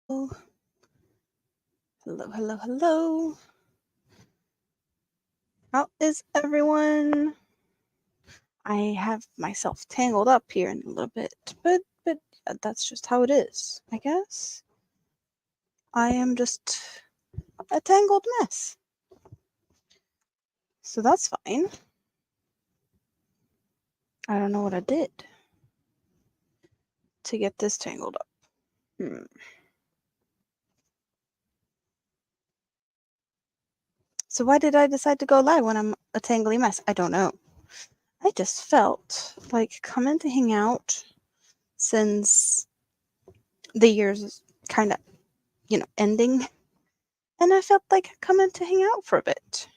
Hello. How is everyone? I have myself tangled up here in a little bit, but that's just how it is, I guess. I am just a tangled mess. So that's fine. I don't know what I did to get this tangled up. So why did I decide to go live when I'm a tangly mess? I don't know. I just felt like coming to hang out since the year's kind of, ending. And I felt like coming to hang out for a bit.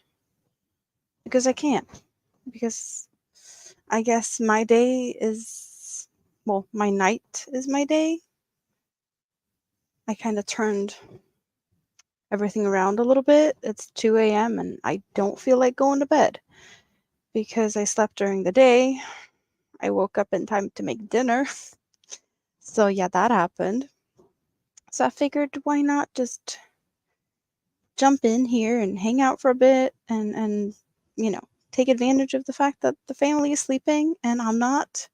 Because I can. Because I guess my day is, my night is my day. I kind of turned everything around a little bit. It's 2 a.m. and I don't feel like going to bed because I slept during the day. I woke up in time to make dinner. So yeah, that happened. So I figured why not just jump in here and hang out for a bit and take advantage of the fact that the family is sleeping and I'm not.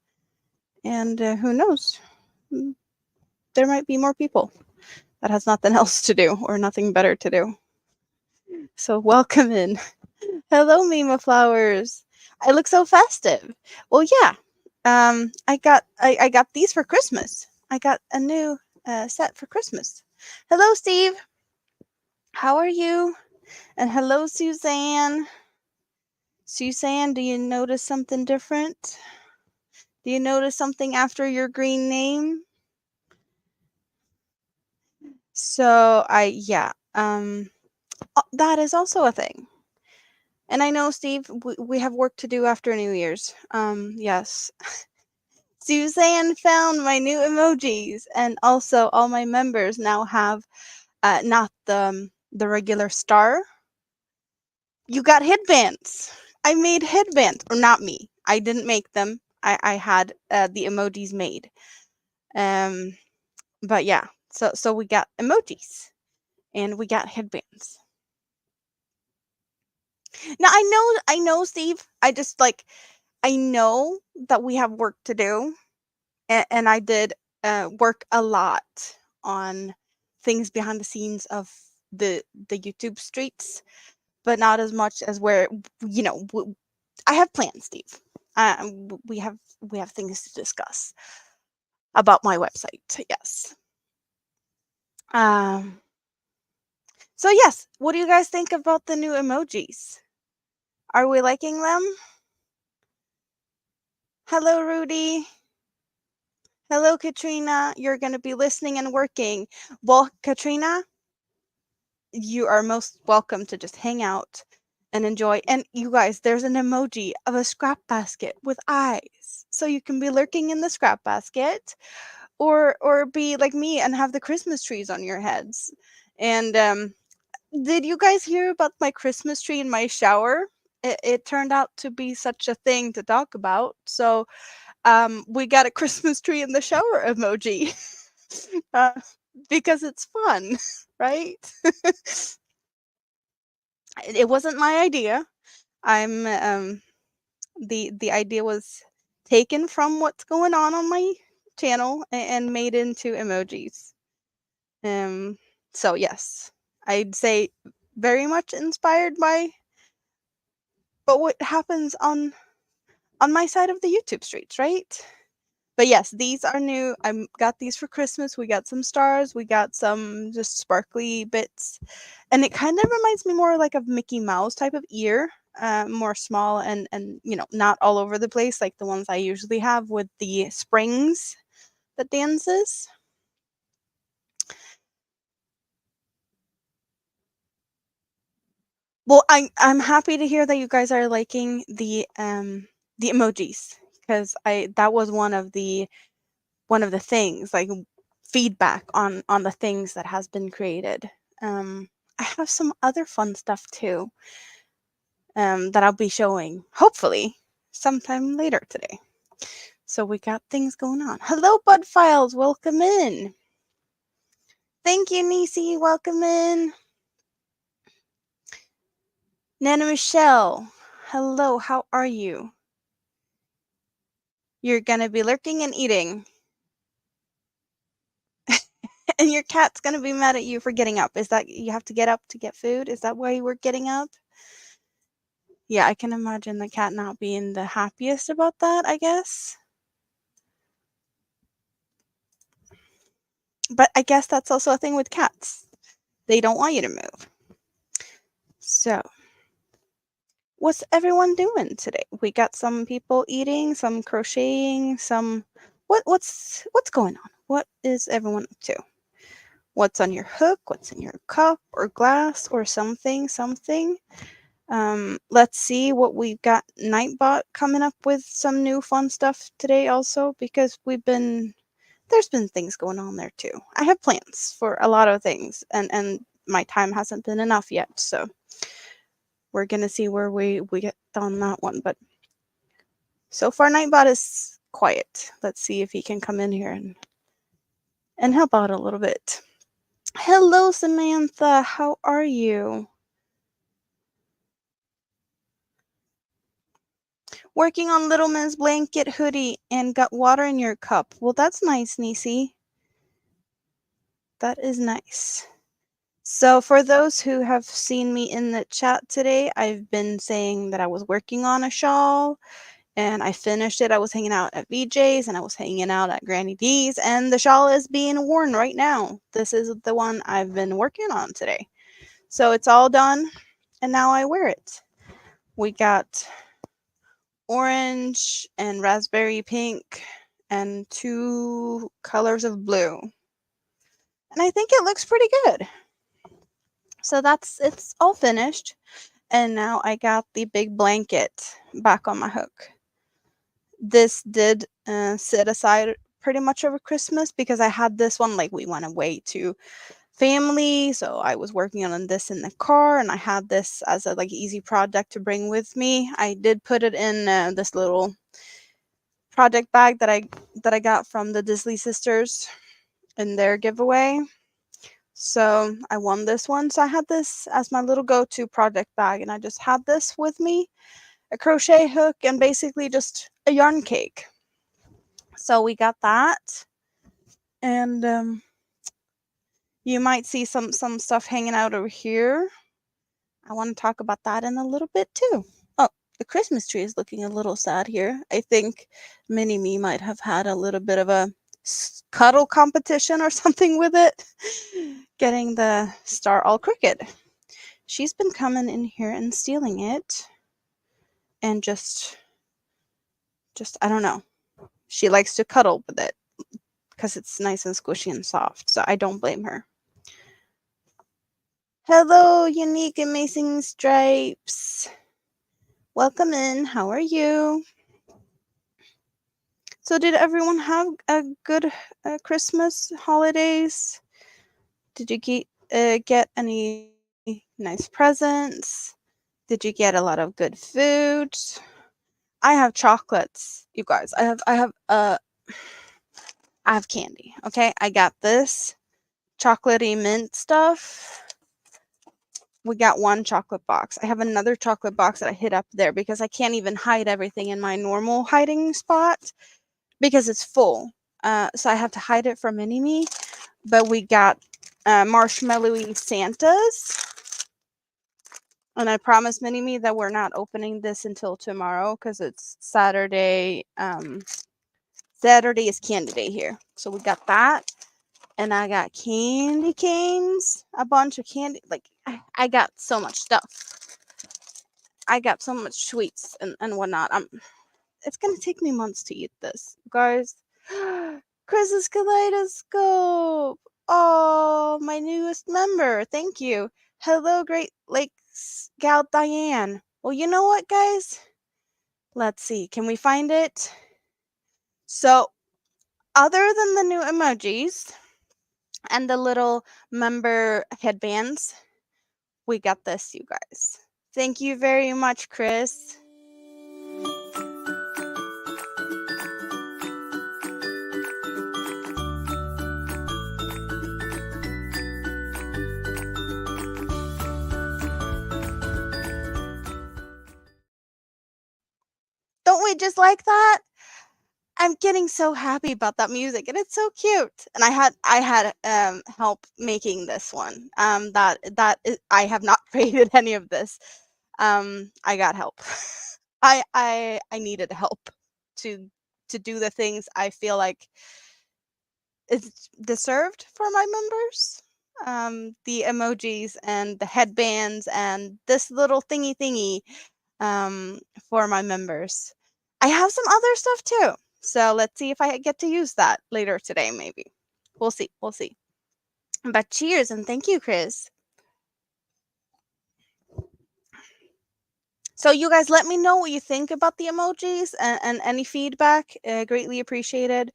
And who knows? There might be more people that has nothing else to do or nothing better to do. So welcome in. Hello, Mima Flowers. I look so festive. Well, yeah. I got these for Christmas. I got a new set for Christmas. Hello, Steve. How are you? And hello, Suzanne. Suzanne, do you notice something different? Do you notice something after your green name? So that is also a thing. And I know, Steve, we have work to do after New Year's. Yes. Suzanne found my new emojis, and also all my members now have not the regular star. You got headbands. I made headbands, or not me. I didn't make them. I had the emojis made. But yeah, so we got emojis, and we got headbands. Now I know, Steve. I know that we have work to do, and I did work a lot on things behind the scenes of the YouTube streets, but not as much as where I have plans, Steve. We have things to discuss about my website. Yes. So yes, what do you guys think about the new emojis? Are we liking them? Hello, Rudy. Hello, Katrina. You're going to be listening and working. Well, Katrina, you are most welcome to just hang out and enjoy. And you guys, there's an emoji of a scrap basket with eyes. So you can be lurking in the scrap basket or be like me and have the Christmas trees on your heads. And did you guys hear about my Christmas tree in my shower? It turned out to be such a thing to talk about. So we got a Christmas tree in the shower emoji because it's fun, right? It wasn't my idea. I'm the idea was taken from what's going on my channel and made into emojis. So yes, I'd say very much inspired by but what happens on my side of the YouTube streets, right? But yes, these are new. I got these for Christmas. We got some stars. We got some just sparkly bits. And it kind of reminds me more like of Mickey Mouse type of ear, more small and not all over the place like the ones I usually have with the springs that dances. Well, I'm happy to hear that you guys are liking the emojis because I that was one of the things like feedback on the things that has been created. I have some other fun stuff too that I'll be showing hopefully sometime later today. So we got things going on. Hello, Bud Files, welcome in. Thank you, Nisi. Welcome in. Nana Michelle. Hello, how are you? You're gonna be lurking and eating. And your cat's gonna be mad at you for getting up. Is that you have to get up to get food? Is that why you were getting up? Yeah, I can imagine the cat not being the happiest about that, I guess. But I guess that's also a thing with cats. They don't want you to move. So, what's everyone doing today? We got some people eating, some crocheting, some what's going on? What is everyone up to? What's on your hook? What's in your cup or glass or something? Let's see what we've got. Nightbot coming up with some new fun stuff today also, because there's been things going on there too. I have plans for a lot of things, and my time hasn't been enough yet, so we're gonna see where we get on that one. But so far Nightbot is quiet. Let's see if he can come in here and help out a little bit. Hello, Samantha. How are you? Working on Little Miss blanket hoodie and got water in your cup. Well, that's nice, Nisi. That is nice. So for those who have seen me in the chat today, I've been saying that I was working on a shawl and I finished it. I was hanging out at VJ's and I was hanging out at Granny D's, and the shawl is being worn right now. This is the one I've been working on today. So it's all done and now I wear it. We got orange and raspberry pink and 2 colors of blue. And I think it looks pretty good. So it's all finished. And now I got the big blanket back on my hook. This did sit aside pretty much over Christmas because I had this one, like we went away to family, so I was working on this in the car and I had this as a like easy project to bring with me. I did put it in this little project bag that I got from the Disley sisters in their giveaway. So I won this one. So I had this as my little go-to project bag, and I just had this with me, a crochet hook, and basically just a yarn cake. So we got that, and you might see some stuff hanging out over here. I want to talk about that in a little bit too. Oh, the Christmas tree is looking a little sad here. I think Mini-Me might have had a little bit of a cuddle competition or something with it, getting the star all crooked. She's been coming in here and stealing it and just I don't know. She likes to cuddle with it because it's nice and squishy and soft, so I don't blame her. Hello, Unique Amazing Stripes. Welcome in. How are you? So did everyone have a good Christmas holidays? Did you get any nice presents? Did you get a lot of good food? I have chocolates, you guys. I have candy. Okay, I got this chocolatey mint stuff. We got one chocolate box. I have another chocolate box that I hid up there because I can't even hide everything in my normal hiding spot because it's full. So I have to hide it from Mini-Me. But we got marshmallowy Santas. And I promised Mini-Me that we're not opening this until tomorrow because it's Saturday. Saturday is candy day here. So we got that. And I got candy canes, a bunch of candy. Like, I got so much stuff. I got so much sweets and whatnot. It's going to take me months to eat this. Guys, Chris's Kaleidoscope. Oh, my newest member. Thank you. Hello, Great Lakes Gal Diane. Well, you know what, guys? Let's see. Can we find it? So, other than the new emojis and the little member headbands, we got this, you guys. Thank you very much, Chris. it just like that. I'm getting so happy about that music, and it's so cute. And I had help making this one. I have not created any of this. I got help. I needed help to to do the things I feel like is deserved for my members. The emojis and the headbands and this little thingy um, for my members. I have some other stuff too. So let's see if I get to use that later today, maybe. We'll see. We'll see. But cheers and thank you, Chris. So you guys let me know what you think about the emojis and any feedback. Greatly appreciated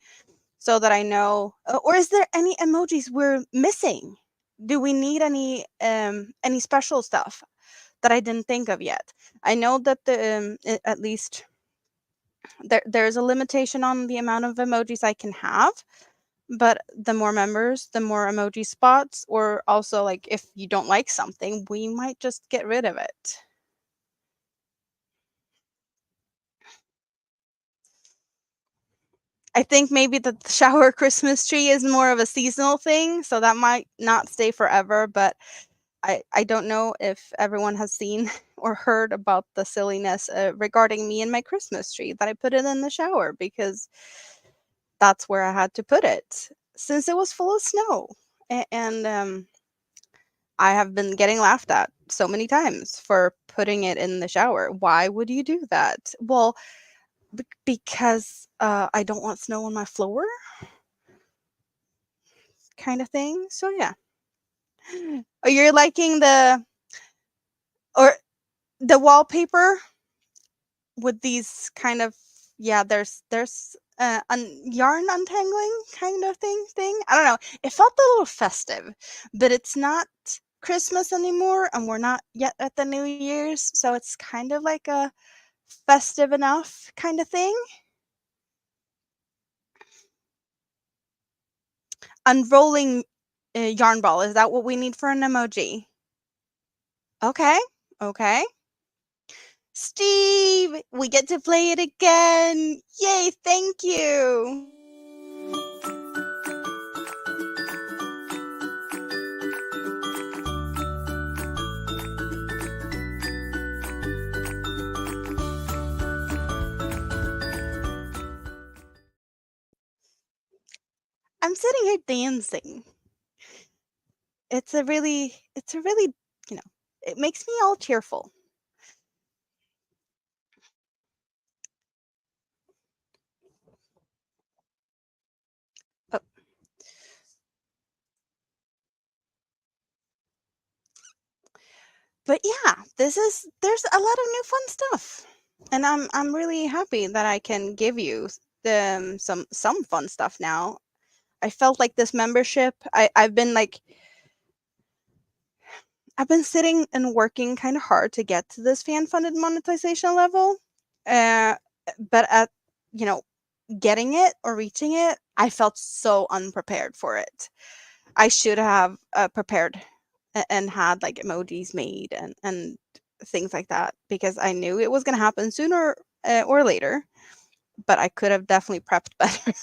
so that I know. Or is there any emojis we're missing? Do we need any special stuff that I didn't think of yet? I know that at least there's a limitation on the amount of emojis I can have, but the more members, the more emoji spots, or also like if you don't like something, we might just get rid of it. I think maybe the shower Christmas tree is more of a seasonal thing, so that might not stay forever, but I don't know if everyone has seen or heard about the silliness regarding me and my Christmas tree that I put it in the shower because that's where I had to put it since it was full of snow. And I have been getting laughed at so many times for putting it in the shower. Why would you do that? Well, because I don't want snow on my floor, kind of thing. So yeah. Oh, you're liking or the wallpaper with these kind of, yeah, there's yarn untangling kind of thing. I don't know. It felt a little festive, but it's not Christmas anymore, and we're not yet at the New Year's, so it's kind of like a festive enough kind of thing. Unrolling yarn ball, is that what we need for an emoji? Okay, okay. Steve, we get to play it again. Yay, thank you. I'm sitting here dancing. It's a really, you know, it makes me all cheerful. Oh, but yeah, there's a lot of new fun stuff. And I'm really happy that I can give you some fun stuff now. I felt like this membership, I've been sitting and working kind of hard to get to this fan funded monetization level. Uh, but at, you know, getting it or reaching it, I felt so unprepared for it. I should have prepared and had like emojis made and things like that because I knew it was going to happen sooner or later, but I could have definitely prepped better.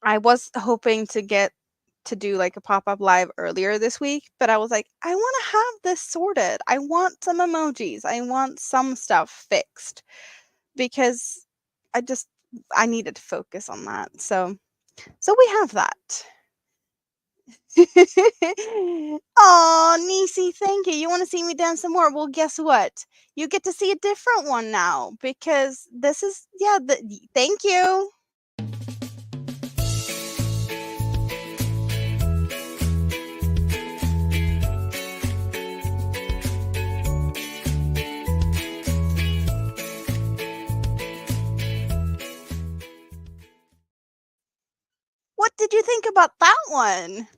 I was hoping to get to do like a pop-up live earlier this week, but I was like, I want to have this sorted. I want some emojis. I want some stuff fixed because I just I needed to focus on that. So we have that. Oh, Nisi, thank you. You want to see me dance some more? Well, guess what? You get to see a different one now because this is, yeah, thank you. What did you think about that one?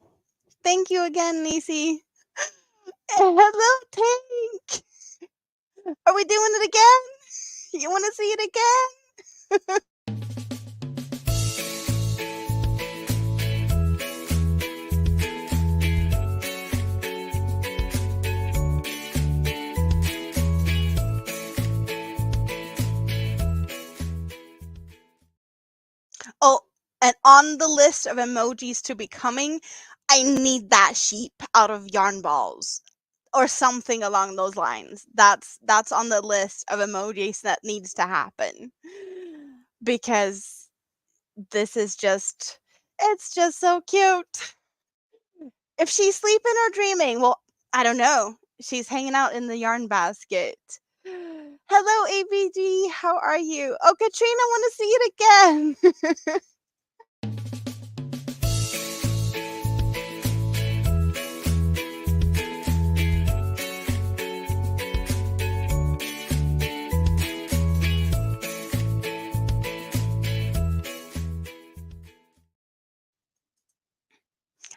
Thank you again, Nisi. Hello, Tank. Are we doing it again? You want to see it again? And on the list of emojis to be coming, I need that sheep out of yarn balls or something along those lines. That's on the list of emojis that needs to happen. Because this is just it's just so cute. If she's sleeping or dreaming, well, I don't know. She's hanging out in the yarn basket. Hello, ABG. How are you? Oh, Katrina, want to see it again.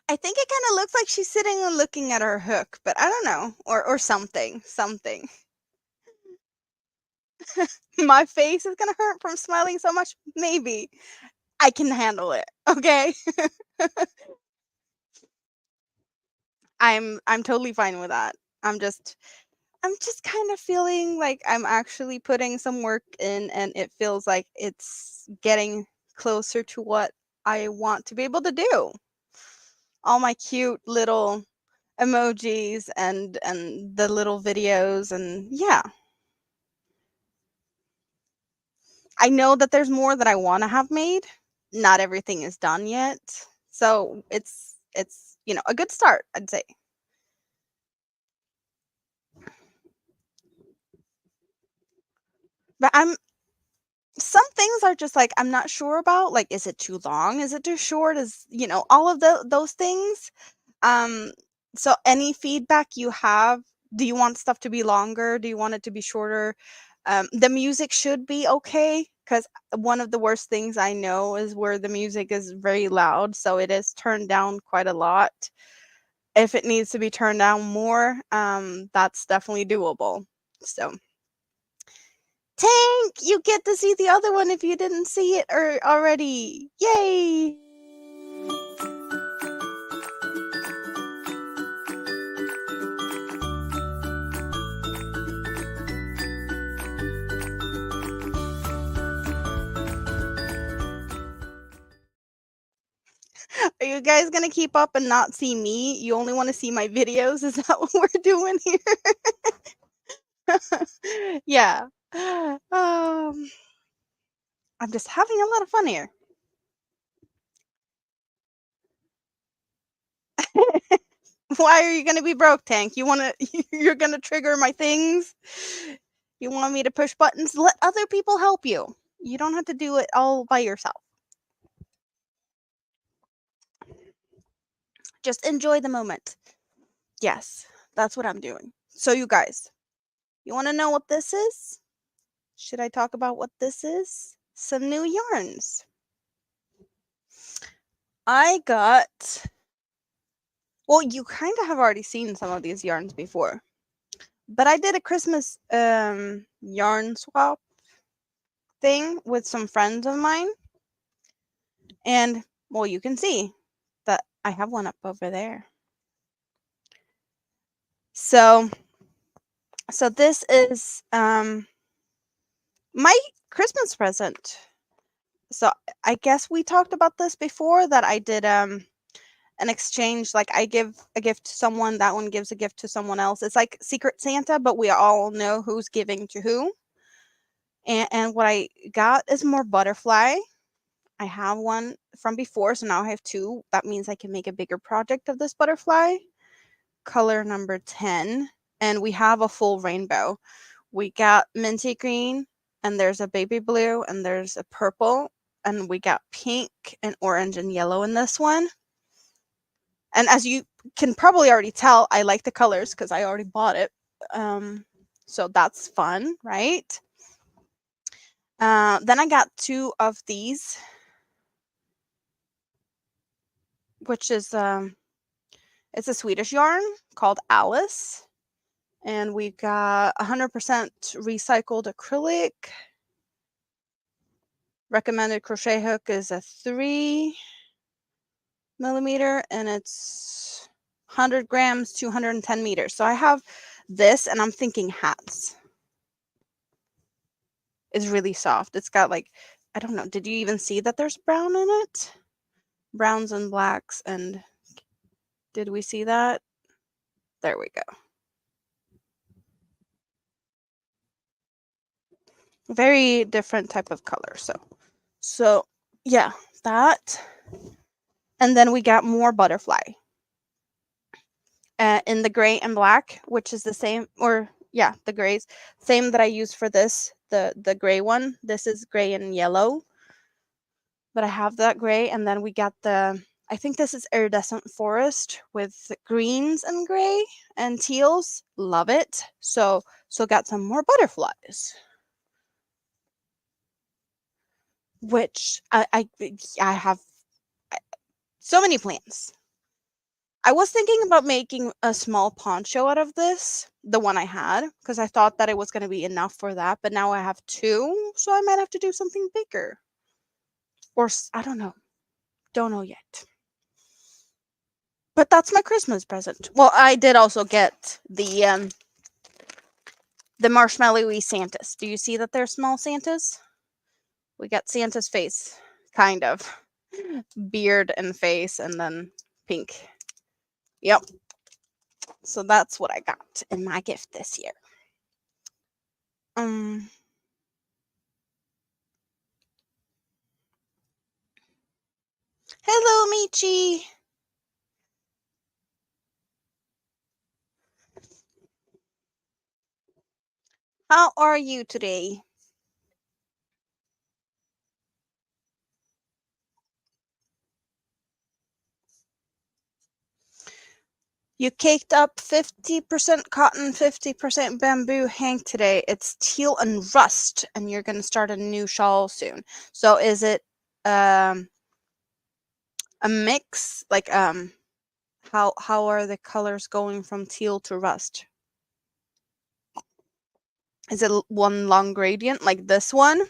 I think it kind of looks like she's sitting and looking at her hook, but I don't know, or something. My face is gonna hurt from smiling so much. Maybe I can handle it. Okay, I'm totally fine with that. I'm just kind of feeling like I'm actually putting some work in, and it feels like it's getting closer to what I want to be able to do. All my cute little emojis and the little videos, and yeah. I know that there's more that I want to have made. Not everything is done yet. So it's a good start, I'd say. But some things are just like I'm not sure about. Like, is it too long? Is it too short? Is all of those things. Um, so any feedback you have, do you want stuff to be longer? Do you want it to be shorter? The music should be okay, because one of the worst things I know is where the music is very loud, so it is turned down quite a lot. If it needs to be turned down more, that's definitely doable. So, Tank, you get to see the other one if you didn't see it or already. Yay! Are you guys gonna keep up and not see me? You only want to see my videos? Is that what we're doing here? Yeah. I'm just having a lot of fun here. Why are you gonna be broke, Tank? You're gonna trigger my things? You want me to push buttons? Let other people help you. You don't have to do it all by yourself. Just enjoy the moment. Yes, that's what I'm doing. So you guys, you want to know what this is? Should I talk about what this is? Some new yarns. I got, well, you kind of have already seen some of these yarns before, but I did a Christmas yarn swap thing with some friends of mine, and well, you can see that I have one up over there. So this is my Christmas present. So I guess we talked about this before, that I did an exchange, like I give a gift to someone, that one gives a gift to someone else. It's like Secret Santa, but we all know who's giving to who. And what I got is more butterfly. I have one from before, so now I have two. That means I can make a bigger project of this butterfly. Color number 10. And we have a full rainbow. We got minty green, and there's a baby blue, and there's a purple, and we got pink and orange and yellow in this one. And as you can probably already tell, I like the colors because I already bought it. So that's fun, right? Then I got two of these, which is it's a Swedish yarn called Alice, and we got 100% recycled acrylic. Recommended crochet hook is a 3 millimeter, and it's 100 grams, 210 meters. So I have this, and I'm thinking hats. It's really soft. It's got like, I don't know, did you even see that there's brown in it? browns and blacks. And did we see that? There we go. Very different type of color. So yeah, that. And then we got more butterfly in the gray and black, which is the same, or yeah, the grays, same that I used for this, the gray one. This is gray and yellow, but I have that gray. And then we got I think this is iridescent forest with greens and gray and teals. Love it. So got some more butterflies, which I have so many plans. I was thinking about making a small poncho out of this, the one I had, because I thought that it was going to be enough for that, but now I have two, so I might have to do something bigger. Or I don't know. Don't know yet. But that's my Christmas present. Well, I did also get the marshmallowy Santas. Do you see that they're small Santas? We got Santa's face, kind of. Beard and face, and then pink. Yep. So that's what I got in my gift this year. Um Hello, Michi. How are you today? You caked up 50% cotton, 50% bamboo hank today. It's teal and rust, and you're going to start a new shawl soon. So is it um a mix? Like how are the colors going from teal to rust? Is it one long gradient like this one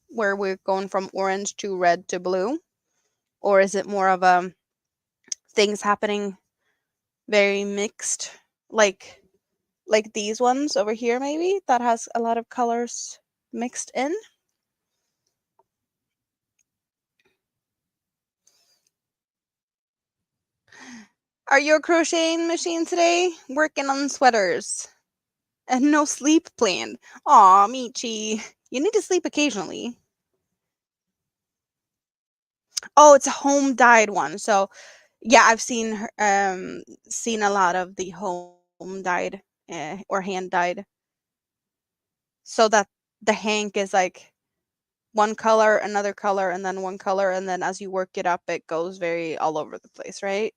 where we're going from orange to red to blue? Or is it more of a things happening very mixed, like these ones over here, maybe that has a lot of colors mixed in? Are you a crocheting machine today, working on sweaters and no sleep planned? Aw, Michi, you need to sleep occasionally. Oh, it's a home dyed one. So yeah, I've seen a lot of the home dyed or hand dyed, so that the hank is like one color, another color, and then one color, and then as you work it up, it goes very all over the place, right?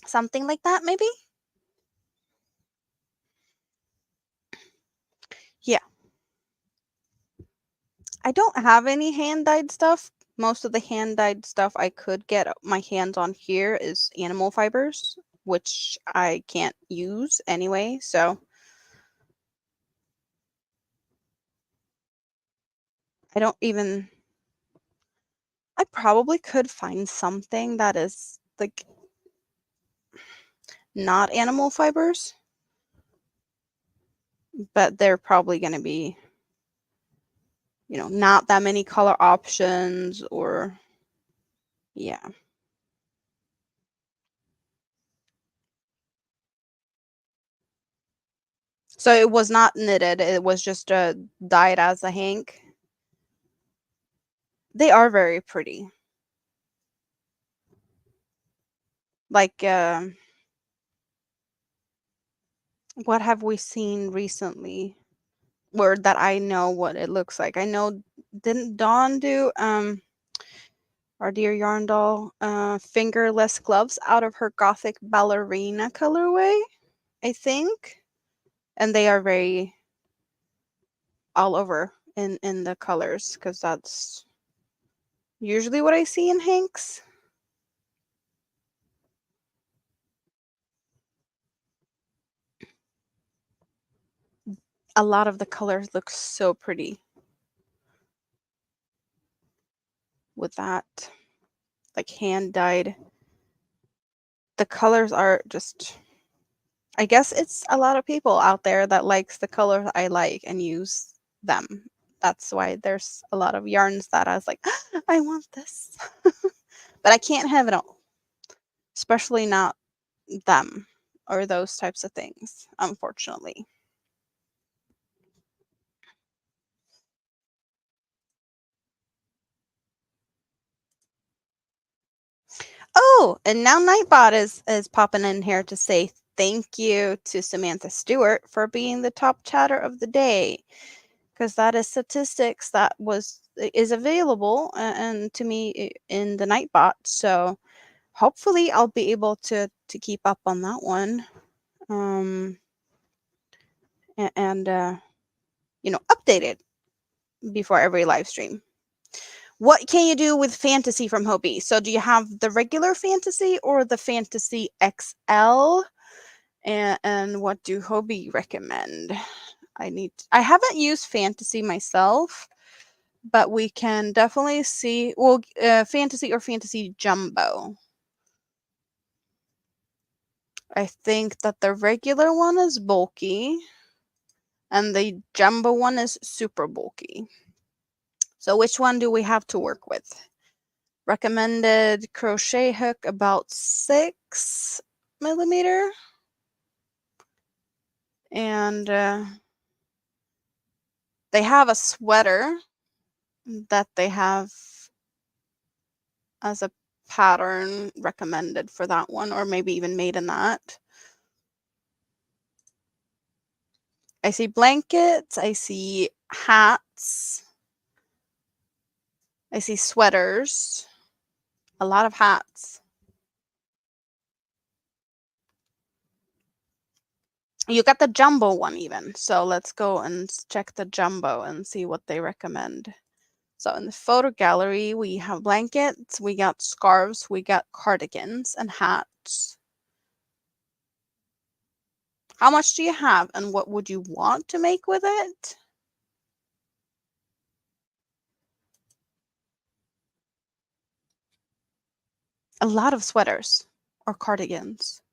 Something like that, maybe? Yeah. I don't have any hand dyed stuff. Most of the hand dyed stuff I could get my hands on here is animal fibers, which I can't use anyway. So I don't even. I probably could find something that is like not animal fibers, but they're probably going to be, not that many color options or, yeah. So it was not knitted, it was just dyed as a hank. They are very pretty. Like, what have we seen recently? Or that I know what it looks like. I know, didn't Dawn do our dear yarn doll fingerless gloves out of her gothic ballerina colorway, I think? And they are very all over in the colors, because that's usually what I see in hanks. A lot of the colors look so pretty with that, like hand dyed. The colors are just, I guess it's a lot of people out there that likes the colors I like and use them. That's why there's a lot of yarns that I was like, I want this. But I can't have it all, especially not them or those types of things, unfortunately. Oh, and now Nightbot is popping in here to say thank you to Samantha Stewart for being the top chatter of the day, because that is statistics that is available and to me in the Nightbot. So hopefully I'll be able to keep up on that one, and update it before every live stream. What can you do with fantasy from Hobie? So do you have the regular fantasy or the fantasy XL? And what do Hobie recommend? I haven't used fantasy myself, but we can definitely see, well, fantasy or fantasy jumbo. I think that the regular one is bulky and the jumbo one is super bulky. So which one do we have to work with? Recommended crochet hook about 6mm. And they have a sweater that they have as a pattern recommended for that one, or maybe even made in that. I see blankets, I see hats, I see sweaters, a lot of hats. You got the jumbo one even, so let's go and check the jumbo and see what they recommend. So in the photo gallery, we have blankets, we got scarves, we got cardigans and hats. How much do you have and what would you want to make with it? A lot of sweaters or cardigans.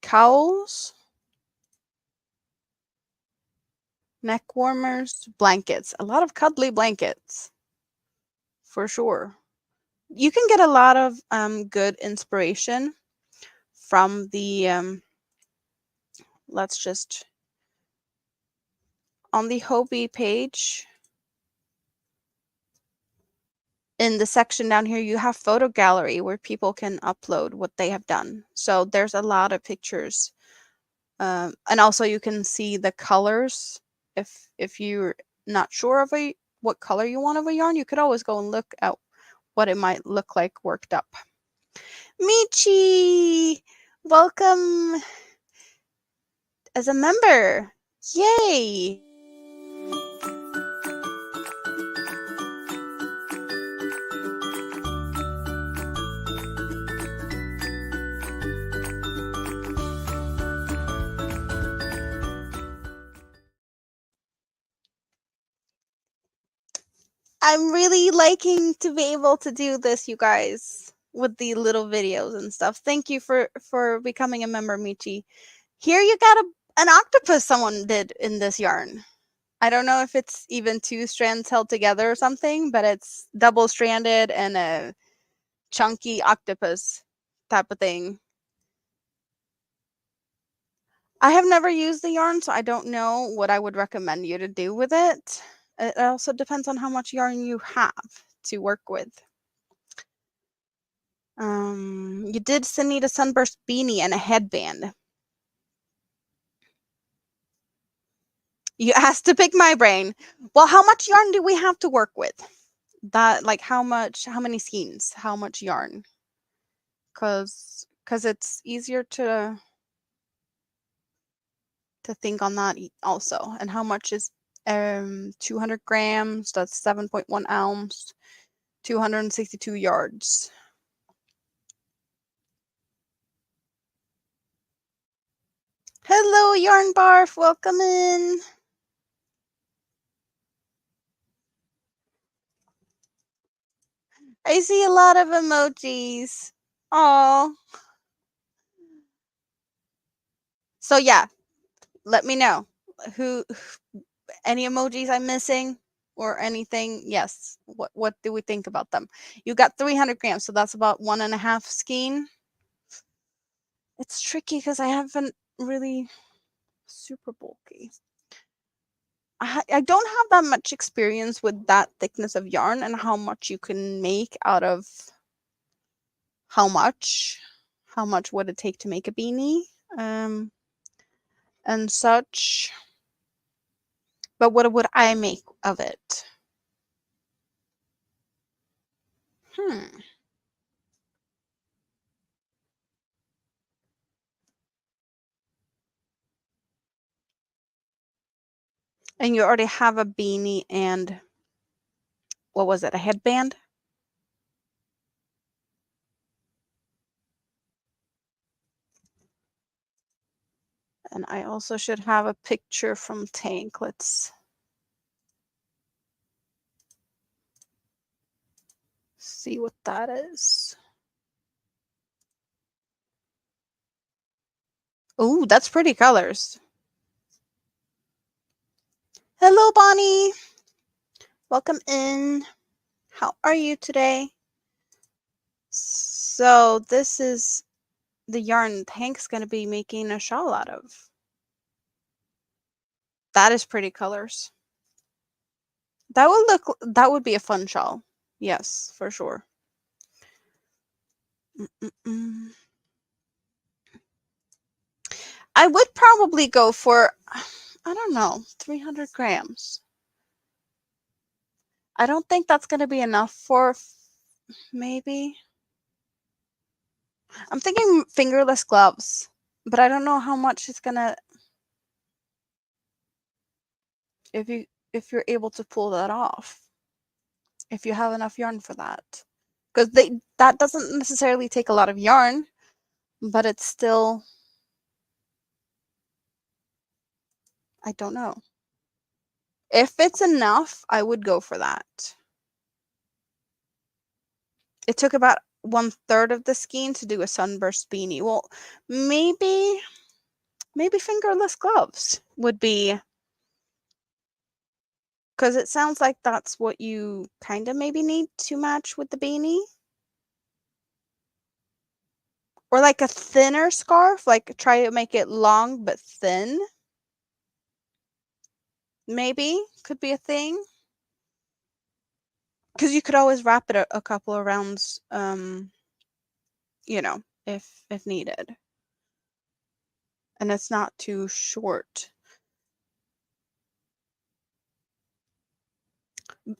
Cowls, neck warmers, blankets. A lot of cuddly blankets, for sure. You can get a lot of good inspiration from the, let's just, on the Hobie page, in the section down here, you have photo gallery where people can upload what they have done. So there's a lot of pictures. And also you can see the colors. If you're not sure of what color you want of a yarn, you could always go and look at what it might look like worked up. Michi, welcome as a member. Yay! I'm really liking to be able to do this, you guys, with the little videos and stuff. Thank you for becoming a member, Michi. Here you got an octopus someone did in this yarn. I don't know if it's even 2 strands held together or something, but it's double stranded and a chunky octopus type of thing. I have never used the yarn, so I don't know what I would recommend you to do with it. It also depends on how much yarn you have to work with. You did send me a sunburst beanie and a headband. You asked to pick my brain. Well, how much yarn do we have to work with? That, like, how many skeins, how much yarn? Because it's easier to think on that also. And how much is 200 grams? That's 7.1 ounce, 262 yards. Hello, Yarn Barf. Welcome in. I see a lot of emojis. Oh. So yeah, let me know who any emojis I'm missing. or anything, yes. What do we think about them? You got 300 grams, so that's about 1.5 skein. It's tricky because I haven't really super bulky. I don't have that much experience with that thickness of yarn and how much you can make out of how much. How much would it take to make a beanie? And such. But what would I make of it? Hmm. And you already have a beanie and what was it? A headband? And I also should have a picture from Tank. Let's see what that is. Oh, that's pretty colors. Hello, Bonnie. Welcome in. How are you today? So this is the yarn Hank's going to be making a shawl out of. That is pretty colors. That would be a fun shawl. Yes, for sure. Mm-mm-mm. I would probably go for, I don't know, 300 grams. I don't think that's going to be enough for maybe. I'm thinking fingerless gloves, but I don't know how much it's going to, if you're able to pull that off, if you have enough yarn for that. Because that doesn't necessarily take a lot of yarn, but it's still, I don't know. If it's enough, I would go for that. It took about 1/3 of the skein to do a sunburst beanie. Well, maybe fingerless gloves would be, because it sounds like that's what you kind of maybe need to match with the beanie. Or like a thinner scarf, like try to make it long but thin. Maybe could be a thing. Because you could always wrap it a couple of rounds, if needed. And it's not too short.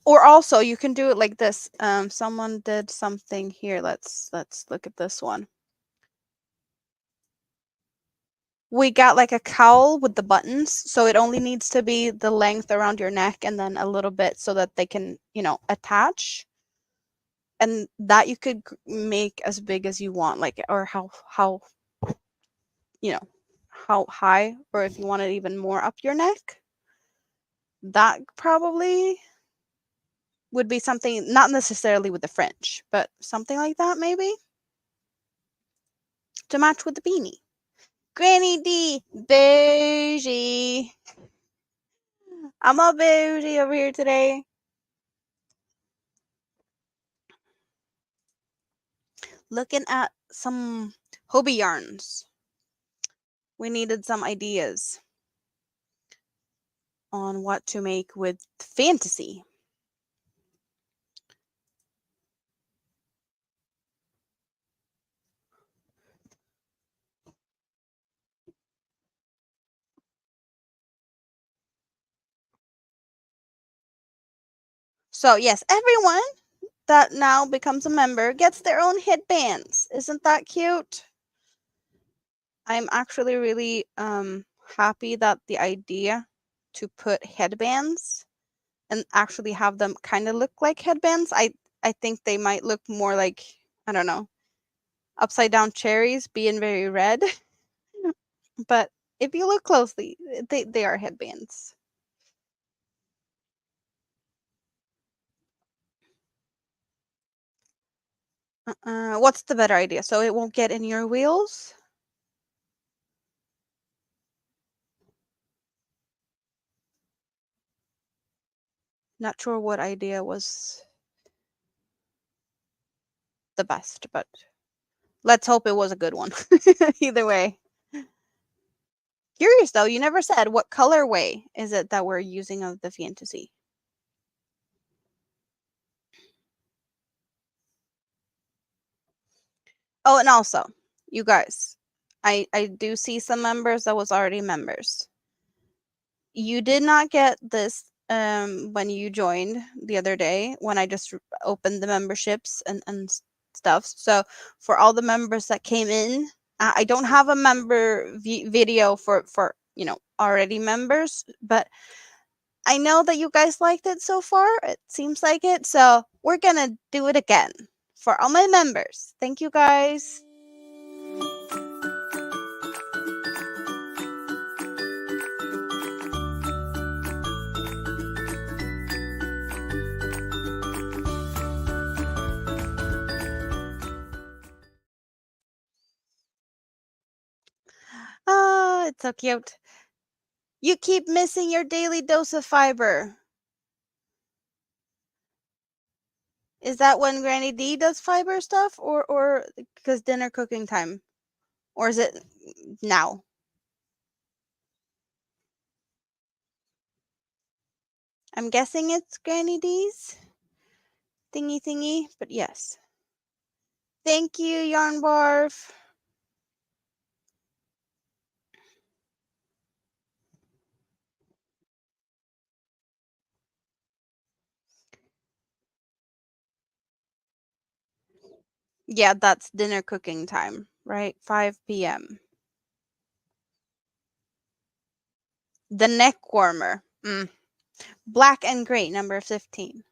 Or also you can do it like this. Someone did something here. Let's look at this one. We got like a cowl with the buttons, so it only needs to be the length around your neck and then a little bit so that they can, attach. And that you could make as big as you want, like, or how how high, or if you want it even more up your neck. That probably would be something, not necessarily with the French, but something like that maybe to match with the beanie. Granny D, bougie. I'm all bougie over here today. Looking at some Hobie yarns. We needed some ideas on what to make with fantasy. So yes, everyone that now becomes a member gets their own headbands. Isn't that cute? I'm actually really happy that the idea to put headbands and actually have them kind of look like headbands. I think they might look more like, I don't know, upside down cherries being very red. But if you look closely, they are headbands. What's the better idea? So it won't get in your wheels? Not sure what idea was the best, but let's hope it was a good one. Either way. Curious though, you never said what colorway is it that we're using of the fantasy. Oh, and also, you guys, I do see some members that was already members. You did not get this when you joined the other day when I just opened the memberships and stuff. So for all the members that came in, I don't have a member video for already members, but I know that you guys liked it so far. It seems like it. So we're gonna do it again for all my members. Thank you guys. Ah, it's so cute. You keep missing your daily dose of fiber. Is that when Granny D does fiber stuff, or because dinner cooking time, or is it now? I'm guessing it's Granny D's thingy, but yes. Thank you, Yarn Barf. Yeah, that's dinner cooking time, right? 5 p.m. The neck warmer. Black and gray, number 15.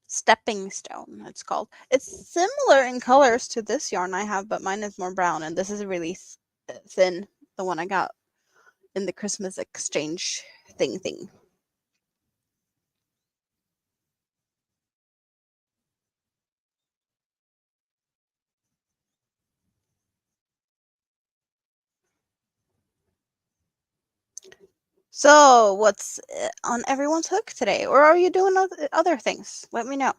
Stepping stone, it's called. It's similar in colors to this yarn I have, but mine is more brown, and this is really thin, the one I got in the Christmas exchange thing. So, what's on everyone's hook today? Or are you doing other things? Let me know.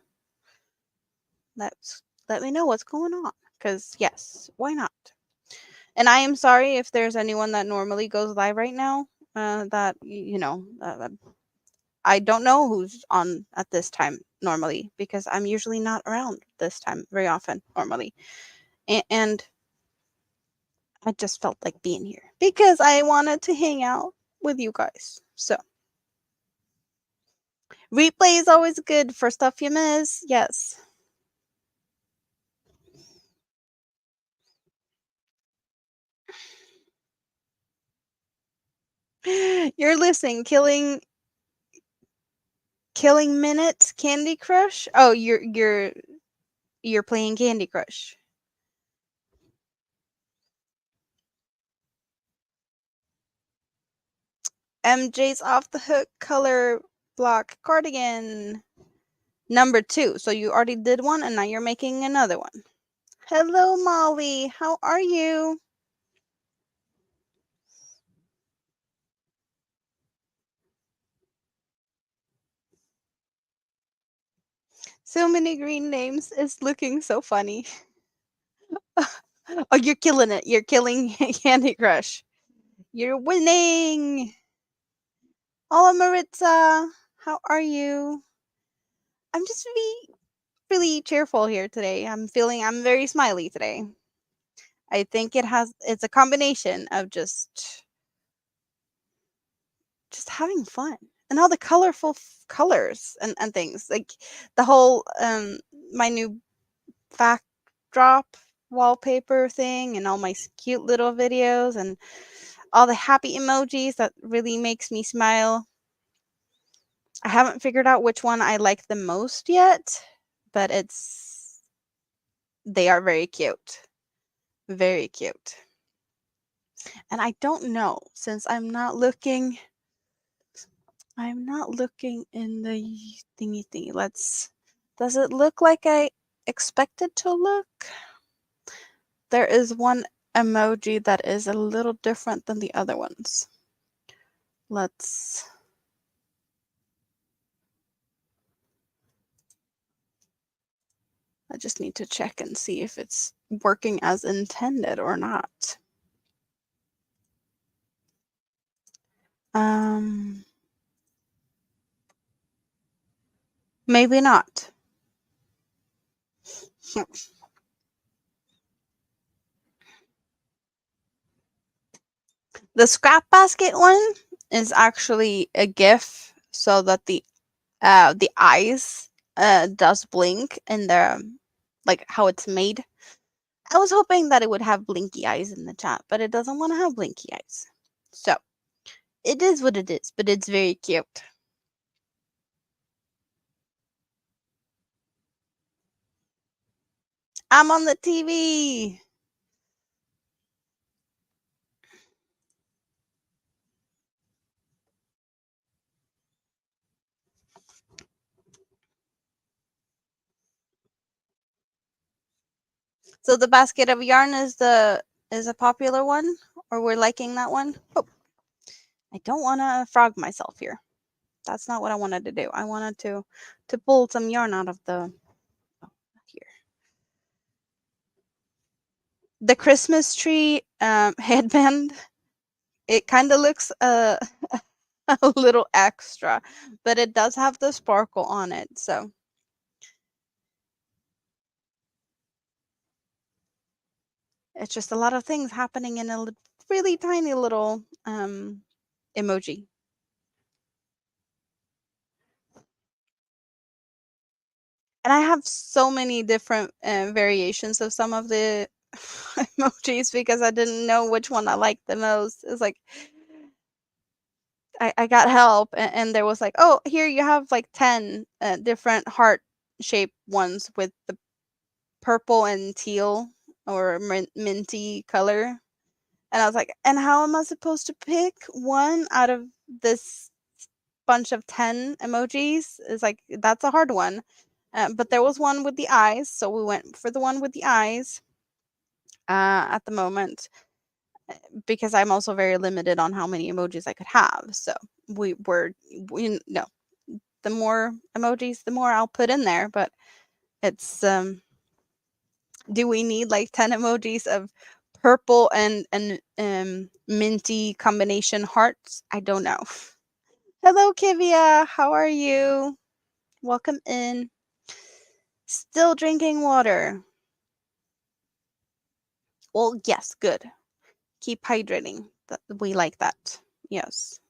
Let me know what's going on. Because, yes, why not? And I am sorry if there's anyone that normally goes live right now. I don't know who's on at this time normally because I'm usually not around this time very often normally. And I just felt like being here because I wanted to hang out with you guys. So, replay is always good for stuff you miss. Yes. You're listening, killing minutes Candy Crush? Oh, you're playing Candy Crush. MJ's off the hook color block cardigan. Number 2. So you already did one and now you're making another one. Hello, Molly. How are you? So many green names. It's looking so funny. Oh, you're killing it. You're killing Candy Crush. You're winning. Hola, Maritza. How are you? I'm just really cheerful here today. I'm very smiley today. I think it's a combination of just having fun and all the colorful colors and things like the whole my new backdrop wallpaper thing and all my cute little videos and all the happy emojis that really makes me smile. I haven't figured out which one I like the most yet, but they are very cute. Very cute. And I don't know since I'm not looking in the thingy. Does it look like I expect it to look? There is one emoji that is a little different than the other ones. I just need to check and see if it's working as intended or not. Maybe not. The scrap basket one is actually a GIF so that the eyes does blink and like how it's made. I was hoping that it would have blinky eyes in the chat, but it doesn't want to have blinky eyes. So it is what it is, but it's very cute. I'm on the TV. So the basket of yarn is a popular one, or we're liking that one. Oh, I don't want to frog myself here. That's not what I wanted to do. I wanted to pull some yarn out of the here. The Christmas tree headband. It kind of looks a little extra, but it does have the sparkle on it. So it's just a lot of things happening in a really tiny little emoji. And I have so many different variations of some of the emojis because I didn't know which one I liked the most. It's like I got help, and there was like, oh, here you have like 10 different heart shaped ones with the purple and teal or minty color. And I was like, and how am I supposed to pick one out of this bunch of 10 emojis? It's like, that's a hard one. But there was one with the eyes. So we went for the one with the eyes at the moment because I'm also very limited on how many emojis I could have. So we no, the more emojis, the more I'll put in there. But it's, do we need like 10 emojis of purple and minty combination hearts? I don't know. Hello, Kivia. How are you? Welcome in. Still drinking water. Well, yes, good. Keep hydrating. We like that. Yes.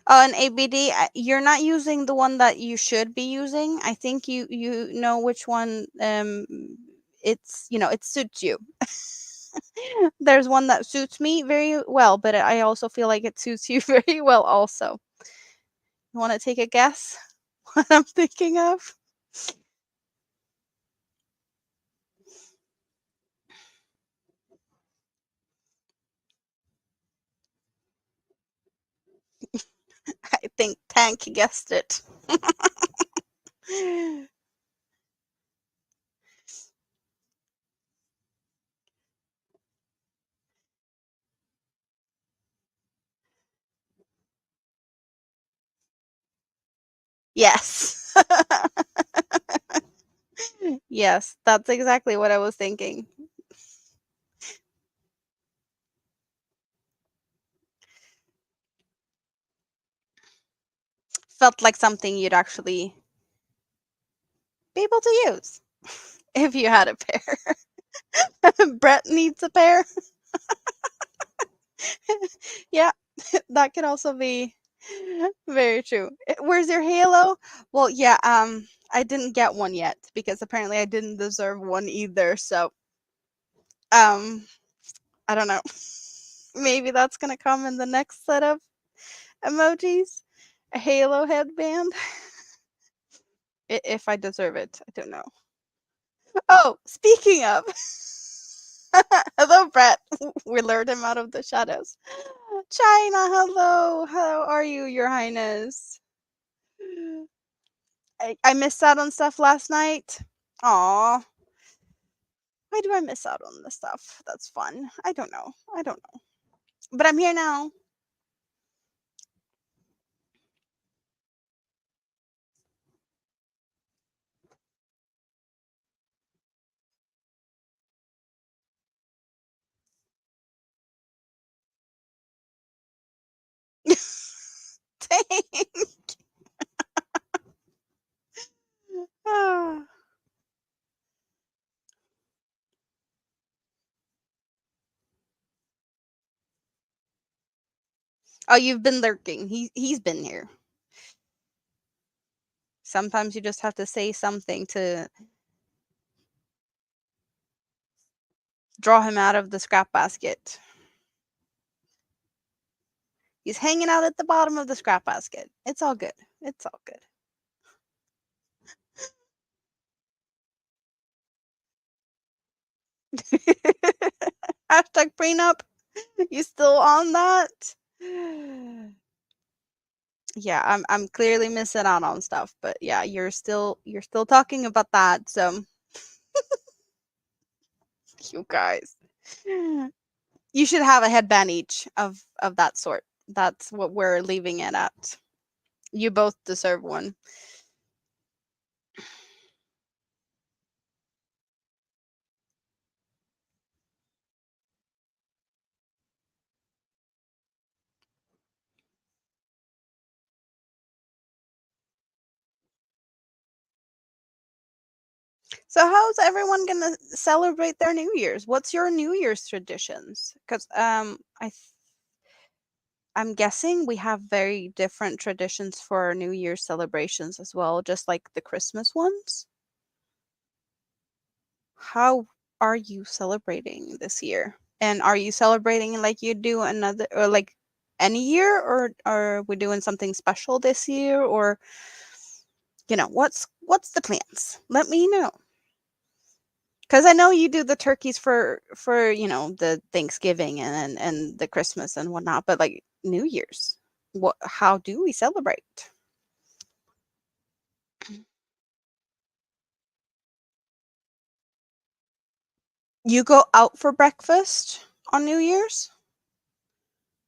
Oh, and ABD, you're not using the one that you should be using. I think you know which one. It's, it suits you. There's one that suits me very well, but I also feel like it suits you very well also. You want to take a guess what I'm thinking of? I think Tank guessed it. Yes. Yes, that's exactly what I was thinking. Felt like something you'd actually be able to use if you had a pair. Brett needs a pair. Yeah, that could also be very true. Where's your halo? Well, yeah, I didn't get one yet because apparently I didn't deserve one either. So, um, I don't know. Maybe that's gonna come in the next set of emojis. A halo headband. If I deserve it, I don't know. Oh, speaking of, hello, Brett. We lured him out of the shadows. China, hello. How are you, Your Highness? I missed out on stuff last night. Aw. Why do I miss out on this stuff? That's fun. I don't know. I don't know. But I'm here now. Dang. Ah. Oh, you've been lurking. He's been here. Sometimes you just have to say something to draw him out of the scrap basket. He's hanging out at the bottom of the scrap basket. It's all good. It's all good. Hashtag prenup. You still on that? Yeah, I'm clearly missing out on stuff, but yeah, you're still talking about that, so you guys. You should have a headband each of that sort. That's what we're leaving it at. You both deserve one. So how's everyone gonna celebrate their New Year's? What's your New Year's traditions? Because I'm guessing we have very different traditions for our New Year's celebrations as well, just like the Christmas ones. How are you celebrating this year? And are you celebrating like you do another or like any year, or are we doing something special this year, or what's the plans? Let me know. Cuz I know you do the turkeys for, the Thanksgiving and the Christmas and whatnot, but like New Year's, how do we celebrate? You go out for breakfast on New Year's?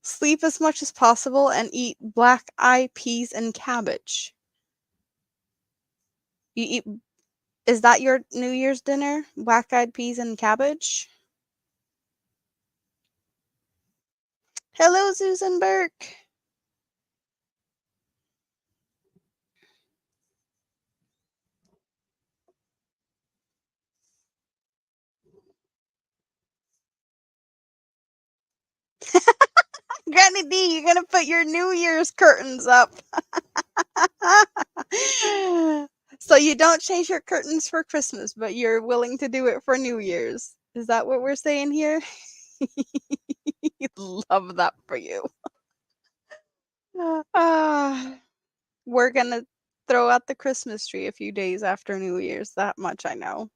Sleep as much as possible and eat black eyed peas and cabbage. You eat Is that your New Year's dinner? Black eyed peas and cabbage? Hello, Susan Burke. Granny D, you're gonna put your New Year's curtains up. So you don't change your curtains for Christmas, but you're willing to do it for New Year's. Is that what we're saying here? Love that for you. Ah, we're gonna throw out the Christmas tree a few days after New Year's. That much I know.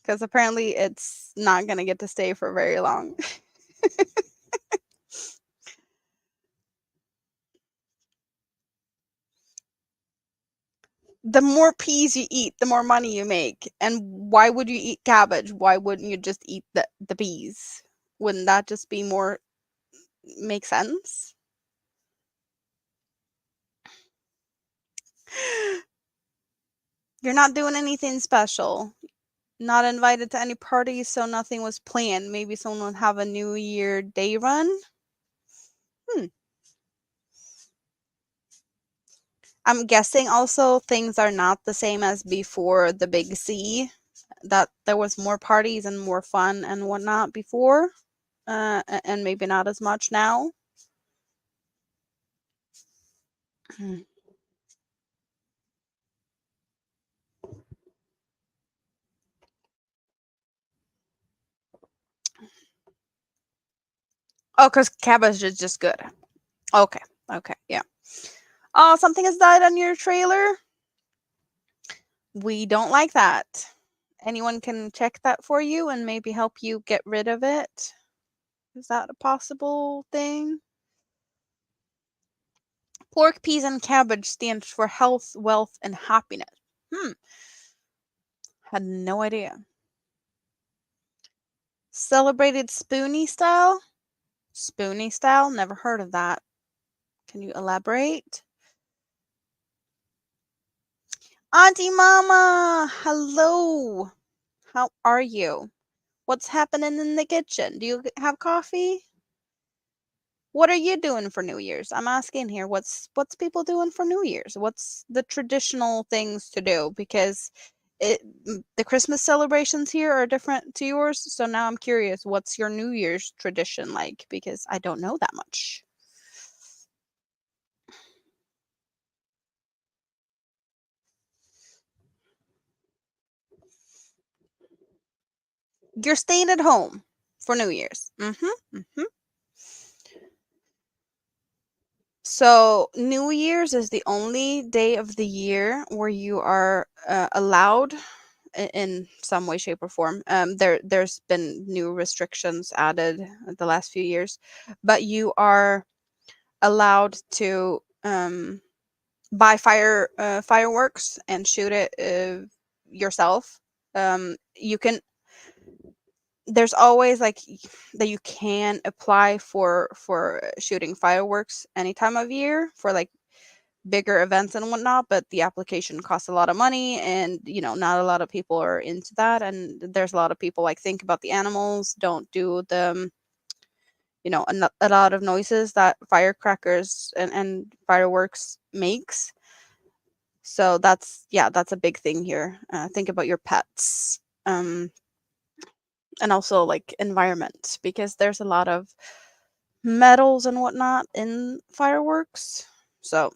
Because apparently it's not gonna get to stay for very long. The more peas you eat, the more money you make. And why would you eat cabbage? Why wouldn't you just eat the peas? Wouldn't that just be more make sense? You're not doing anything special. Not invited to any parties, so nothing was planned. Maybe someone would have a New Year day run. Hmm. I'm guessing also things are not the same as before the big C. That there was more parties and more fun and whatnot before, and maybe not as much now. Hmm. Oh, because cabbage is just good. Okay. Okay. Yeah. Oh, something has died on your trailer. We don't like that. Anyone can check that for you and maybe help you get rid of it. Is that a possible thing? Pork, peas, and cabbage stands for health, wealth, and happiness. Hmm. Had no idea. Celebrated Spoonie style? Spoonie style? Never heard of that. Can you elaborate? Auntie Mama! Hello! How are you? What's happening in the kitchen? Do you have coffee? What are you doing for New Year's? I'm asking here, what's people doing for New Year's? What's the traditional things to do? Because the Christmas celebrations here are different to yours. So now I'm curious, what's your New Year's tradition like? Because I don't know that much. You're staying at home for New Year's. Mm-hmm. So New Year's is the only day of the year where you are allowed in some way, shape, or form. There's been new restrictions added the last few years, but you are allowed to buy fireworks and shoot it yourself. You can. There's always like that you can apply for shooting fireworks any time of year for like bigger events and whatnot, but the application costs a lot of money, and not a lot of people are into that, and there's a lot of people like think about the animals, don't do the a lot of noises that firecrackers and fireworks makes. So that's a big thing here. Think about your pets, and also like environment, because there's a lot of metals and whatnot in fireworks. So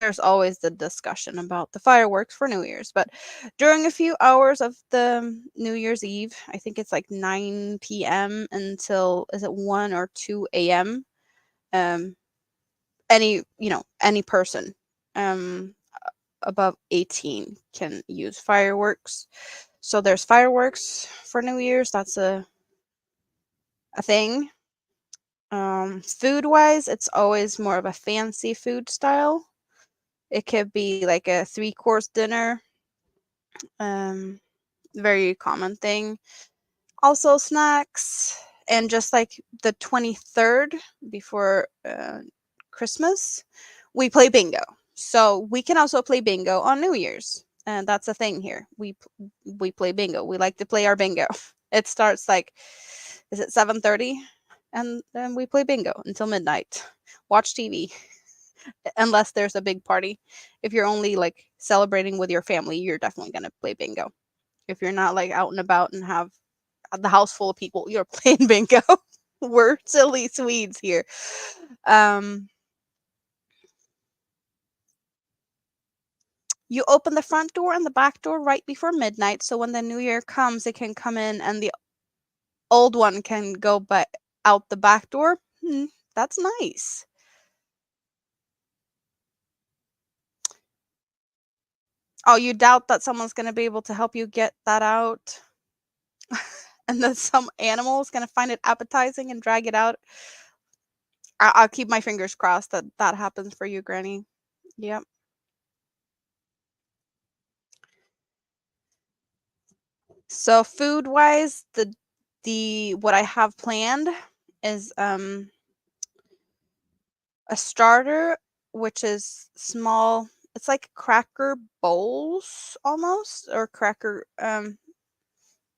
there's always the discussion about the fireworks for New Year's. But during a few hours of the New Year's Eve, I think it's like 9 p.m. until, is it 1 or 2 a.m. Um, any person above 18 can use fireworks. So there's fireworks for New Year's. That's a thing. Food wise, it's always more of a fancy food style. It could be like a 3-course dinner. Um, Very common thing. Also snacks, and just like the 23rd before Christmas, we play bingo. So we can also play bingo on New Year's, and that's a thing here. We play bingo. We like to play our bingo. It starts like, is it 7:30, and then we play bingo until midnight. Watch TV unless there's a big party. If you're only like celebrating with your family, you're definitely gonna play bingo. If you're not like out and about and have the house full of people, you're playing bingo. We're silly Swedes here. Um, you open the front door and the back door right before midnight, so when the new year comes, it can come in, and the old one can go but out the back door. That's nice. Oh, you doubt that someone's going to be able to help you get that out? And then some animal is going to find it appetizing and drag it out? I'll keep my fingers crossed that that happens for you, Granny. Yep. So food wise, the what I have planned is a starter, which is small. It's like cracker bowls almost, or cracker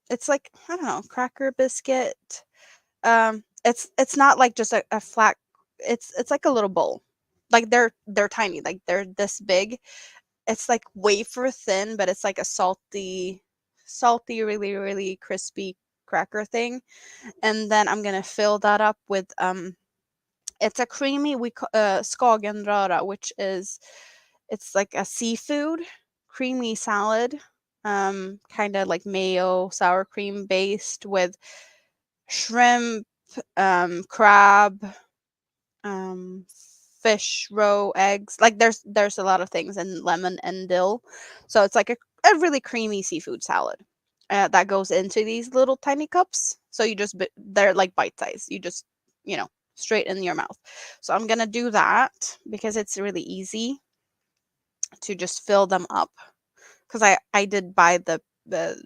it's like, I don't know, cracker biscuit. It's not like just a flat, it's like a little bowl. Like they're tiny, like they're this big. It's like wafer thin, but it's like a salty, really, really crispy cracker thing. And then I'm gonna fill that up with it's a creamy skagenröra, which is, it's like a seafood creamy salad, kind of like mayo sour cream based with shrimp, crab, um, fish, roe, eggs. Like there's a lot of things, and lemon and dill. So it's like a really creamy seafood salad that goes into these little tiny cups. So they're like bite size. You just, straight in your mouth. So I'm gonna do that because it's really easy to just fill them up. Because I did buy the the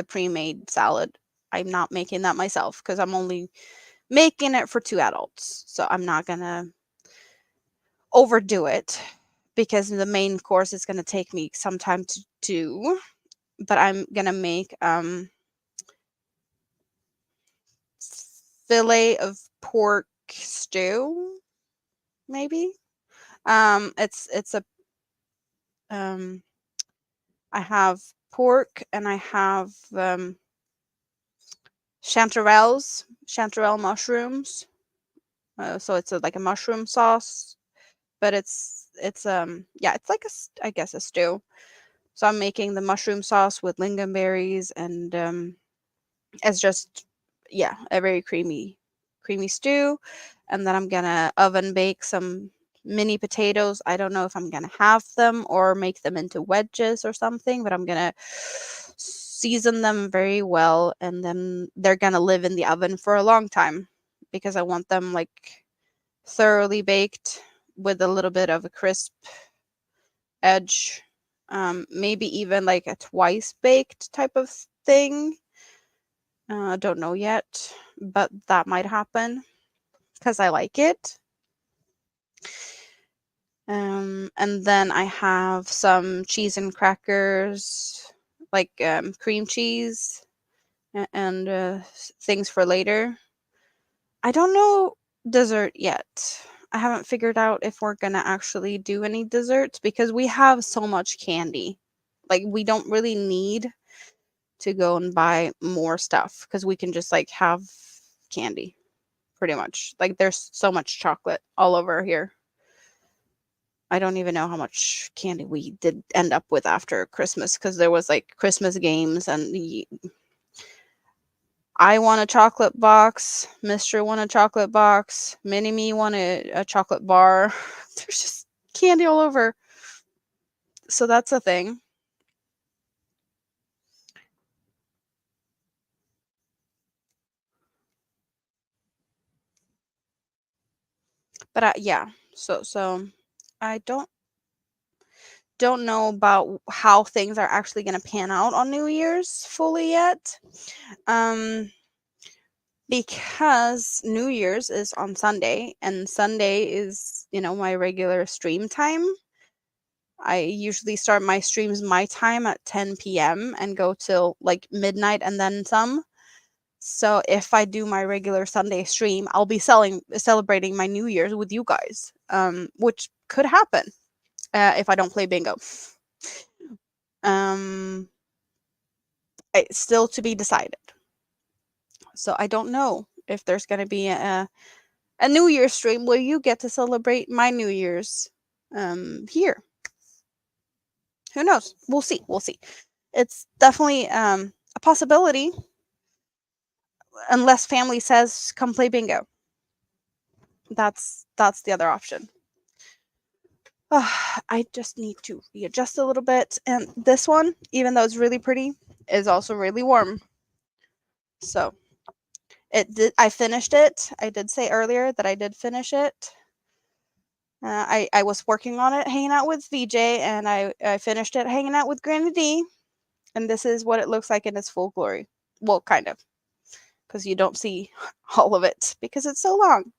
pre-made salad. I'm not making that myself because I'm only making it for 2 adults. So I'm not gonna overdo it because the main course is gonna take me some time to do. But I'm gonna make fillet of pork stew, maybe. It's a um I have pork and I have chanterelle mushrooms. So it's like a mushroom sauce, but yeah, it's like I guess a stew. So I'm making the mushroom sauce with lingonberries and it's just, yeah, a very creamy stew. And then I'm gonna oven bake some mini potatoes. I don't know if I'm gonna have them or make them into wedges or something, but I'm gonna season them very well, and then they're gonna live in the oven for a long time because I want them like thoroughly baked with a little bit of a crisp edge. Maybe even like a twice baked type of thing. Don't know yet, but that might happen because I like it. And then I have some cheese and crackers, like cream cheese and things for later. I don't know dessert yet. I haven't figured out if we're gonna actually do any desserts because we have so much candy. Like we don't really need to go and buy more stuff because we can just like have candy pretty much. Like there's so much chocolate all over here. I don't even know how much candy we did end up with after Christmas because there was like Christmas games and I want a chocolate box, Mr. want a chocolate box, Mini Me want a chocolate bar. There's just candy all over. So that's a thing. But yeah, so I don't know about how things are actually going to pan out on New Year's fully yet. Um because New Year's is on Sunday and Sunday is, my regular stream time. I usually start my streams my time at 10 p.m. and go till like midnight and then some. So if I do my regular Sunday stream, I'll be celebrating my New Year's with you guys, which could happen if I don't play bingo. Um, it's still to be decided. So I don't know if there's going to be a New Year's stream where you get to celebrate my New Year's here. Who knows? We'll see. We'll see. It's definitely a possibility unless family says come play bingo. That's the other option. I just need to readjust a little bit. And this one, even though it's really pretty, is also really warm. So I finished it. I did say earlier that I did finish it. I was working on it, hanging out with VJ, and I finished it hanging out with Granny D. And this is what it looks like in its full glory. Well, kind of, because you don't see all of it because it's so long.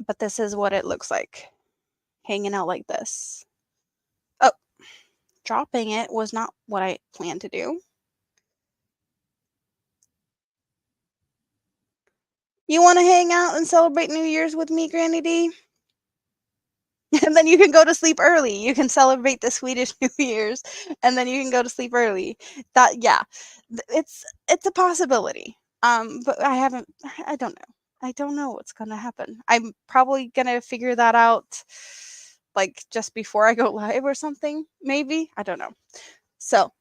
But this is what it looks like, hanging out like this. Oh, dropping it was not what I planned to do. You want to hang out and celebrate New Year's with me, Granny D? And then you can go to sleep early. You can celebrate the Swedish New Year's, and then you can go to sleep early. Yeah, it's a possibility. But I don't know. I don't know what's gonna happen. I'm probably gonna figure that out, like just before I go live or something. Maybe I don't know. So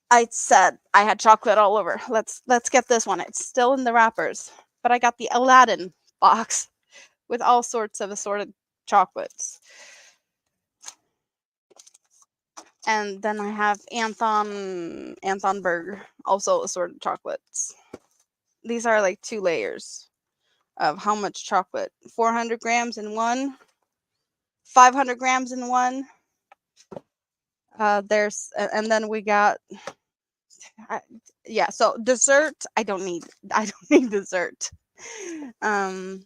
I said I had chocolate all over. Let's get this one. It's still in the wrappers, but I got the Aladdin box with all sorts of assorted chocolates. And then I have Anthon Berg, also assorted chocolates. These are like 2 layers of how much chocolate? 400 grams in one, 500 grams in one, And then we got I, yeah, so dessert, I don't need dessert. Um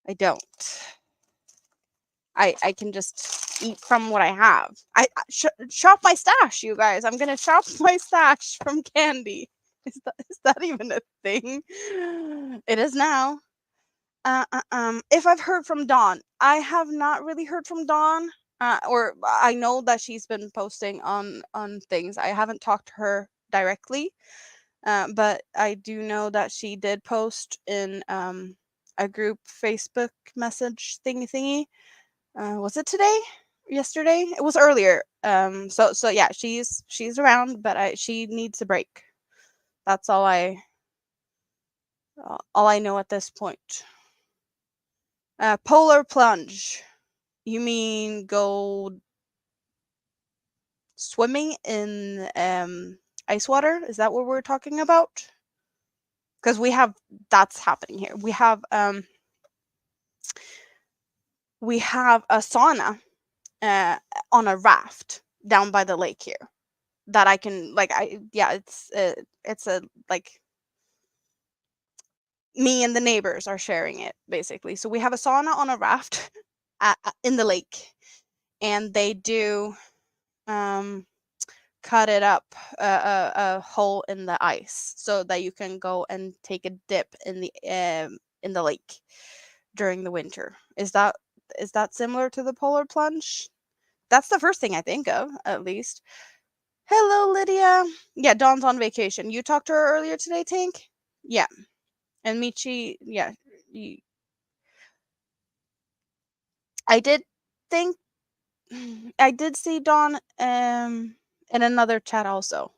I don't. I can just eat from what I have. Shop my stash, you guys. I'm gonna shop my stash from candy. Is that even a thing? It is now. If I've heard from Dawn, I have not really heard from Dawn. Or I know that she's been posting on things. I haven't talked to her directly, but I do know that she did post in a group Facebook message thingy. Was it today? Yesterday? It was earlier. So yeah, she's around, but she needs a break. That's all I know at this point. Polar plunge. You mean go swimming in ice water? Is that what we're talking about? Because that's happening here. We have a sauna uh, on a raft down by the lake here that I can like I yeah it's a like me and the neighbors are sharing it basically. So we have a sauna on a raft in the lake, and they do um cut it up a hole in the ice so that you can go and take a dip in the lake during the winter. Is that similar to the polar plunge? That's the first thing I think of, at least. Hello, Lydia. Yeah, Dawn's on vacation. You talked to her earlier today, Tank? Yeah. And Michi, yeah. y- I did think I did see Dawn in another chat also.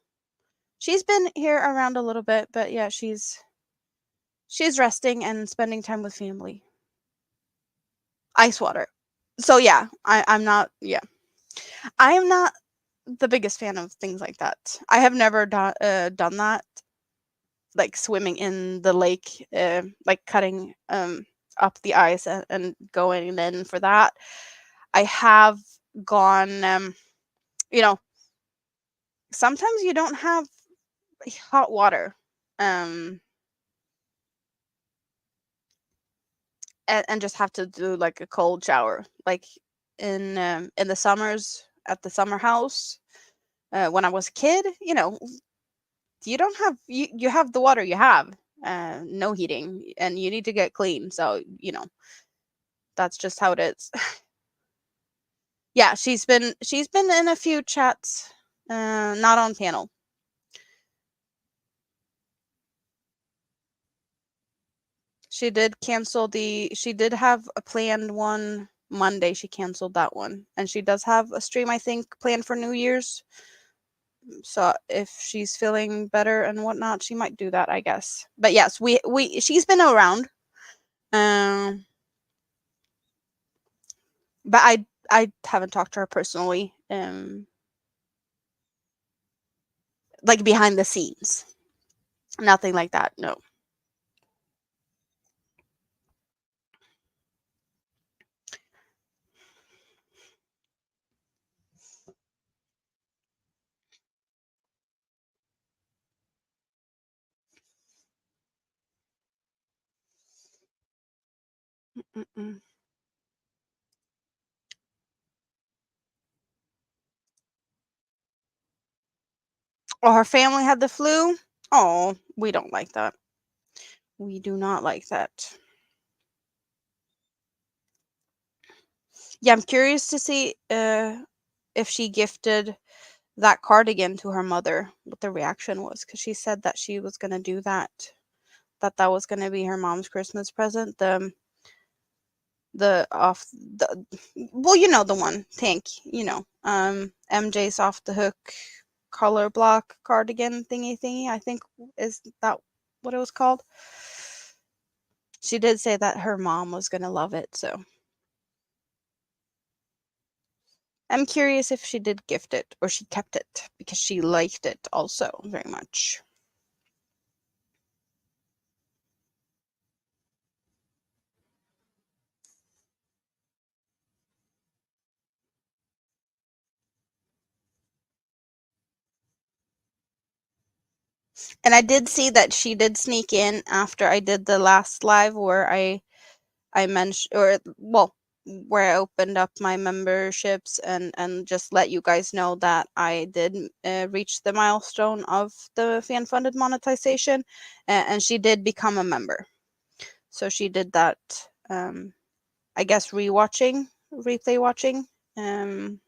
She's been here around a little bit, but yeah, she's resting and spending time with family. Ice water. So yeah, I'm not yeah. I am not the biggest fan of things like that. I have never done that, like swimming in the lake, like cutting up the ice and going in for that. I have gone, you know, sometimes you don't have hot water, um, and just have to do like a cold shower, like in the summers at the summer house. When I was a kid, you don't have you have the water you have, no heating, and you need to get clean. So that's just how it is. Yeah, she's been in a few chats, not on panel. She did have a planned one Monday. She canceled that one, and she does have a stream I think planned for New Year's. So if she's feeling better and whatnot, she might do that, I guess. But yes, we she's been around. Um, but I haven't talked to her personally. Like behind the scenes, nothing like that. No. Mm-mm. Or her family had the flu. Oh, we don't like that. We do not like that. Yeah, I'm curious to see if she gifted that cardigan to her mother, what the reaction was, because she said that she was gonna do that. That was gonna be her mom's Christmas present. The off the well, the one, Tank. MJ's off the hook color block cardigan thingy. I think is that what it was called. She did say that her mom was gonna love it, so I'm curious if she did gift it or she kept it because she liked it also very much. And I did see that she did sneak in after I did the last live where I mentioned, or well, where I opened up my memberships and just let you guys know that I did reach the milestone of the fan funded monetization, and she did become a member. So she did that. I guess replay watching. Um,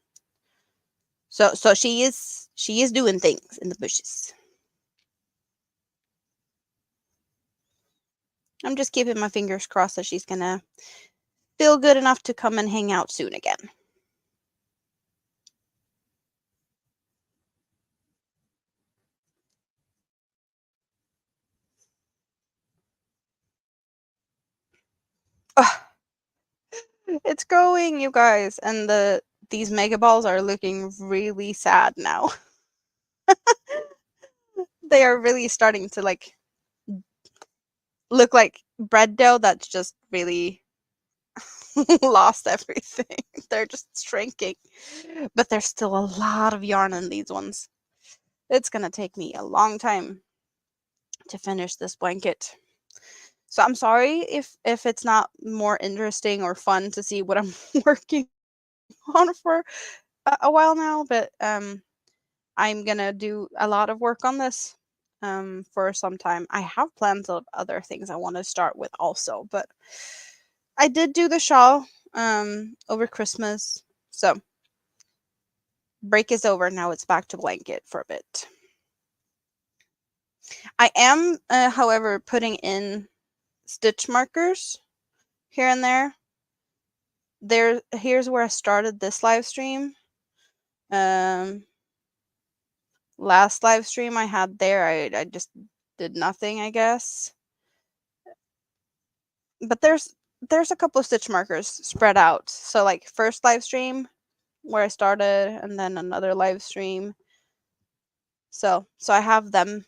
so she is doing things in the bushes. I'm just keeping my fingers crossed that she's gonna feel good enough to come and hang out soon again. Ugh, it's growing, you guys, and these mega balls are looking really sad now. They are really starting to like look like bread dough that's just really lost everything. They're just shrinking. But there's still a lot of yarn in these ones. It's gonna take me a long time to finish this blanket. So I'm sorry if it's not more interesting or fun to see what I'm working on for a while now, but I'm gonna do a lot of work on this for some time. I have plans of other things I want to start with also, but I did do the shawl over Christmas, so break is over. Now it's back to blanket for a bit. I am, however, putting in stitch markers here and there. Here's where I started this live stream. Um, Last live stream I had there, I just did nothing, I guess. But there's a couple of stitch markers spread out. So like first live stream where I started, and then another live stream. So I have them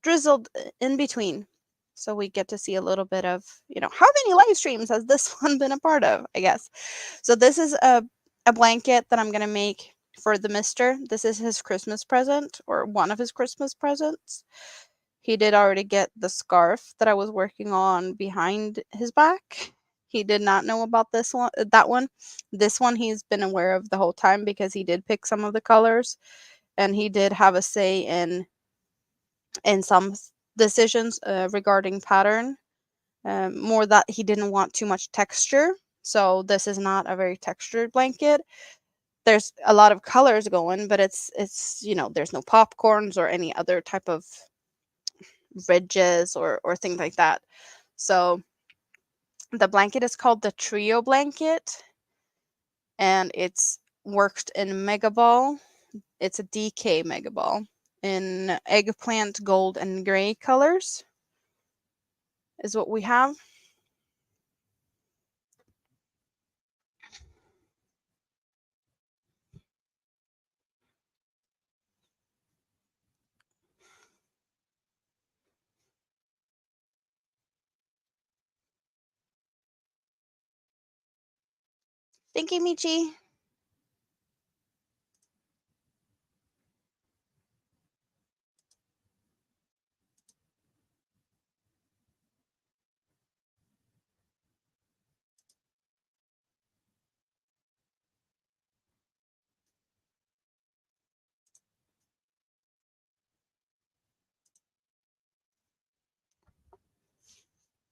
drizzled in between. So we get to see a little bit of, how many live streams has this one been a part of, I guess. So this is a blanket that I'm going to make for the mister. This is his Christmas present, or one of his Christmas presents. He did already get the scarf that I was working on behind his back. He did not know about that one. This one he's been aware of the whole time because he did pick some of the colors, and he did have a say in some decisions regarding pattern. More that he didn't want too much texture. So this is not a very textured blanket. There's a lot of colors going, but it's there's no popcorns or any other type of ridges or things like that. So the blanket is called the Trio blanket, and it's worked in Mega Ball. It's a DK Mega Ball in eggplant, gold, and gray colors is what we have. Thank you, Michi.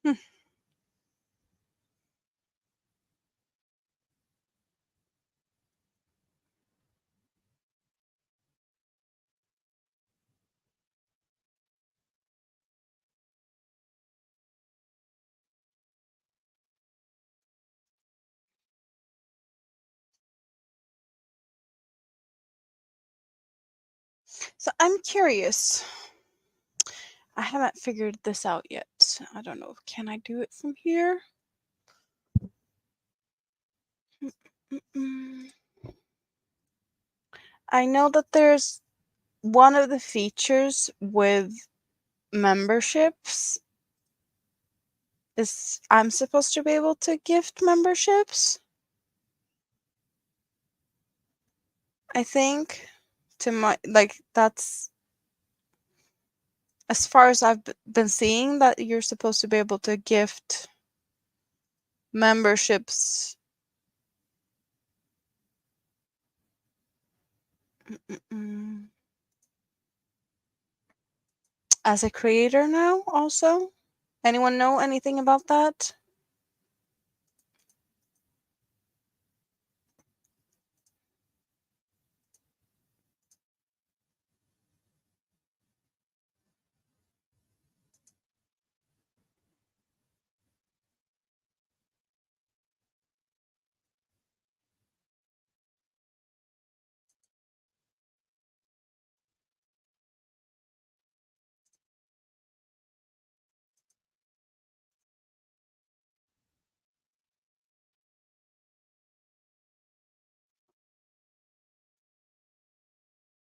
Hmm. So I'm curious. I haven't figured this out yet. I don't know. Can I do it from here? Mm-mm. I know that there's one of the features with memberships is I'm supposed to be able to gift memberships. I think to my, like, that's As far as I've been seeing, that you're supposed to be able to gift memberships. As a creator now, also? Anyone know anything about that?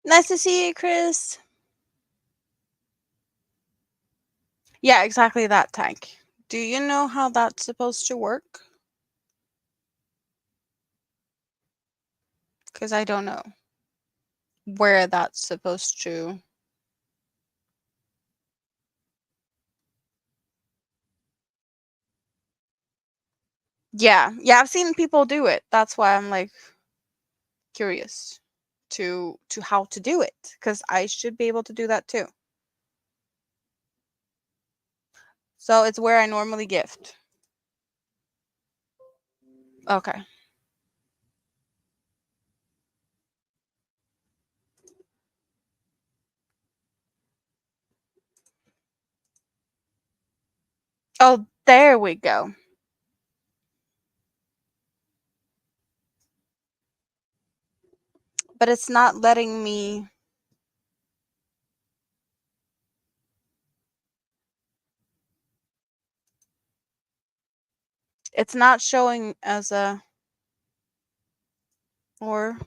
Nice to see you, Chris. Yeah, exactly that, Tank. Do you know how that's supposed to work? Because I don't know where that's supposed to. Yeah, I've seen people do it. That's why I'm like curious to how to do it, because I should be able to do that too. So it's where I normally gift. Okay. Oh, there we go. But it's not letting me. It's not showing as a. Or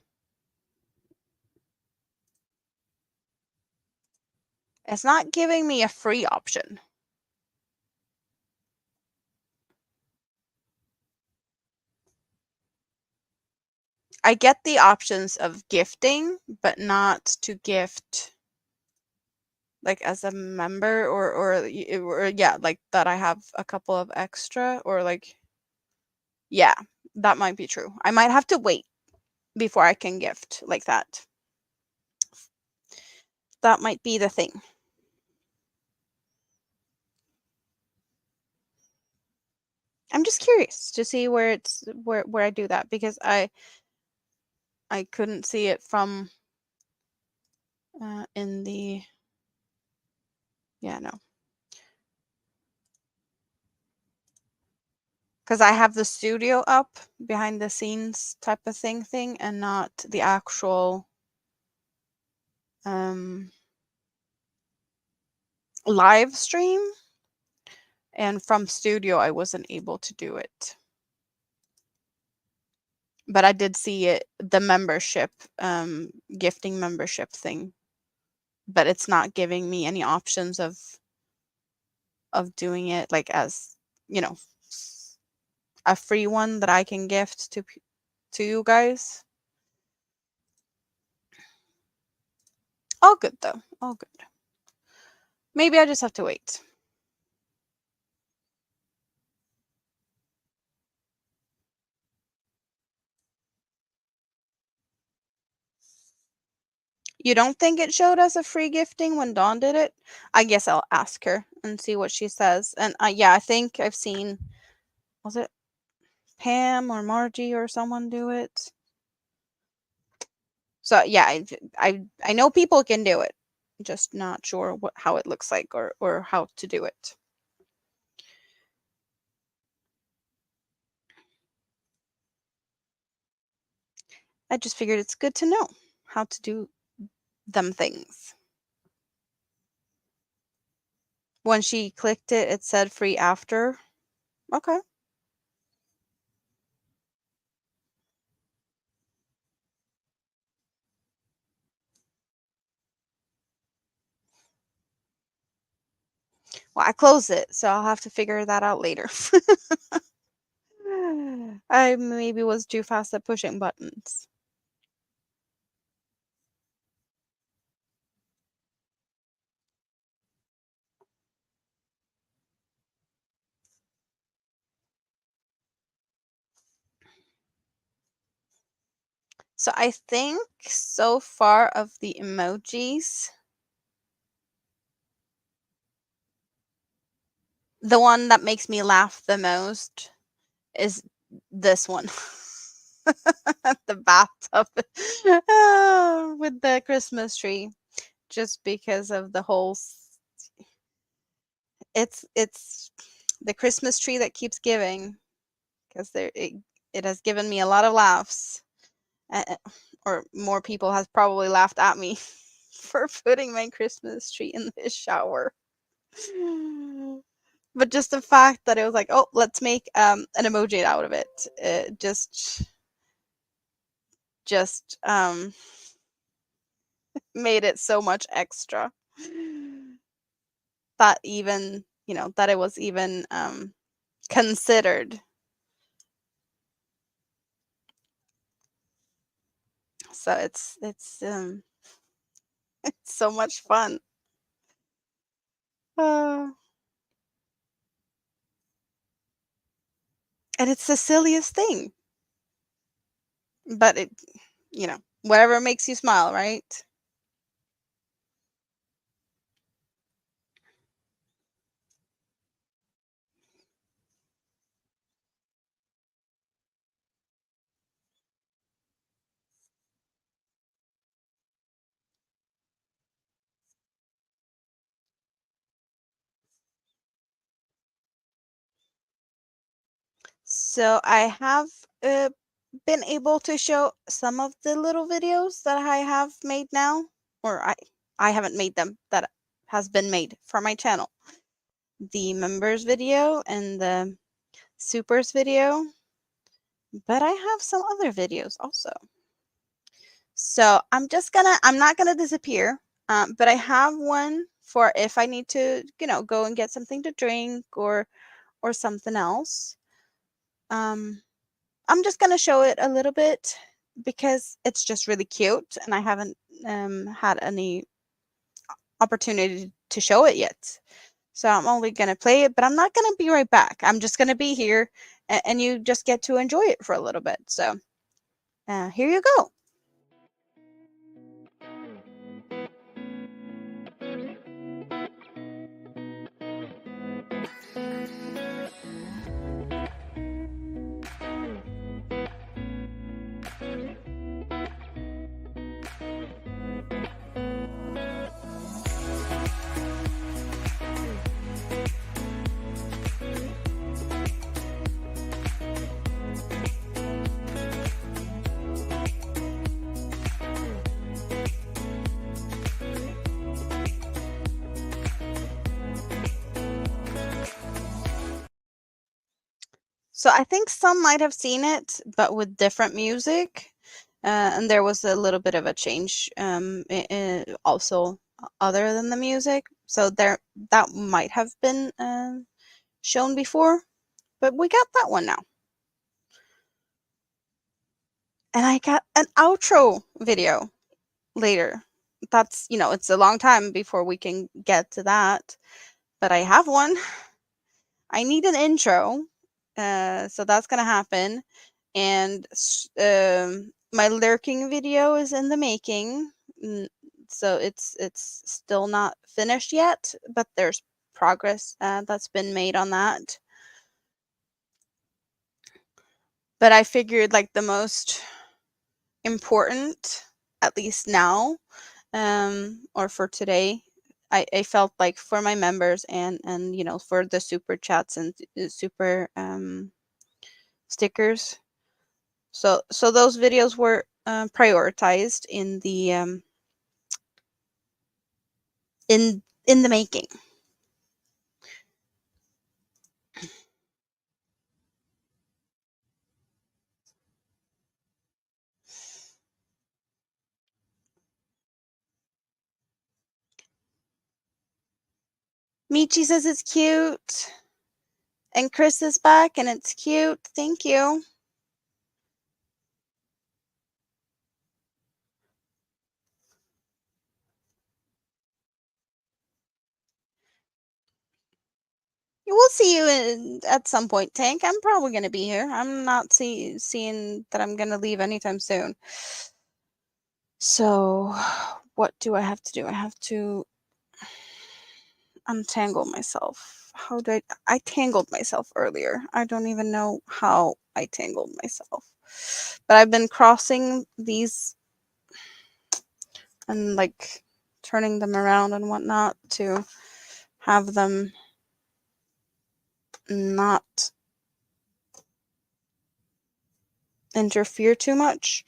it's not giving me a free option. I get the options of gifting, but not to gift like as a member, or yeah, like that I have a couple of extra, or like, yeah, that might be true. I might have to wait before I can gift like that. That might be the thing. I'm just curious to see where it's where I do that, because I couldn't see it from in the, yeah, no, because I have the studio up behind the scenes type of thing, and not the actual live stream. And from studio, I wasn't able to do it. But I did see it, the membership, gifting membership thing. But it's not giving me any options of doing it like as, you know, a free one that I can gift to you guys. All good though. All good. Maybe I just have to wait. You don't think it showed us a free gifting when Dawn did it? I guess I'll ask her and see what she says. And yeah, I think I've seen, was it Pam or Margie or someone do it? So yeah, I know people can do it. Just not sure how it looks like, or how to do it. I just figured it's good to know how to do them things. When she clicked it, it said free after. Okay. Well, I closed it, so I'll have to figure that out later. I maybe was too fast at pushing buttons. So I think so far of the emojis, the one that makes me laugh the most is this one. The bathtub with the Christmas tree, just because of the whole it's the Christmas tree that keeps giving, because it has given me a lot of laughs. uh, or more people has probably laughed at me for putting my Christmas tree in the shower. But just the fact that it was like, oh, let's make an emoji out of it, it just made it so much extra that even that it was even considered. So it's it's so much fun. uh, and it's the silliest thing, but whatever makes you smile, right? So I have uh, been able to show some of the little videos that I have made now, or I haven't made them, that has been made for my channel. The members video and the supers video, but I have some other videos also. So I'm not gonna disappear, but I have one for if I need to, go and get something to drink or something else. Um, I'm just gonna show it a little bit because it's just really cute, and I haven't had any opportunity to show it yet. So I'm only gonna play it, but I'm not gonna be right back. I'm just gonna be here, and you just get to enjoy it for a little bit. So here you go. So I think some might have seen it, but with different music. And there was a little bit of a change also other than the music. So that might have been shown before, but we got that one now. And I got an outro video later. That's, it's a long time before we can get to that, but I have one. I need an intro. So that's gonna happen. And my lurking video is in the making. So it's still not finished yet, but there's progress that's been made on that. But I figured like the most important, at least now, or for today, I felt like for my members and for the super chats and super stickers. So those videos were prioritized in the making. Michi says it's cute, and Chris is back, and it's cute. Thank you. We'll see you at some point, Tank. I'm probably gonna be here. I'm not seeing that I'm gonna leave anytime soon. So what do I have to do? I have to untangle myself. How did I tangled myself earlier? I don't even know how I tangled myself. But I've been crossing these and like turning them around and whatnot to have them not interfere too much.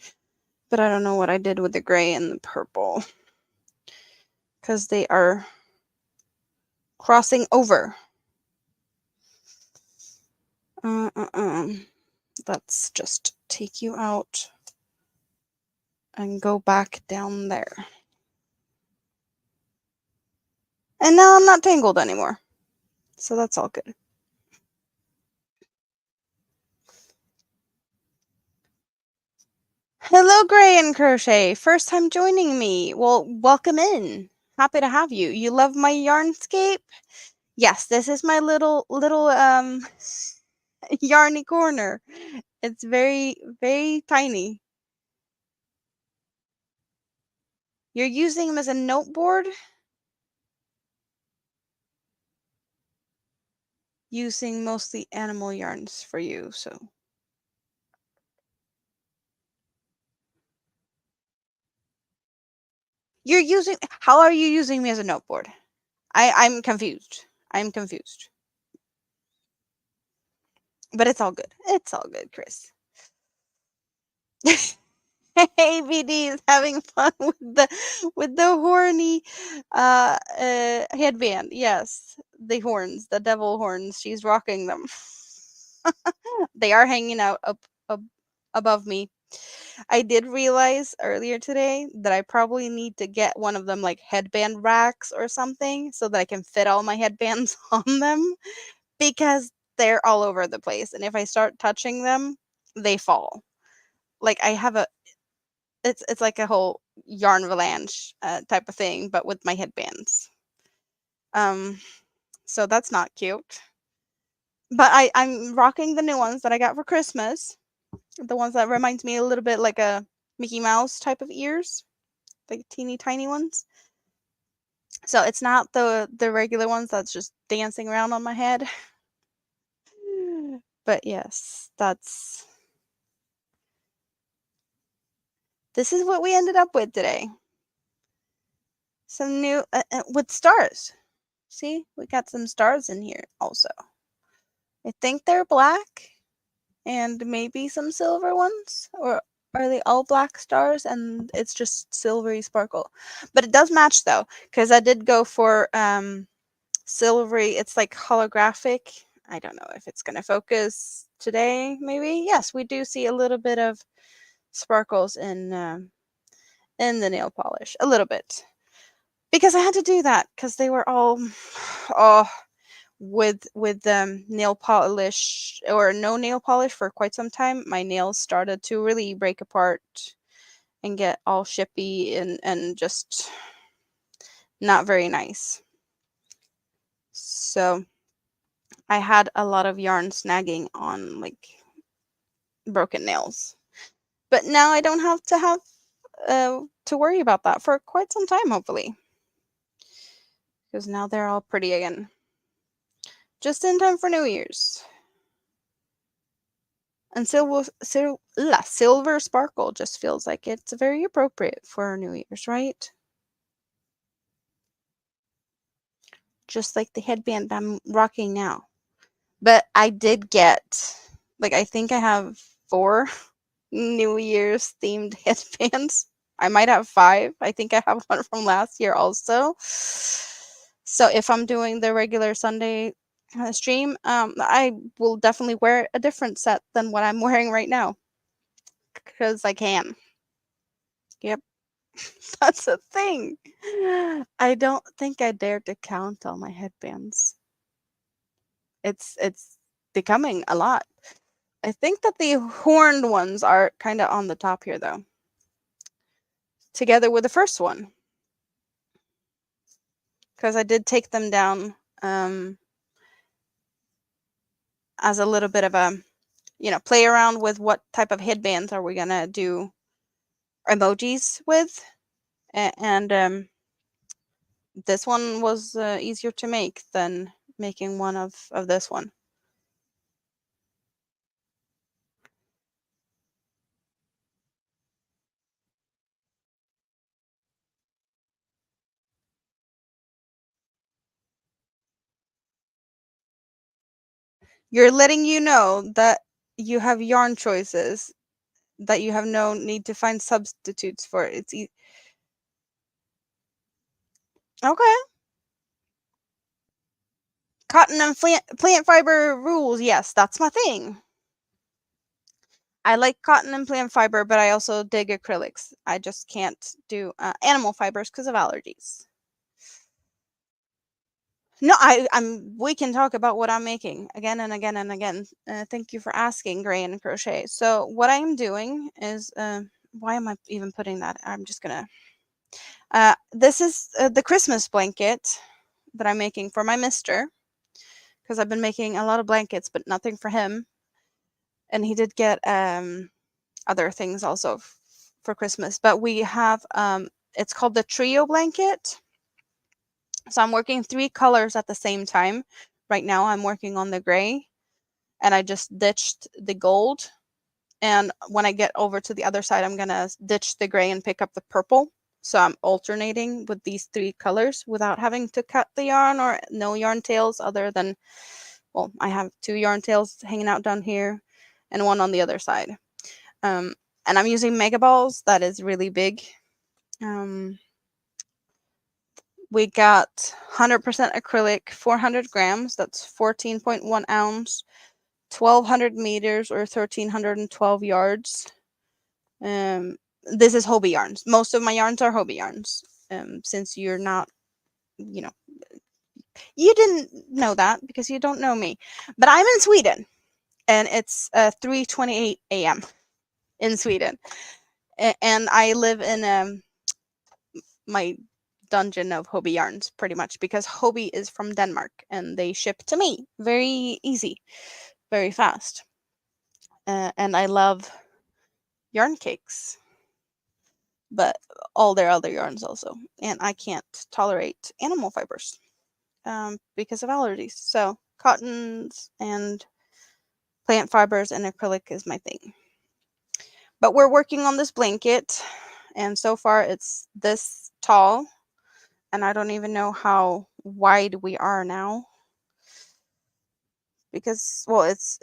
But I don't know what I did with the gray and the purple because they are crossing over. Let's just take you out and go back down there. And now I'm not tangled anymore. So that's all good. Hello, Gray and Crochet. First time joining me. Well, welcome in. Happy to have you. You love my yarnscape? Yes, this is my little yarny corner. It's very, very tiny. You're using them as a noteboard? Using mostly animal yarns for you, so. How are you using me as a noteboard? I'm confused. I'm confused. But it's all good. It's all good, Chris. Hey, BD is having fun with the horny headband. Yes, the horns, the devil horns. She's rocking them. They are hanging out up above me. I did realize earlier today that I probably need to get one of them like headband racks or something so that I can fit all my headbands on them because they're all over the place. And if I start touching them, they fall. Like I have it's like a whole yarn avalanche type of thing, but with my headbands. Um, so that's not cute. But I'm rocking the new ones that I got for Christmas. The ones that reminds me a little bit like a Mickey Mouse type of ears, like teeny tiny ones. So it's not the regular ones that's just dancing around on my head. But yes, this is what we ended up with today. Some new with stars. See, we got some stars in here also. I think they're black and maybe some silver ones, or are they all black stars and it's just silvery sparkle? But it does match though, because I did go for silvery. It's like holographic. I don't know if it's going to focus today. Maybe yes, we do see a little bit of sparkles in the nail polish, a little bit, because I had to do that because they were all oh with nail polish or no nail polish for quite some time. My nails started to really break apart and get all shippy and just not very nice. So I had a lot of yarn snagging on like broken nails. But now I don't have to worry about that for quite some time, hopefully. Because now they're all pretty again. Just in time for New Year's. And silver sparkle just feels like it's very appropriate for New Year's, right? Just like the headband I'm rocking now. But I did get, like, I think I have 4 New Year's themed headbands. I might have 5. I think I have one from last year also. So if I'm doing the regular Sunday stream, I will definitely wear a different set than what I'm wearing right now. Because I can. Yep. That's a thing. I don't think I dare to count all my headbands. It's becoming a lot. I think that the horned ones are kind of on the top here though. Together with the first one. Because I did take them down as a little bit of a, play around with what type of headbands are we going to do emojis with, and this one was easier to make than making one of this one. You're letting you know that you have yarn choices that you have no need to find substitutes for. Okay. Cotton and plant fiber rules. Yes, that's my thing. I like cotton and plant fiber, but I also dig acrylics. I just can't do animal fibers because of allergies. No, we can talk about what I'm making again and again and again. Thank you for asking, Gray and Crochet. So what I'm doing is, why am I even putting that? I'm just gonna. This is the Christmas blanket that I'm making for my Mister, because I've been making a lot of blankets, but nothing for him. And he did get other things also for Christmas. But we have it's called the trio blanket. So I'm working 3 colors at the same time. Right now I'm working on the gray, and I just ditched the gold. And when I get over to the other side, I'm gonna ditch the gray and pick up the purple. So I'm alternating with these 3 colors without having to cut the yarn or no yarn tails other than, well, I have 2 yarn tails hanging out down here and one on the other side. And I'm using Mega Balls. That is really big. We got 100% acrylic, 400 grams. That's 14.1 ounce, 1,200 meters or 1,312 yards. This is Hobie yarns. Most of my yarns are Hobie yarns. Since you're not, you know, you didn't know that because you don't know me. But I'm in Sweden, and it's 3:28 a.m. in Sweden, and I live in my dungeon of Hobie yarns pretty much because Hobie is from Denmark and they ship to me very easy, very fast. And I love yarn cakes, but all their other yarns also. And I can't tolerate animal fibers because of allergies. So cottons and plant fibers and acrylic is my thing. But we're working on this blanket, and so far it's this tall, and I don't even know how wide we are now because, well, it's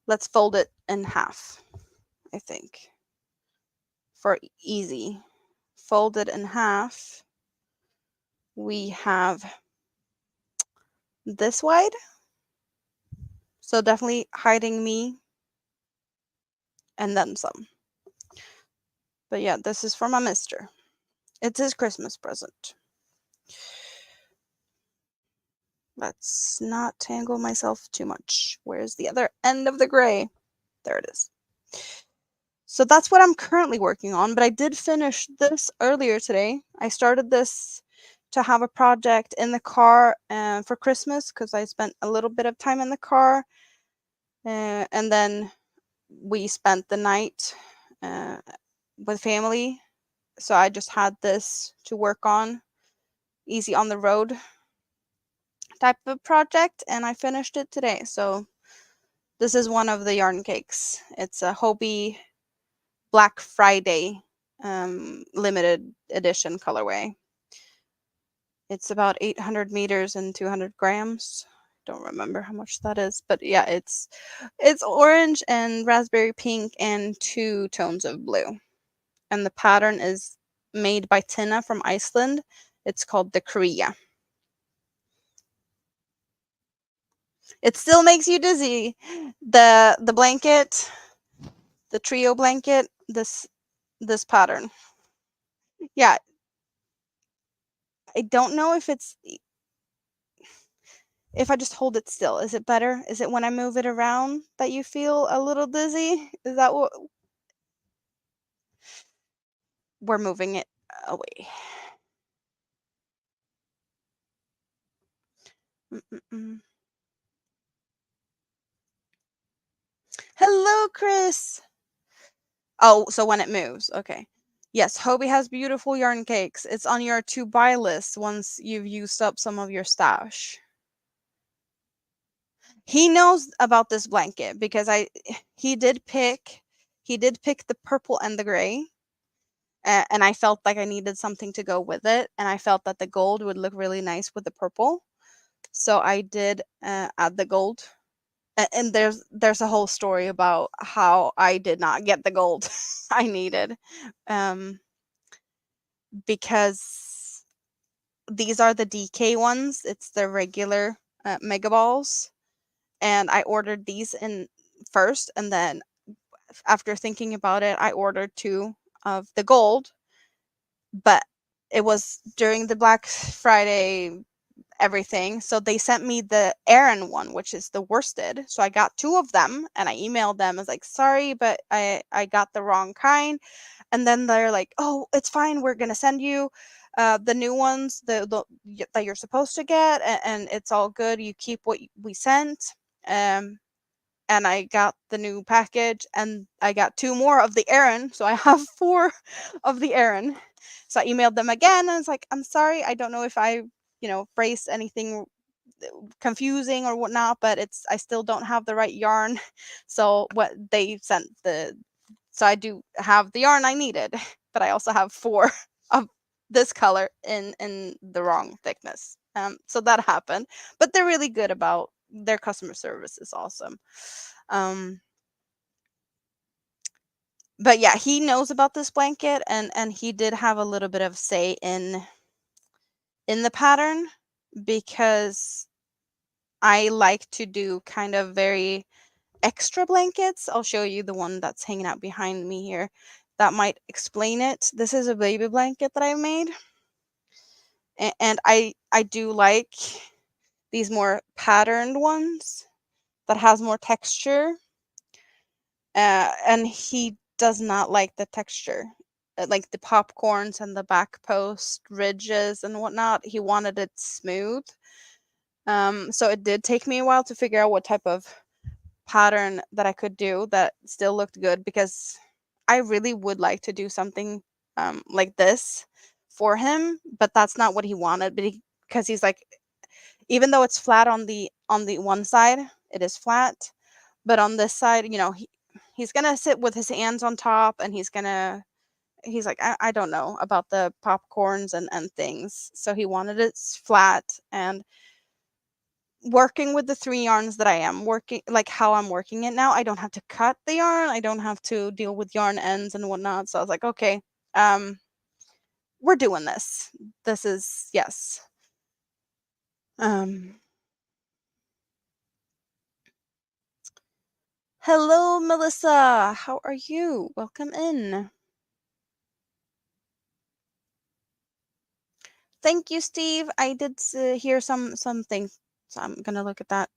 let's fold it in half, I think, for easy. Fold it in half. We have this wide, so definitely hiding me and then some. But yeah, this is for my Mister. It's his Christmas present. Let's not tangle myself too much. Where's the other end of the gray? There it is. So that's what I'm currently working on, but I did finish this earlier today. I started this to have a project in the car for Christmas because I spent a little bit of time in the car, and then we spent the night uh, with family. So I just had this to work on, easy on the road type of project, and I finished it today. So this is one of the yarn cakes. It's a Hobie Black Friday limited edition colorway. It's about 800 meters and 200 grams. Don't remember how much that is, but yeah, it's orange and raspberry pink and 2 tones of blue. And the pattern is made by Tina from Iceland. It's called the Korea. It still makes you dizzy. The blanket, the trio blanket, this pattern. Yeah, I don't know if I just hold it still. Is it better? Is it when I move it around that you feel a little dizzy? Is that what we're moving it away? Mm-mm-mm. Hello, Chris. Oh, so when it moves. Okay. Yes, Hobie has beautiful yarn cakes. It's on your to buy list once you've used up some of your stash. He knows about this blanket because he did pick the purple and the gray. And I felt like I needed something to go with it, and I felt that the gold would look really nice with the purple. So I did add the gold. And there's a whole story about how I did not get the gold I needed, because these are the DK ones. It's the regular mega balls, and I ordered these in first, and then after thinking about it, I ordered two of the gold, but it was during the Black Friday everything. So they sent me the Aran one, which is the worsted. So I got two of them, and I emailed them. I was like, sorry, but I got the wrong kind. And then they're like, oh, it's fine. We're going to send you the new ones that you're supposed to get. And it's all good. You keep what we sent. Um, and I got the new package, and I got two more of the Aran. So I have four of the Aran. So I emailed them again, and I was like, I'm sorry. I don't know if I phrased anything confusing or whatnot, but I still don't have the right yarn. So what they sent so I do have the yarn I needed, but I also have four of this color in the wrong thickness. So that happened, but they're really good about their customer service is awesome. But yeah, he knows about this blanket, and he did have a little bit of say in the pattern, because I like to do kind of very extra blankets. I'll show you the one that's hanging out behind me here. That might explain it. This is a baby blanket that I made. And I do like these more patterned ones that has more texture. And he does not like the texture. Like the popcorns and the back post ridges and whatnot. He wanted it smooth. So it did take me a while to figure out what type of pattern that I could do that still looked good, because I really would like to do something like this for him, but that's not what he wanted. But because he's like, even though it's flat on the one side, it is flat, but on this side, he's gonna sit with his hands on top, and he's like, I don't know about the popcorns and things, so he wanted it flat. And working with the three yarns that I am working, like how I'm working it now, I don't have to cut the yarn. I don't have to deal with yarn ends and whatnot. So I was like, okay, we're doing this. This is, yes. Um, Hello, Melissa. How are you? Welcome in. Thank you, Steve. I did hear some things, so I'm gonna look at that.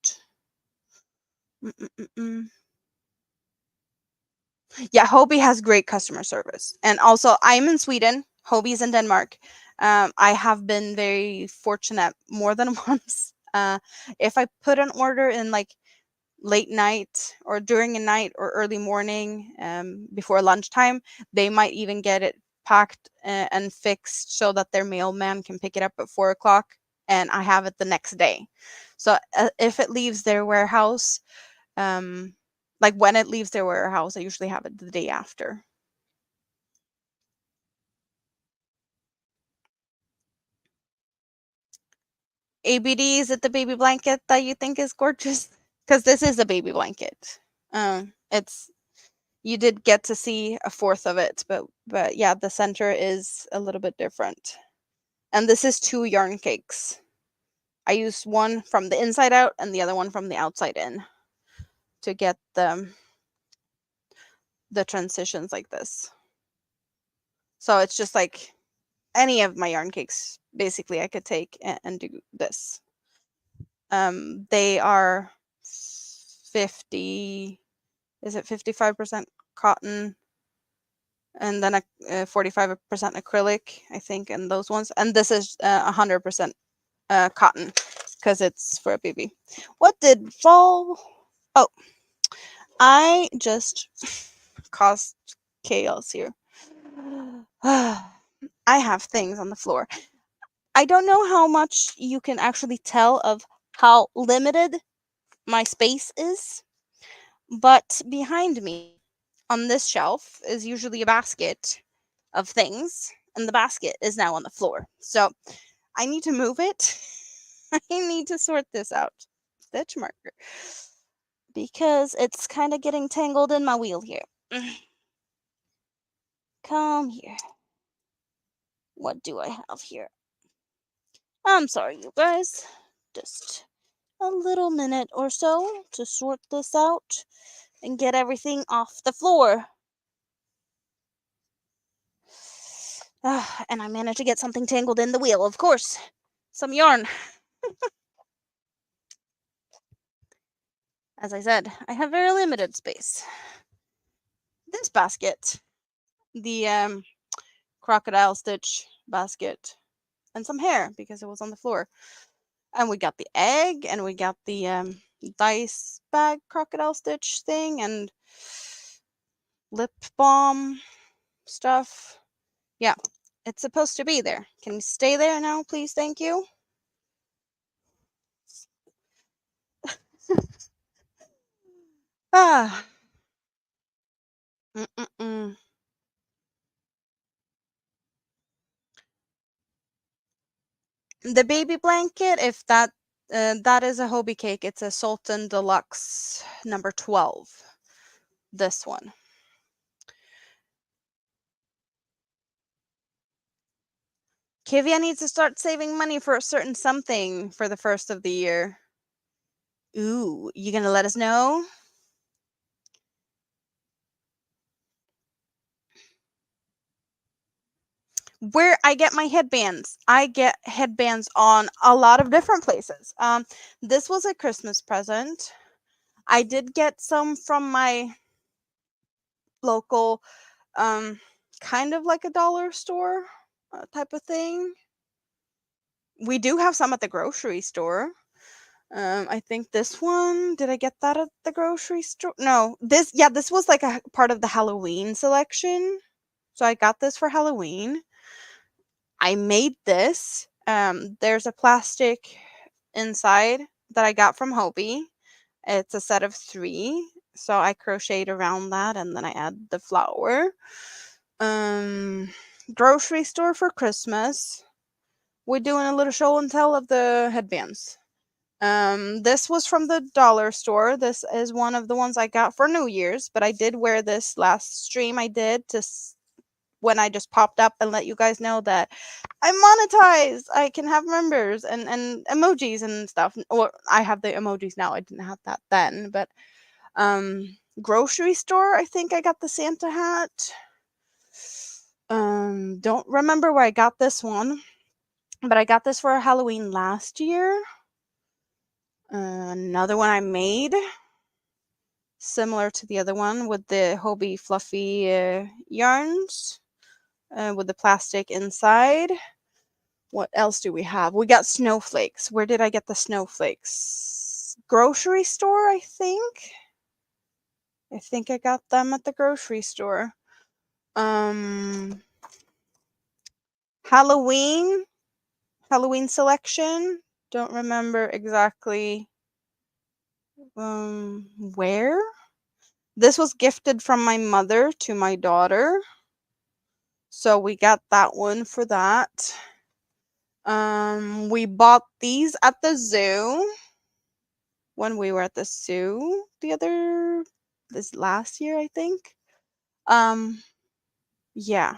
Mm-mm-mm-mm. Yeah, Hobie has great customer service. And also, I'm in Sweden. Hobie's in Denmark. I have been very fortunate more than once. If I put an order in like late night or during a night or early morning, before lunchtime, they might even get it packed and fixed so that their mailman can pick it up at 4 o'clock, and I have it the next day. So if it leaves their warehouse, um, like when it leaves their warehouse, I usually have it the day after. ABD, is it the baby blanket that you think is gorgeous? Because this is a baby blanket. It's You did get to see a fourth of it, but yeah, the center is a little bit different. And this is two yarn cakes. I used one from the inside out and the other one from the outside in to get the transitions like this. So it's just like any of my yarn cakes, basically, I could take and do this. They are 50, is it 55% cotton, and then 45% acrylic, I think, and those ones. And this is 100% cotton, because it's for a baby. What did fall? Oh, I just chaos here. I have things on the floor. I don't know how much you can actually tell of how limited my space is, but behind me on this shelf is usually a basket of things, and the basket is now on the floor. So I need to move it. I need to sort this out. Stitch marker. Because it's kind of getting tangled in my wheel here. Come here. What do I have here? I'm sorry, you guys. Just a little minute or so to sort this out and get everything off the floor. And I managed to get something tangled in the wheel, of course. Some yarn. As I said, I have very limited space. This basket, the crocodile stitch basket, and some hair because it was on the floor. And we got the egg, and we got the dice bag crocodile stitch thing, and lip balm stuff. Yeah, it's supposed to be there. Can you stay there now, please? Thank you. Ah. Mm-mm-mm. The baby blanket, if that is a Hobie cake. It's a Sultan Deluxe number 12. This one. Kivia needs to start saving money for a certain something for the first of the year. Ooh, you gonna let us know? Where I get my headbands. I get headbands on a lot of different places. This was a Christmas present. I did get some from my local, kind of like a dollar store type of thing. We do have some at the grocery store. I think this one, did I get that at the grocery store? No, this was like a part of the Halloween selection. So I got this for Halloween. I made this. There's a plastic inside that I got from Hobie. It's a set of 3. So I crocheted around that and then I add the flower. Grocery store for Christmas. We're doing a little show and tell of the headbands. This was from the dollar store. This is one of the ones I got for New Year's, but I did wear this last stream I did when I just popped up and let you guys know that I'm monetized. I can have members and emojis and stuff. Or I have the emojis now. I didn't have that then, but grocery store, I think I got the Santa hat. Don't remember where I got this one, but I got this for Halloween last year. Another one I made, similar to the other one, with the Hobie fluffy yarns, with the plastic inside. What else do we have? We got snowflakes. Where did I get the snowflakes? Grocery store, I think. I think I got them at the grocery store. Halloween selection. Don't remember exactly where. This was gifted from my mother to my daughter. So we got that one for that. We bought these at the zoo when we were at the zoo this last year, I think. Yeah.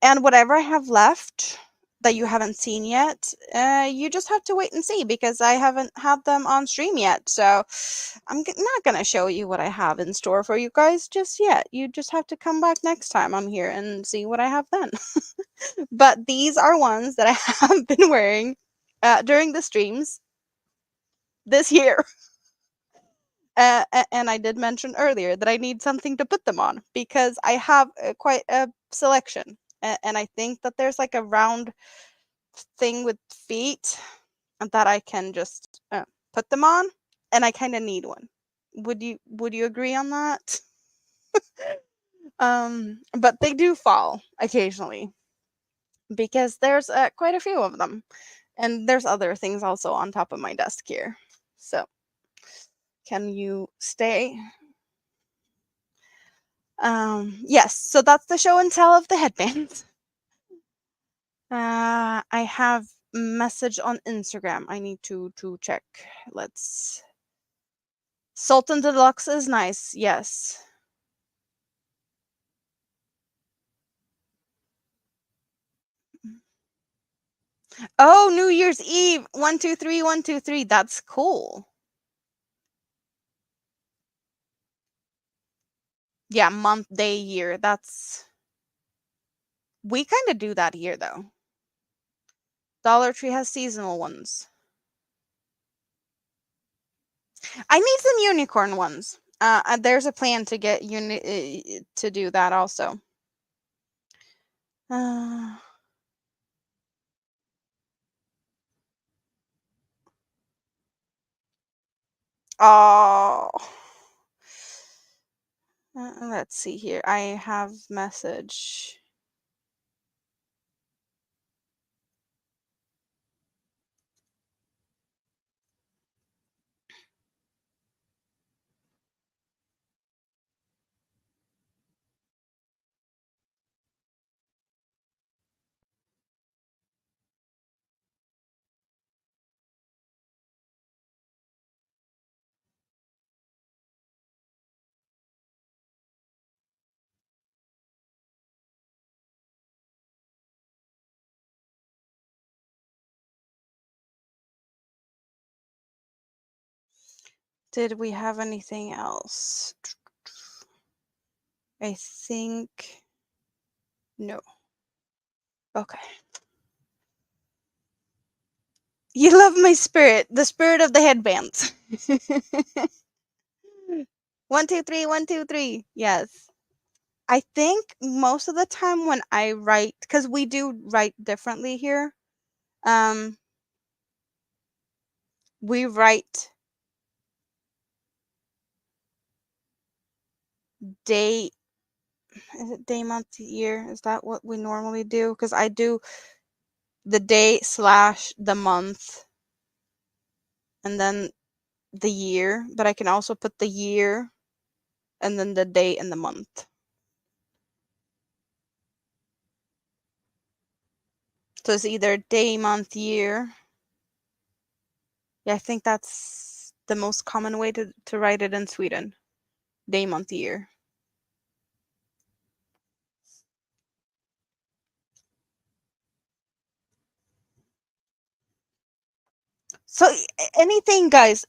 And whatever I have left that you haven't seen yet, you just have to wait and see because I haven't had them on stream yet. So I'm not going to show you what I have in store for you guys just yet. You just have to come back next time I'm here and see what I have then. But these are ones that I have been wearing during the streams this year. And I did mention earlier that I need something to put them on because I have quite a selection. And I think that there's like a round thing with feet that I can just put them on, and I kind of need one. Would you agree on that? But they do fall occasionally because there's quite a few of them, and there's other things also on top of my desk here. So, can you stay? Yes. So that's the show and tell of the headbands. I have message on Instagram. I need to check. Let's. Sultan Deluxe is nice. Yes. Oh, New Year's Eve. 123 123. That's cool. Yeah, month, day, year. That's we kind of do that here though. Dollar Tree has seasonal ones. I need some unicorn ones. There's a plan to get to do that also. Uh, oh. Let's see here. I have message. Did we have anything else? I think no. Okay. You love my spirit, the spirit of the headbands. 123 123. Yes. I think most of the time when I write, because we do write differently here, um, we write day, is it day, month, year? Is that what we normally do? Because I do the day slash the month and then the year, but I can also put the year and then the day and the month. So it's either day, month, year. Yeah, I think that's the most common way to write it in Sweden. Day, month, year. So anything, guys.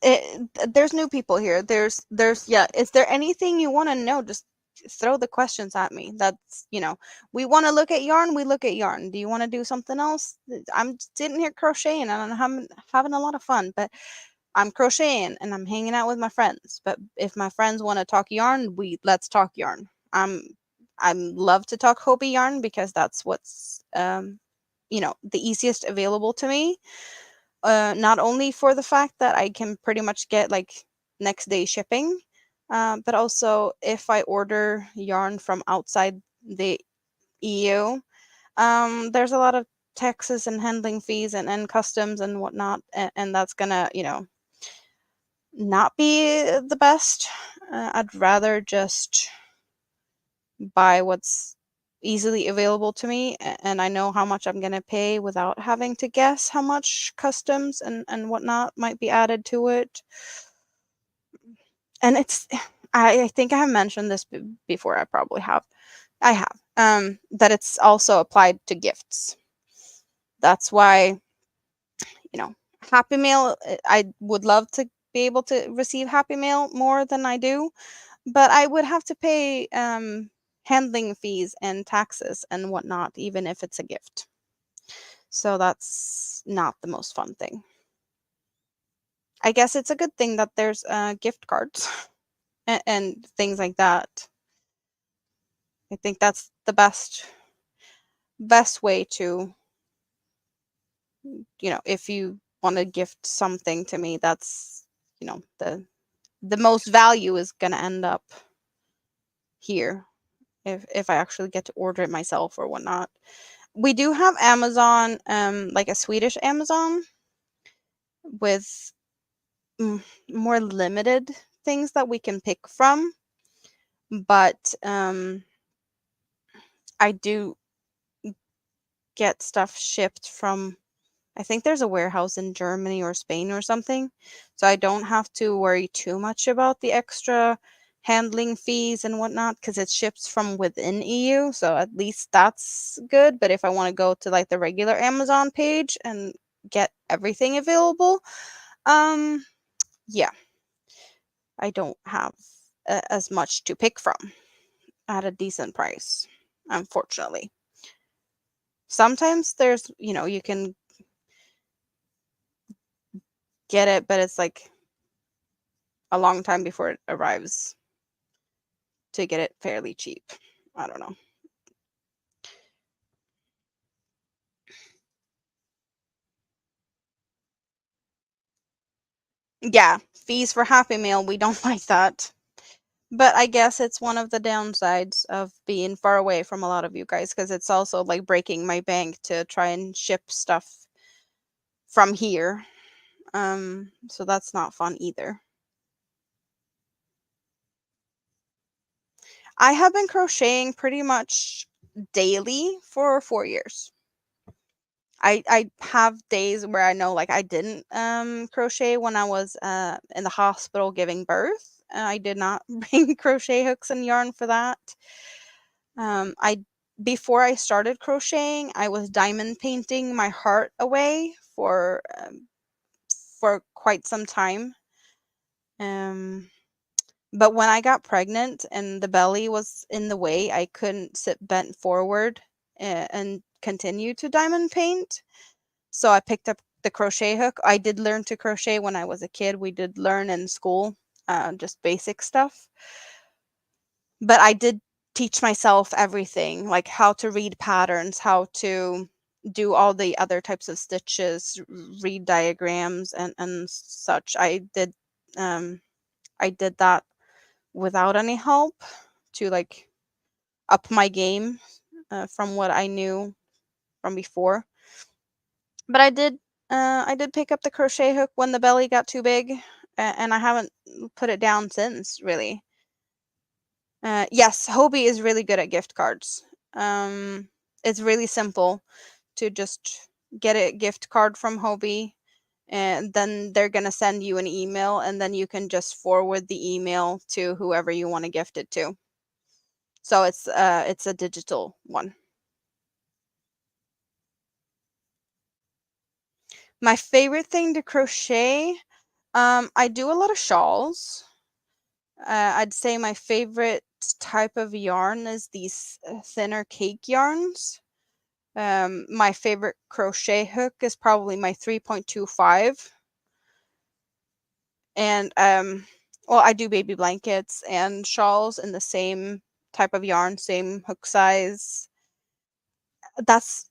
There's new people here. There's yeah. Is there anything you want to know? Just throw the questions at me. That's we want to look at yarn. We look at yarn. Do you want to do something else? I'm sitting here crocheting and I'm having a lot of fun. But I'm crocheting and I'm hanging out with my friends. But if my friends want to talk yarn, let's talk yarn. I love to talk Hobie yarn because that's what's the easiest available to me. Not only for the fact that I can pretty much get like next day shipping, but also if I order yarn from outside the EU, there's a lot of taxes and handling fees and customs and whatnot, and that's gonna not be the best. I'd rather just buy what's easily available to me and I know how much I'm going to pay without having to guess how much customs and whatnot might be added to it. And it's I think I have mentioned this before. I probably have. I have. That it's also applied to gifts. That's why, Happy Mail, I would love to be able to receive Happy Mail more than I do, but I would have to pay handling fees and taxes and whatnot, even if it's a gift. So that's not the most fun thing. I guess it's a good thing that there's gift cards and things like that. I think that's the best way to, if you want to gift something to me, that's, the most value is going to end up here. if I actually get to order it myself or whatnot. We do have Amazon, like a Swedish Amazon with more limited things that we can pick from, but I do get stuff shipped from, I think there's a warehouse in Germany or Spain or something. So I don't have to worry too much about the extra handling fees and whatnot because it ships from within EU. So at least that's good. But if I want to go to like the regular Amazon page and get everything available, um, yeah, I don't have as much to pick from at a decent price, unfortunately. Sometimes there's, you can get it, but it's like a long time before it arrives to get it fairly cheap. I don't know. Yeah, fees for Happy Meal, we don't like that. But I guess it's one of the downsides of being far away from a lot of you guys because it's also like breaking my bank to try and ship stuff from here. So that's not fun either. I have been crocheting pretty much daily for 4 years. I have days where I know like I didn't crochet when I was in the hospital giving birth. I did not bring crochet hooks and yarn for that. I Before I started crocheting, I was diamond painting my heart away for quite some time. Um, but when I got pregnant and the belly was in the way, I couldn't sit bent forward and continue to diamond paint. So I picked up the crochet hook. I did learn to crochet when I was a kid. We did learn in school, just basic stuff. But I did teach myself everything, like how to read patterns, how to do all the other types of stitches, read diagrams and such. Um I did that without any help to like up my game from what I knew from before. But I did pick up the crochet hook when the belly got too big, and I haven't put it down since, really. Yes, Hobie is really good at gift cards. It's really simple to just get a gift card from Hobie, and then they're gonna send you an email, and then you can just forward the email to whoever you want to gift it to. So it's a digital one. My favorite thing to crochet, I do a lot of shawls. I'd say my favorite type of yarn is these thinner cake yarns. My favorite crochet hook is probably my 3.25. And well, I do baby blankets and shawls in the same type of yarn, same hook size. That's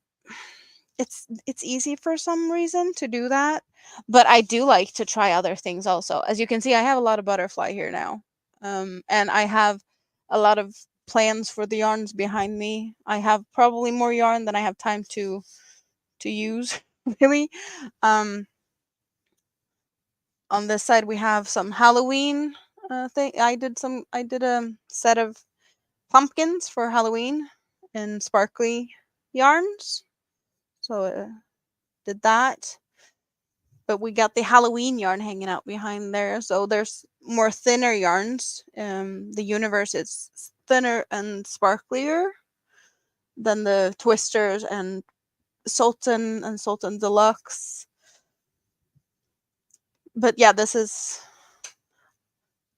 it's easy for some reason to do that, but I do like to try other things also. As you can see, I have a lot of butterfly here now. And I have a lot of plans for the yarns behind me. I have probably more yarn than I have time to use, really. Um, on this side we have some Halloween thing. I did a set of pumpkins for Halloween in sparkly yarns. So did that. But we got the Halloween yarn hanging out behind there. So there's more thinner yarns. The universe is thinner and sparklier than the twisters and Sultan and Sultan Deluxe. But yeah, this is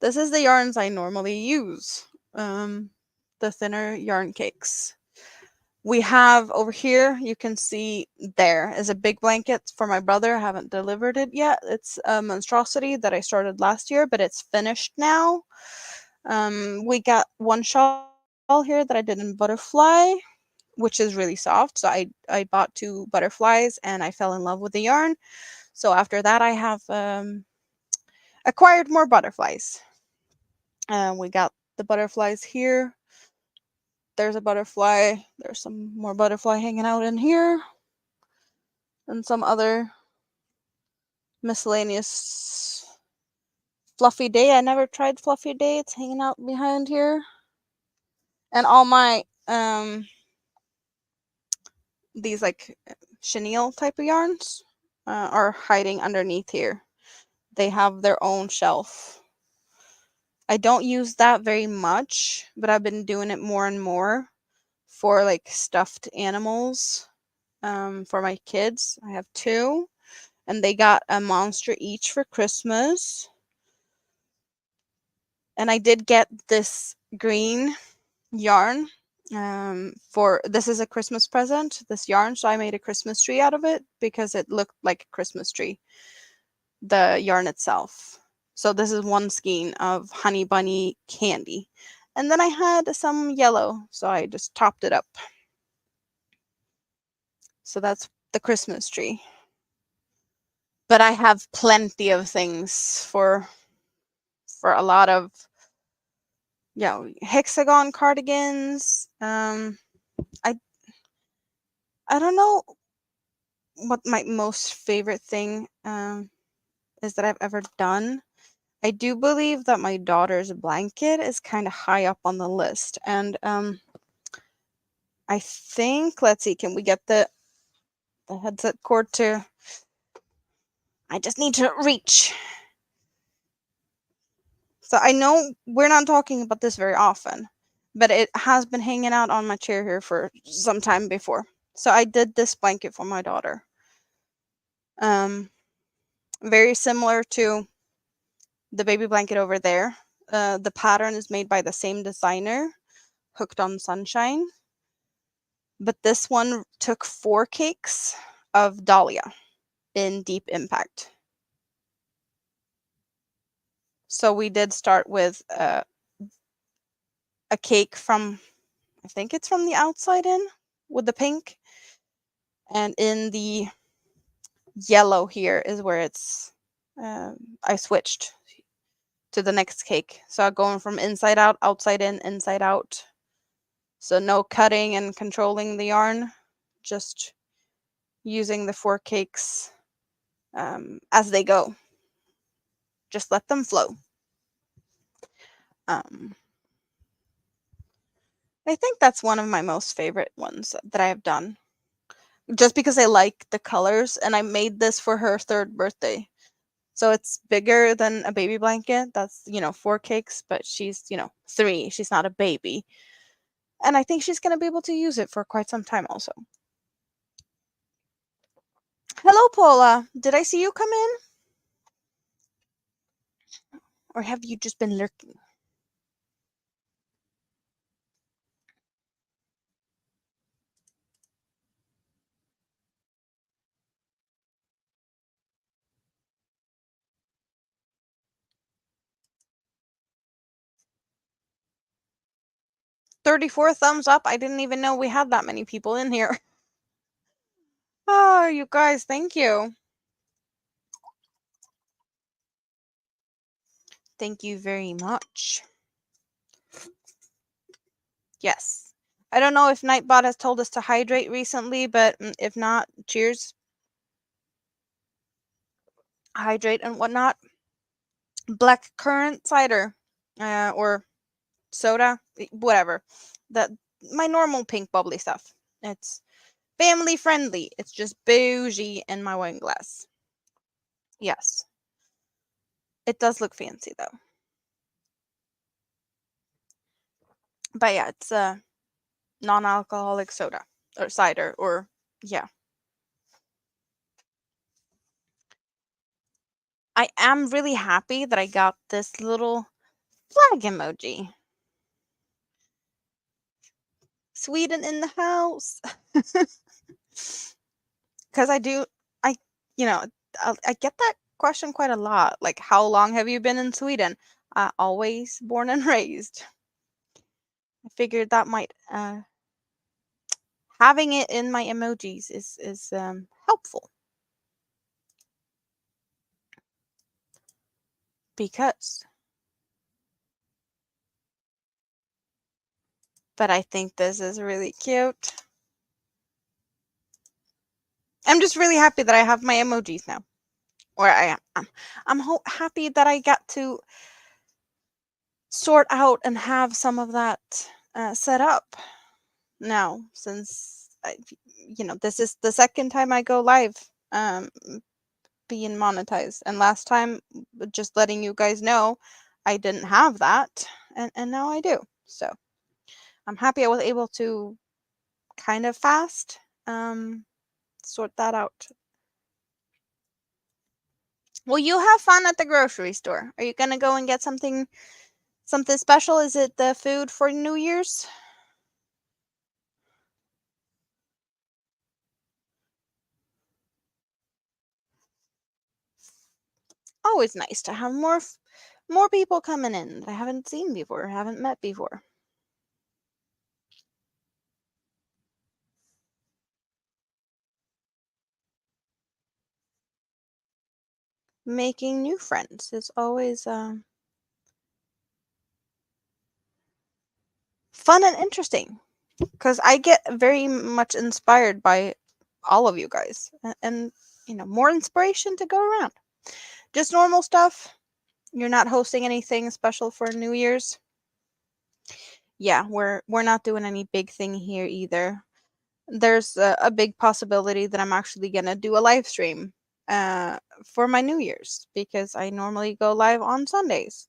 the yarns I normally use. The thinner yarn cakes. We have over here, you can see there is a big blanket for my brother. I haven't delivered it yet. It's a monstrosity that I started last year, but it's finished now. We got one shawl here that I did in butterfly, which is really soft. So I bought two butterflies and I fell in love with the yarn. So after that, I have acquired more butterflies. We got the butterflies here. there's a butterfly. There's some more butterfly hanging out in here. And some other miscellaneous Fluffy Day. I never tried Fluffy Day. It's hanging out behind here. And all my these like chenille type of yarns are hiding underneath here. They have their own shelf. I don't use that very much, but I've been doing it more and more for like stuffed animals for my kids. I have 2, and they got a monster each for Christmas. And I did get this green yarn for this is a Christmas present, this yarn, so I made a Christmas tree out of it because it looked like a Christmas tree, the yarn itself. So this is one skein of Honey Bunny candy. And then I had some yellow, so I just topped it up. So that's the Christmas tree. But I have plenty of things for a lot of hexagon cardigans. I don't know what my most favorite thing is that I've ever done. I do believe that my daughter's blanket is kind of high up on the list, and I think, let's see, can we get the headset cord to? I just need to reach. So I know we're not talking about this very often, but it has been hanging out on my chair here for some time before. So I did this blanket for my daughter. Very similar to the baby blanket over there. The pattern is made by the same designer, Hooked on Sunshine. But this one took 4 cakes of Dahlia in Deep Impact. So we did start with a cake from, I think it's from the outside in, with the pink. And in the yellow here is where it's, I switched to the next cake. So I'm going from inside out, outside in, inside out. So no cutting and controlling the yarn, just using the 4 cakes as they go. Just let them flow. I think that's one of my most favorite ones that I have done. Just because I like the colors, and I made this for her 3rd birthday. So it's bigger than a baby blanket. That's, 4 cakes, but she's, 3. She's not a baby. And I think she's going to be able to use it for quite some time also. Hello, Paula. Did I see you come in? Or have you just been lurking? $34 thumbs up. I didn't even know we had that many people in here. Oh, you guys, thank you. Thank you very much. Yes. I don't know if Nightbot has told us to hydrate recently, but if not, cheers. Hydrate and whatnot. Black currant cider or soda, whatever. My normal pink bubbly stuff. It's family friendly. It's just bougie in my wine glass. Yes. It does look fancy though. But yeah, it's a non-alcoholic soda or cider or yeah. I am really happy that I got this little flag emoji. Sweden in the house. Because I, I get that question quite a lot. Like, how long have you been in Sweden? Always born and raised. I figured that might, having it in my emojis is helpful. Because But I think this is really cute. I'm just really happy that I have my emojis now. Or I am. I'm happy that I got to sort out and have some of that set up now, since this is the second time I go live being monetized, and last time, just letting you guys know, I didn't have that, and now I do. So I'm happy I was able to kind of fast sort that out. Well, you have fun at the grocery store. Are you gonna go and get something special? Is it the food for New Year's? Always nice to have more people coming in that I haven't seen before, haven't met before. Making new friends is always fun and interesting, because I get very much inspired by all of you guys, and more inspiration to go around. Just normal stuff. You're not hosting anything special for New Year's? Yeah, we're not doing any big thing here either. There's a big possibility that I'm actually gonna do a live stream for my New Year's, because I normally go live on Sundays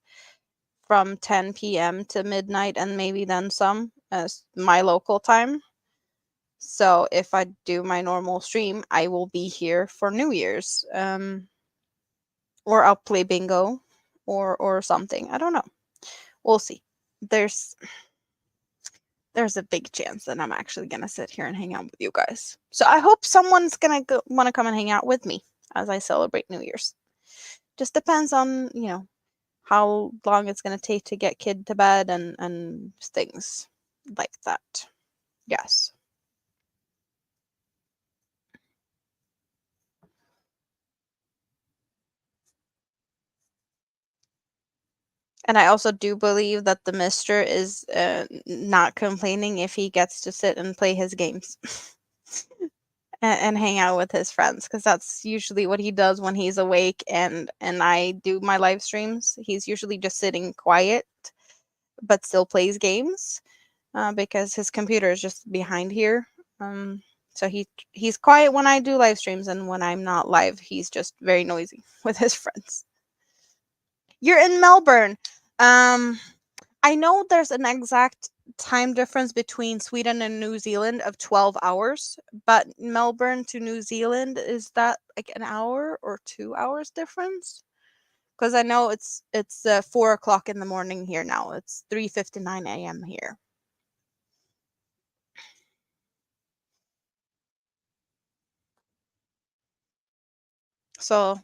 from 10 p.m. to midnight, and maybe then some as my local time. So if I do my normal stream, I will be here for New Year's, or I'll play bingo, or something. I don't know. We'll see. There's there's a big chance that I'm actually gonna sit here and hang out with you guys. So I hope someone's gonna want to come and hang out with me as I celebrate New Year's. Just depends on how long it's gonna take to get kid to bed, and things like that. Yes. And I also do believe that the Mister is not complaining if he gets to sit and play his games. And hang out with his friends, because that's usually what he does when he's awake, and I do my live streams. He's usually just sitting quiet but still plays games, because his computer is just behind here. So he's quiet when I do live streams, and when I'm not live, he's just very noisy with his friends. You're in Melbourne. Um, I know there's an exact time difference between Sweden and New Zealand of 12 hours, but Melbourne to New Zealand, is that like an hour or 2 hours difference? Because I know it's 4 o'clock in the morning here now. It's 3:59 a.m. here. So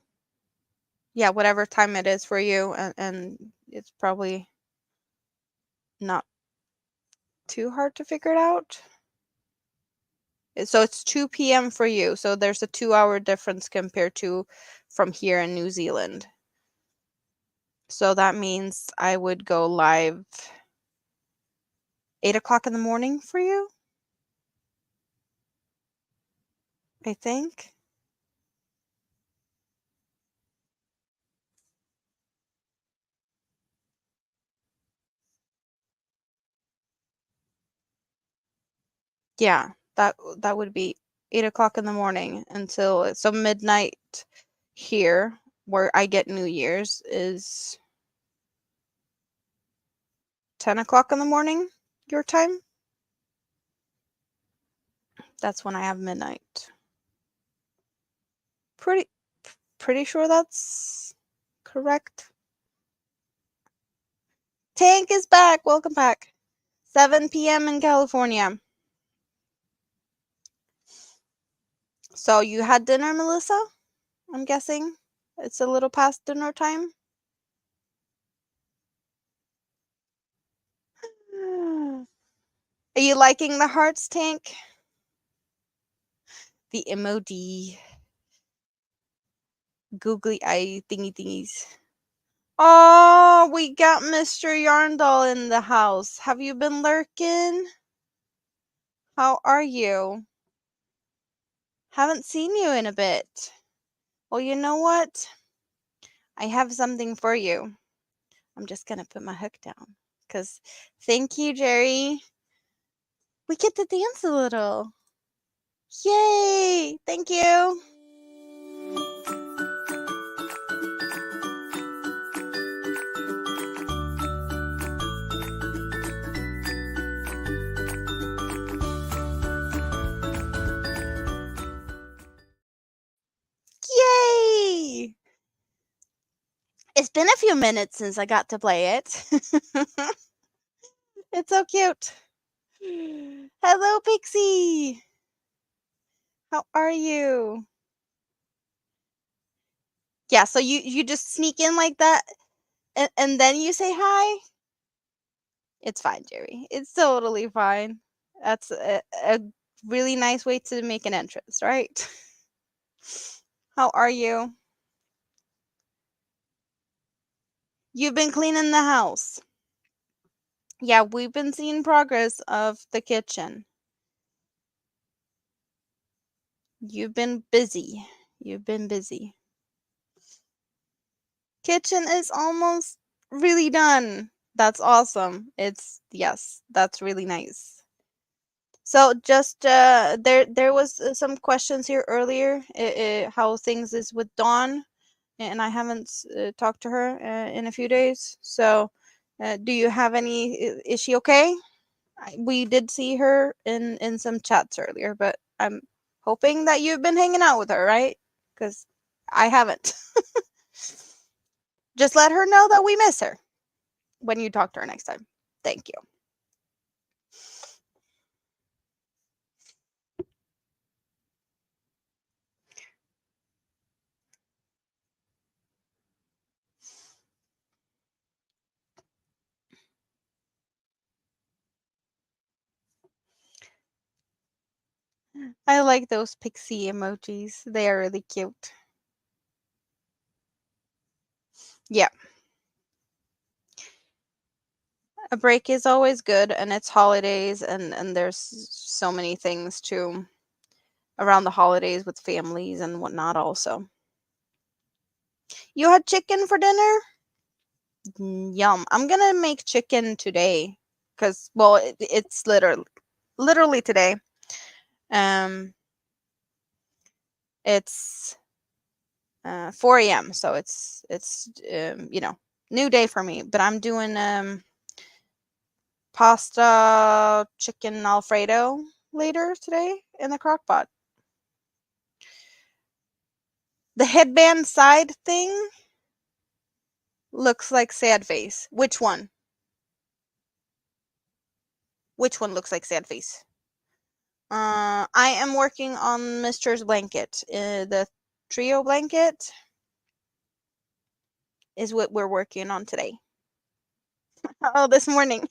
yeah, whatever time it is for you, and it's probably not too hard to figure it out. So it's 2 p.m. for you. So there's a 2 hour difference compared to from here in New Zealand. So that means I would go live 8 o'clock in the morning for you, I think. Yeah, that would be 8 o'clock in the morning until so midnight here, where I get New Year's, is 10 o'clock in the morning your time. That's when I have midnight. Pretty pretty sure that's correct. Tank is back. Welcome back. 7 p.m. in California. So you had dinner, Melissa? I'm guessing it's a little past dinner time. Are you liking the hearts, Tank? The emoji, googly eye thingy thingies. Oh, we got Mr. Yarndall in the house. Have you been lurking? How are you? Haven't seen you in a bit. Well, you know what? I have something for you. I'm just gonna put my hook down. Because thank you, Jerry. We get to dance a little. Yay! Thank you. Yay! It's been a few minutes since I got to play it. It's so cute. Hello, Pixie. How are you? Yeah, so you just sneak in like that and then you say hi? It's fine, Jerry. It's totally fine. That's a really nice way to make an entrance, right? How are you? You've been cleaning the house. Yeah, we've been seeing progress of the kitchen. You've been busy. You've been busy. Kitchen is almost really done. That's awesome. Yes, that's really nice. So just there was some questions here earlier how things is with Dawn, and I haven't talked to her in a few days. So do you have any is she okay? We did see her in some chats earlier, but I'm hoping that you've been hanging out with her, right? Cuz I haven't. Just let her know that we miss her when you talk to her next time. Thank you. I like those pixie emojis. They are really cute. Yeah. A break is always good, and it's holidays, and there's so many things too around the holidays with families and whatnot also. You had chicken for dinner? Yum. I'm gonna make chicken today because well it's literally today. Um it's 4 a.m. so it's new day for me, but I'm doing pasta chicken alfredo later today in the crock pot. The headband side thing looks like sad face. Which one? Which one looks like sad face? I am working on Mister's blanket. The trio blanket is what we're working on today. Oh, this morning.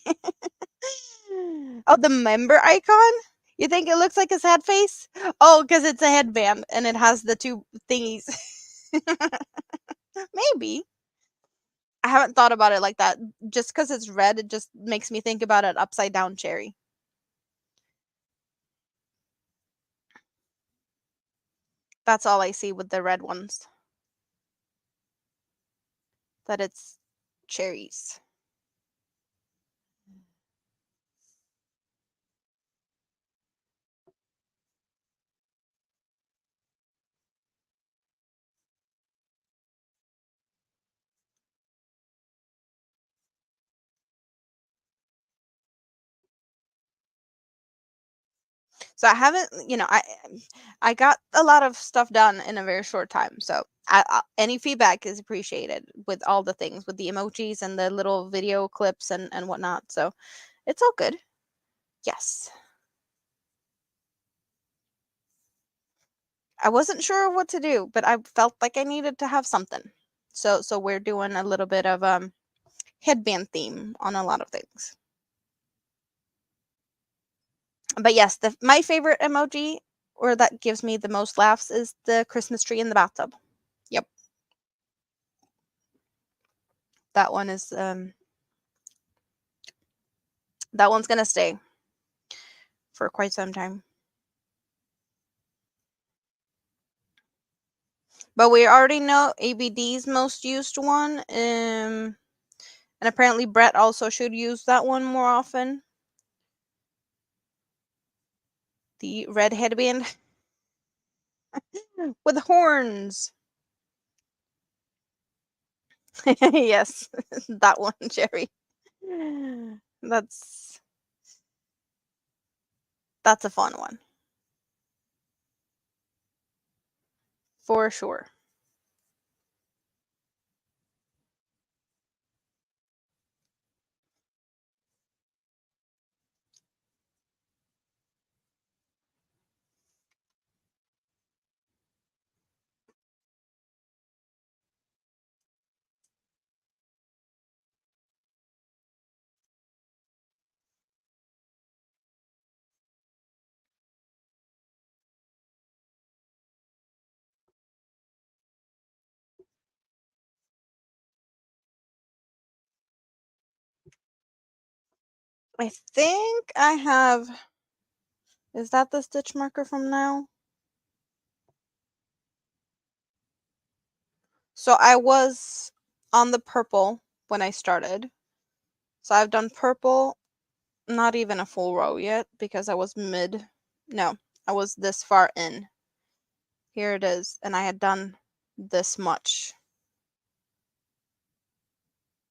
Oh, the member icon? You think it looks like a sad face? Oh, because it's a headband and it has the two thingies. Maybe. I haven't thought about it like that. Just because it's red, it just makes me think about an upside down cherry. That's all I see with the red ones. That it's cherries. So I haven't, I got a lot of stuff done in a very short time. So any feedback is appreciated with all the things, with the emojis and the little video clips and whatnot. So it's all good. Yes. I wasn't sure what to do, but I felt like I needed to have something. So we're doing a little bit of headband theme on a lot of things. But yes, my favorite emoji or that gives me the most laughs is the Christmas tree in the bathtub. Yep. that one is that one's gonna stay for quite some time. But we already know ABD's most used one. And apparently Brett also should use that one more often. The red headband with horns. Yes, that one, Jerry. That's a fun one. For sure. I think I have. Is that the stitch marker from now? So I was on the purple when I started. So I've done purple, not even a full row yet because I was mid. No, I was this far in. Here it is. And I had done this much.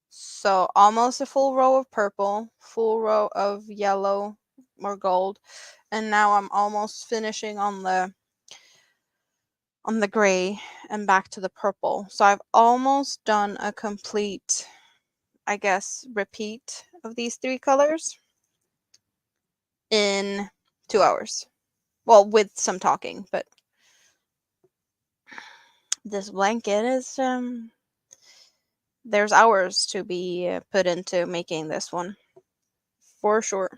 So almost a full row of purple, full row of yellow or gold. And now I'm almost finishing on the gray and back to the purple. So I've almost done a complete, I guess, repeat of these three colors in 2 hours. Well, with some talking, but this blanket is there's hours to be put into making this one. For sure.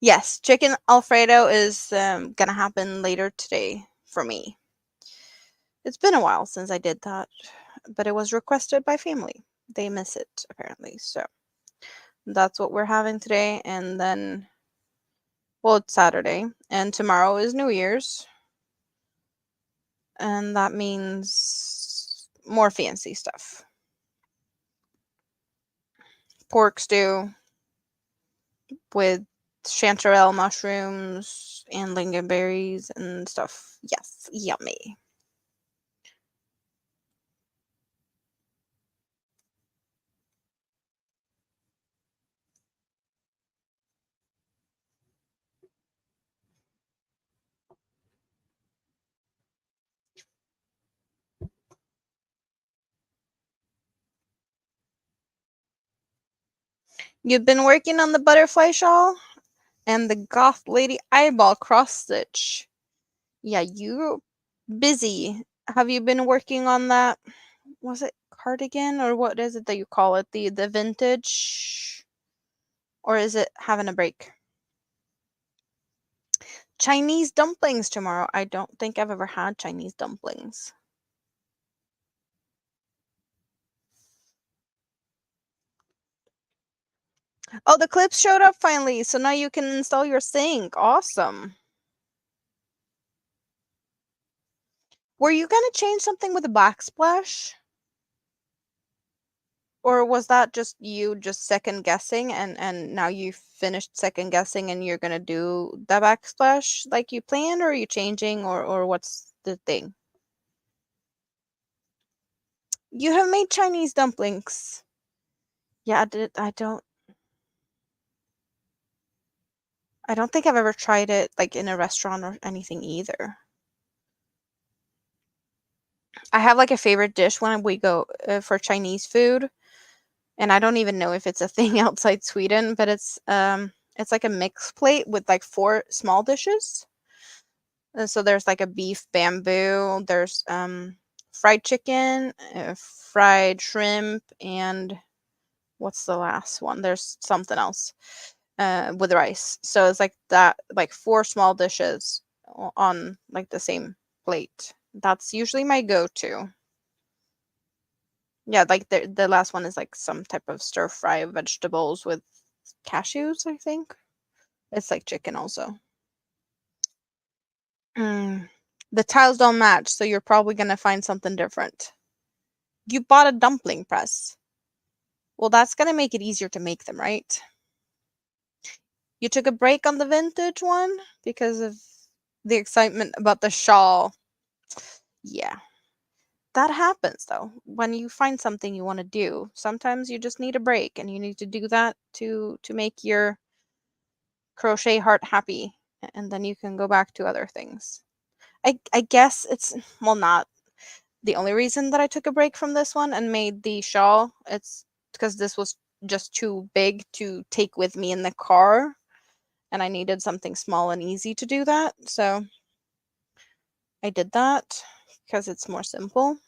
Yes, chicken Alfredo is gonna happen later today for me. It's been a while since I did that, but it was requested by family. They miss it apparently, so that's what we're having today. And then, well, it's Saturday, and tomorrow is New Year's, and that means more fancy stuff. Pork stew with chanterelle mushrooms and lingonberries and stuff. Yes, yummy. You've been working on the butterfly shawl and the goth lady eyeball cross stitch. Yeah, you're busy. Have you been working on that? Was it cardigan or what is it that you call it? The vintage? Or is it having a break? Chinese dumplings tomorrow. I don't think I've ever had Chinese dumplings. Oh, the clips showed up finally. So now you can install your sink. Awesome. Were you going to change something with the backsplash? Or was that just you just second guessing and now you finished second guessing and you're going to do the backsplash like you planned, or are you changing, or what's the thing? You have made Chinese dumplings. Yeah, I don't think I've ever tried it like in a restaurant or anything either. I have like a favorite dish when we go for Chinese food, and I don't even know if it's a thing outside Sweden, but it's like a mixed plate with like 4 small dishes. So there's like a beef bamboo, there's fried chicken, fried shrimp, and what's the last one? There's something else with rice. So it's like that, like 4 small dishes on like the same plate. That's usually my go-to. Yeah, like the last one is like some type of stir fry of vegetables with cashews, I think. It's like chicken also. Mm. The tiles don't match, so you're probably gonna find something different. You bought a dumpling press. Well, that's gonna make it easier to make them, right? You took a break on the vintage one because of the excitement about the shawl. Yeah. That happens though. When you find something you want to do, sometimes you just need a break and you need to do that to make your crochet heart happy and then you can go back to other things. I guess it's well not the only reason that I took a break from this one and made the shawl. It's because this was just too big to take with me in the car and I needed something small and easy to do that. So I did that because it's more simple.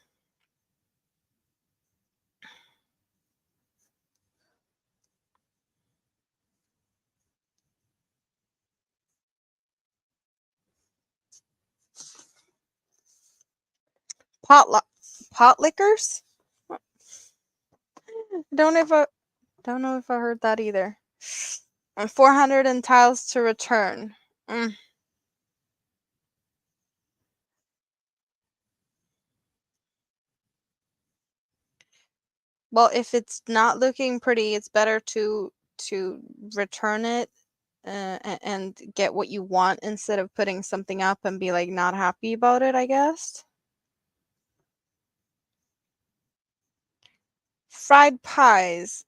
Pot pot lickers? Don't know if I don't know if I heard that either. And 400 in tiles to return. Mm. Well, if it's not looking pretty, it's better to return it and get what you want instead of putting something up and be like not happy about it, I guess. Fried pies.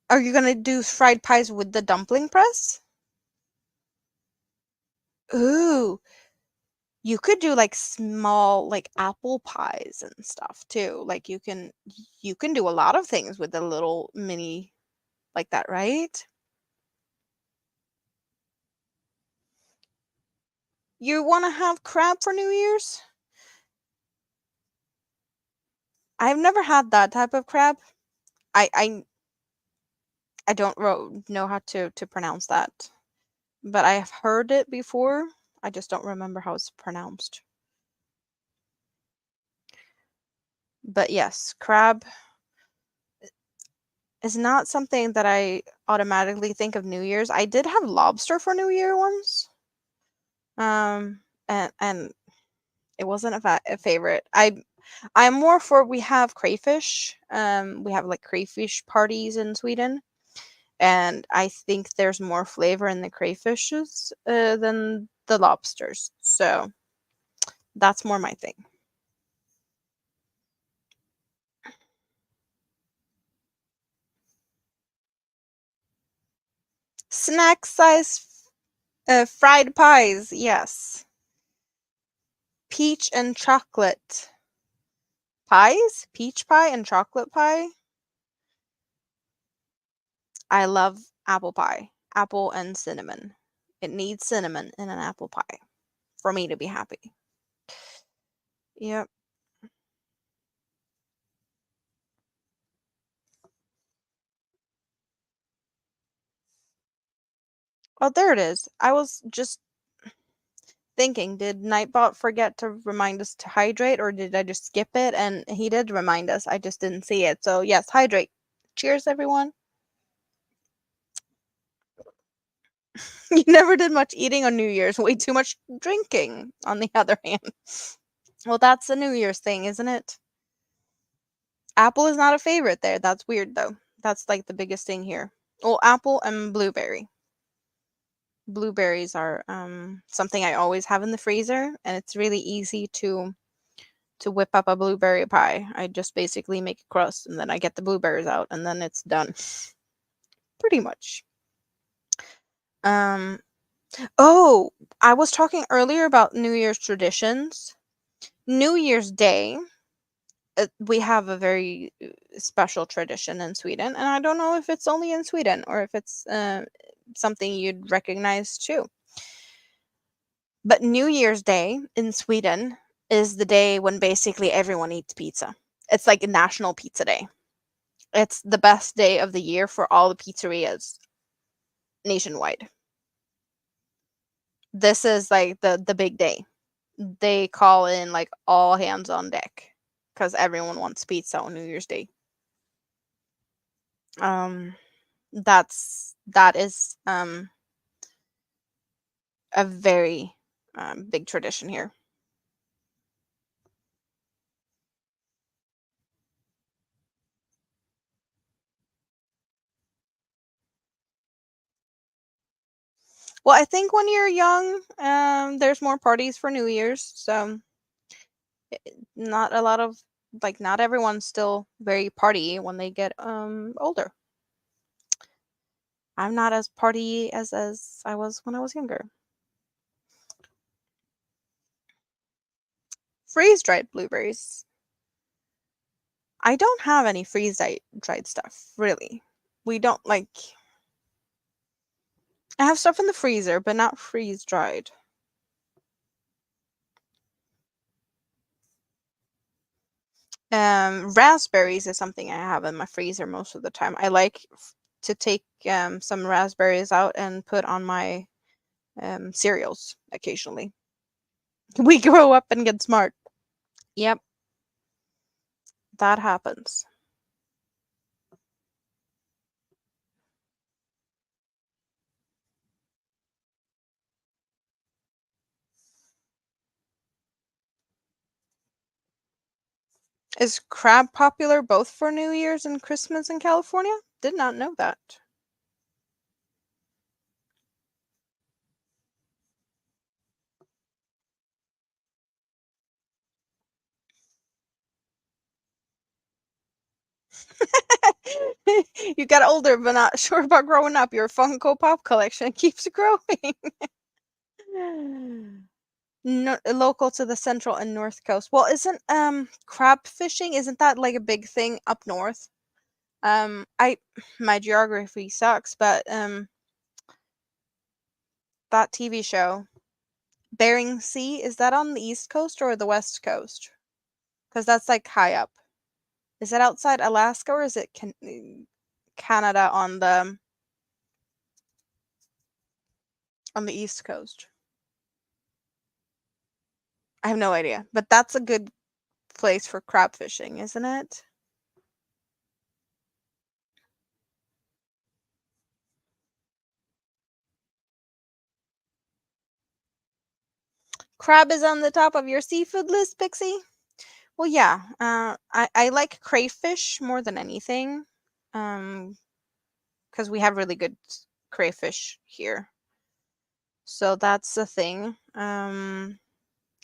Are you gonna do fried pies with the dumpling press? Ooh, you could do like small like apple pies and stuff too. Like you can do a lot of things with a little mini like that, right? You want to have crab for New Year's? I've never had that type of crab. I don't know how to pronounce that, but I have heard it before. I just don't remember how it's pronounced. But yes, crab is not something that I automatically think of New Year's. I did have lobster for New Year once. And it wasn't a favorite. I'm more for we have crayfish. We have like crayfish parties in Sweden, and I think there's more flavor in the crayfishes than the lobsters. So that's more my thing. Snack size fried pies, yes. Peach and chocolate pies, peach pie and chocolate pie. I love apple pie, apple and cinnamon. It needs cinnamon in an apple pie for me to be happy. Yep. Oh, there it is. I was just thinking, did Nightbot forget to remind us to hydrate or did I just skip it? And he did remind us. I just didn't see it. So, yes, hydrate. Cheers, everyone. You never did much eating on New Year's, way too much drinking, on the other hand. Well, that's a New Year's thing, isn't it? Apple is not a favorite there. That's weird, though. That's like the biggest thing here. Well, apple and blueberry. Blueberries are something I always have in the freezer, and it's really easy to whip up a blueberry pie. I just basically make a crust and then I get the blueberries out and then it's done. Pretty much. Um oh, I was talking earlier about New Year's traditions. New Year's Day, we have a very special tradition in Sweden, and I don't know if it's only in Sweden or if it's something you'd recognize too. But New Year's Day in Sweden is the day when basically everyone eats pizza. It's like a national pizza day. It's the best day of the year for all the pizzerias nationwide. This is like the big day. They call in like all hands on deck. because everyone wants pizza on New Year's Day. Um, that is a very big tradition here. Well, I think when you're young, there's more parties for New Year's, so not a lot of like not everyone's still very party when they get older. I'm not as party as I was when I was younger. Freeze dried blueberries. I don't have any dried stuff, really. We don't like I have stuff in the freezer, but not freeze dried. Raspberries is something I have in my freezer most of the time. I like to take some raspberries out and put on my cereals occasionally. We grow up and get smart. Yep, that happens. Is crab popular both for New Year's and Christmas in California? Did not know that. You got older but not sure about growing up. Your Funko Pop collection keeps growing. No, local to the central and north coast. Well, isn't crab fishing, isn't that like a big thing up north? I my geography sucks, but that TV show, Bering Sea, is that on the east coast or the west coast? Because that's like high up. Is that outside Alaska or is it Canada on the east coast? I have no idea, but that's a good place for crab fishing, isn't it? Crab is on the top of your seafood list, Pixie? Well, yeah. I like crayfish more than anything, because we have really good crayfish here. So that's the thing.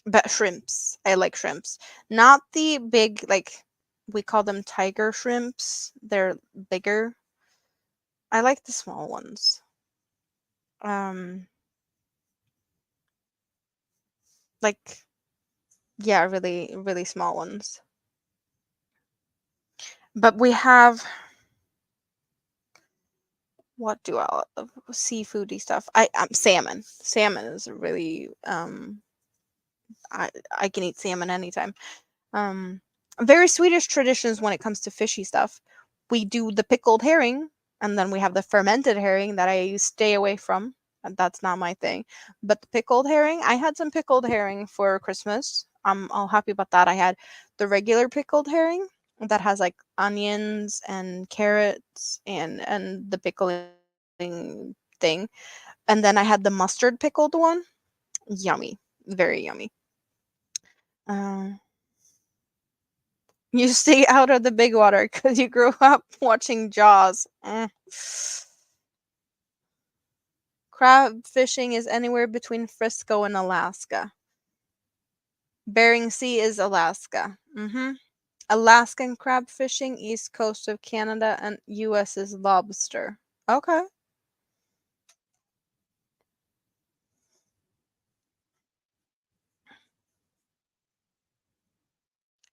But shrimps, I like shrimps. Not the big like we call them tiger shrimps. They're bigger. I like the small ones. Um, like yeah, really really small ones. But we have what do I seafoody stuff? Salmon. Salmon is really I can eat salmon anytime. Um, Very Swedish traditions when it comes to fishy stuff. We do the pickled herring, and then we have the fermented herring that I stay away from. And that's not my thing. But the pickled herring, I had some pickled herring for Christmas. I'm all happy about that. I had the regular pickled herring that has like onions and carrots and the pickling thing. And then I had the mustard pickled one. Yummy. Very yummy. Um, You stay out of the big water because you grew up watching Jaws. Crab fishing is anywhere between Frisco and Alaska. Bering Sea is Alaska. Alaskan crab fishing, east coast of Canada, and U.S. is lobster. Okay.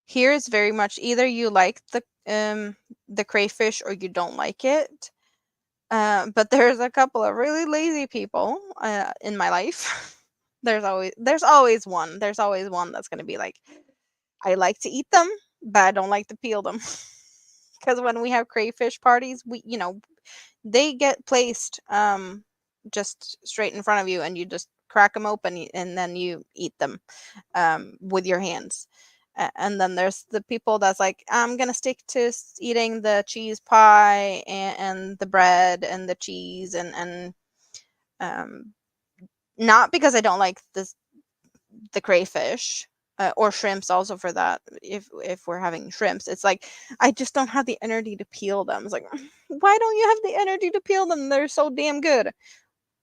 Here is very much either you like the crayfish or you don't like it. But there's a couple of really lazy people in my life. There's always one. There's always one that's gonna be like, I like to eat them, but I don't like to peel them. Because when we have crayfish parties, they get placed just straight in front of you, and you just crack them open and then you eat them with your hands. And then there's the people that's like, I'm gonna stick to eating the cheese pie and the bread and the cheese and um not because I don't like the crayfish, or shrimps also for that. If we're having shrimps, it's like I just don't have the energy to peel them. It's like, why don't you have the energy to peel them? They're so damn good.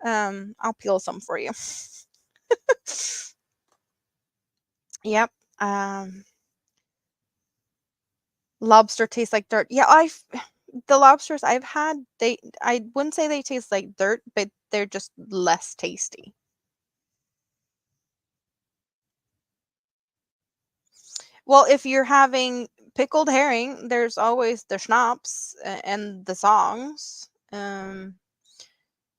I'll peel some for you. Yep. Um, Lobster tastes like dirt. Yeah, I've the lobsters I've had, I wouldn't say they taste like dirt, but they're just less tasty. Well, if you're having pickled herring, there's always the schnapps and the songs. I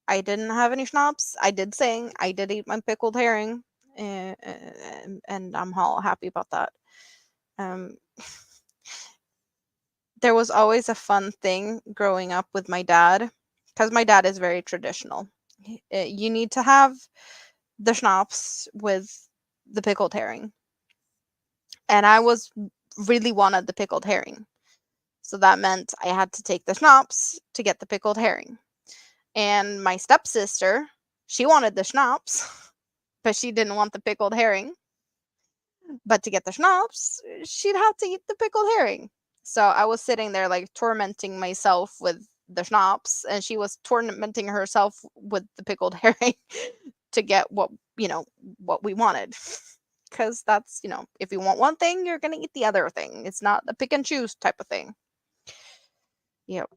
didn't have any schnapps. I did sing. I did eat my pickled herring, and I'm all happy about that. Um, there was always a fun thing growing up with my dad, because my dad is very traditional. You need to have the schnapps with the pickled herring, and I was really wanted the pickled herring. So that meant I had to take the schnapps to get the pickled herring. And my stepsister, she wanted the schnapps, but she didn't want the pickled herring. But to get the schnapps, she'd have to eat the pickled herring. So I was sitting there like tormenting myself with the schnapps, and she was tormenting herself with the pickled herring to get what we wanted. Because that's, if you want one thing, you're going to eat the other thing. It's not a pick and choose type of thing. Yep.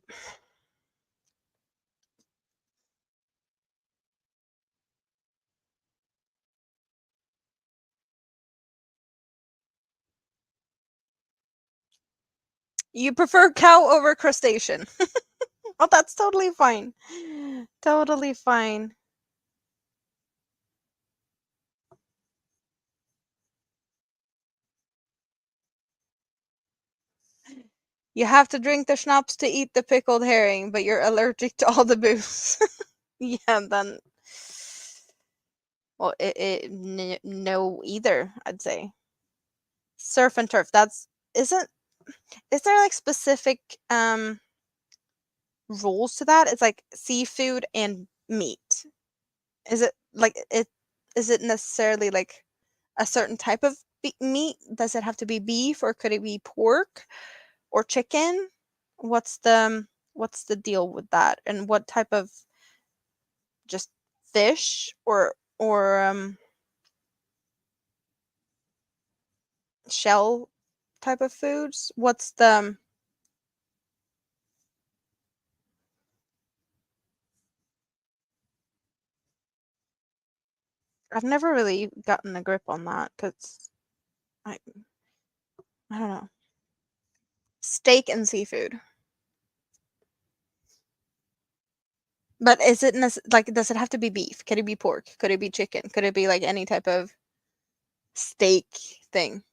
You prefer cow over crustacean. Oh, that's totally fine. Totally fine. You have to drink the schnapps to eat the pickled herring, but you're allergic to all the booze. Yeah, then. Well, no, either, I'd say. Surf and turf. Isn't, is there like specific rules to that? It's like seafood and meat. Is it like it? Is it necessarily like a certain type of meat? Does it have to be beef, or could it be pork or chicken? What's the deal with that? And what type of, just fish or shell type of foods? What's the I've never really gotten a grip on that because I I don't know. Steak and seafood. But is it like, does it have to be beef? Could it be pork? Could it be chicken? Could it be like any type of steak thing?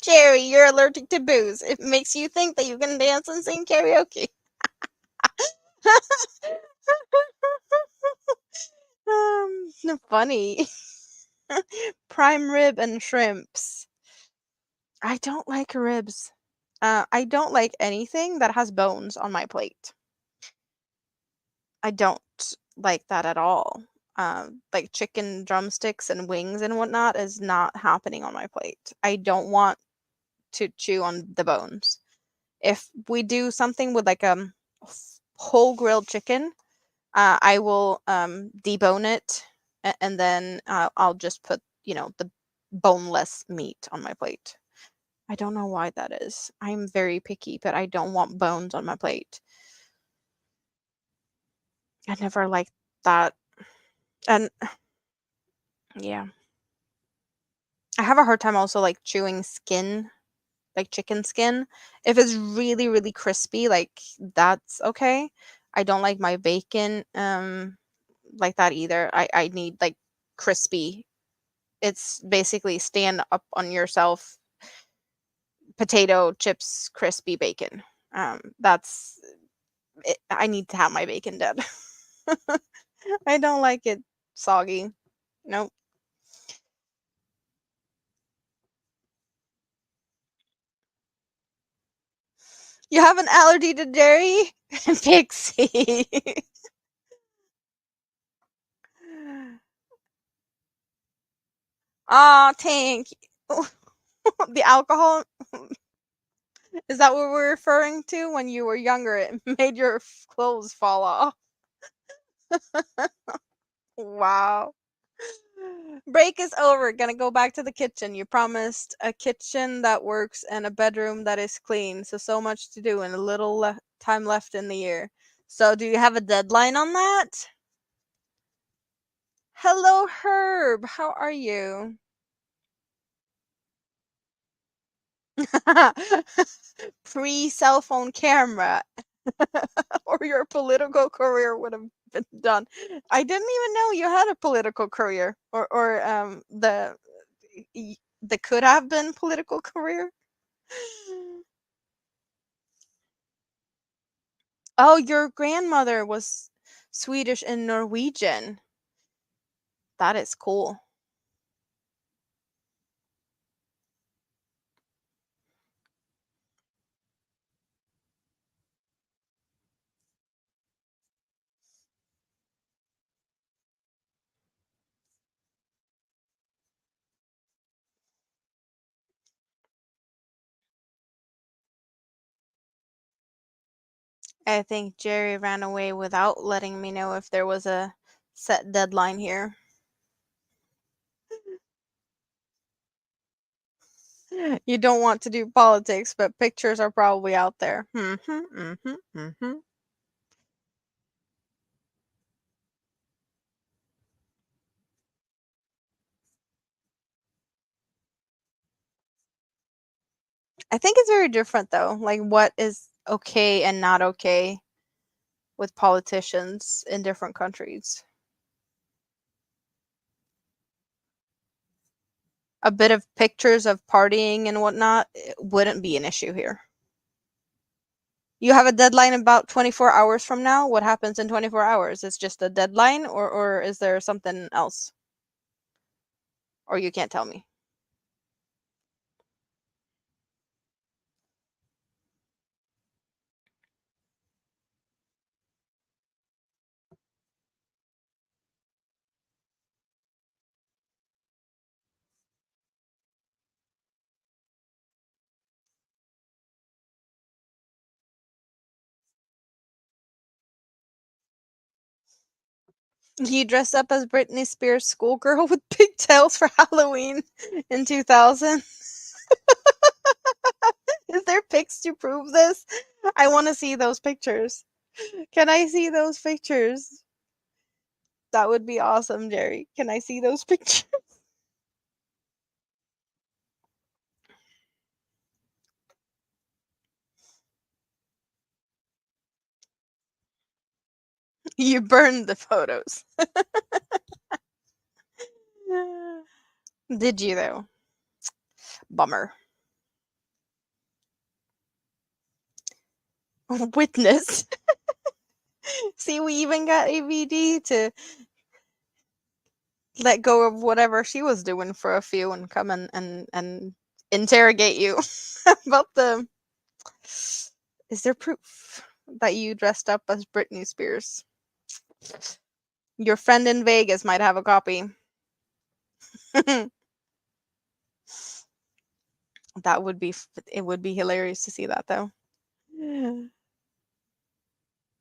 Jerry, you're allergic to booze. It makes you think that you can dance and sing karaoke. Funny. Prime rib and shrimps. I don't like ribs. I don't like anything that has bones on my plate. I don't like that at all. Like chicken drumsticks and wings and whatnot is not happening on my plate. I don't want to chew on the bones. If we do something with like whole grilled chicken, I will debone it, and then I'll just put the boneless meat on my plate. I don't know why that is. I'm very picky, but I don't want bones on my plate. I never liked that. And yeah, I have a hard time also like chewing skin, like chicken skin. If it's really, really crispy, like that's okay. I don't like my bacon like that either. I need like crispy. It's basically stand up on yourself, potato chips, crispy bacon. That's it. I need to have my bacon dead. I don't like it soggy. Nope. You have an allergy to dairy? Pixie. Aw, Tank. The alcohol, is that what we're referring to? When you were younger, it made your clothes fall off. Wow. Break is over. Gonna go back to the kitchen. You promised a kitchen that works and a bedroom that is clean. So much to do and a little time left in the year. So, do you have a deadline on that? Hello, Herb. How are you? Pre cell phone camera, or your political career would have been done. I didn't even know you had a political career, or the could have been political career. Oh, your grandmother was Swedish and Norwegian. That is cool. I think Jerry ran away without letting me know if there was a set deadline here. You don't want to do politics, but pictures are probably out there. I think it's very different though. Like what is okay and not okay with politicians in different countries. A bit of pictures of partying and whatnot wouldn't be an issue here. You have a deadline about 24 hours from now. What happens in 24 hours? It's just a deadline, or is there something else? Or you can't tell me. You dressed up as Britney Spears' schoolgirl with pigtails for Halloween in 2000. Is there pics to prove this? I want to see those pictures. Can I see those pictures? That would be awesome, Jerry. Can I see those pictures? You burned the photos. Did you, though? Bummer. Witness. See, we even got AVD to let go of whatever she was doing for a few and come and interrogate you about the. Is there proof that you dressed up as Britney Spears? Your friend in Vegas might have a copy. That would be it would be hilarious to see that though.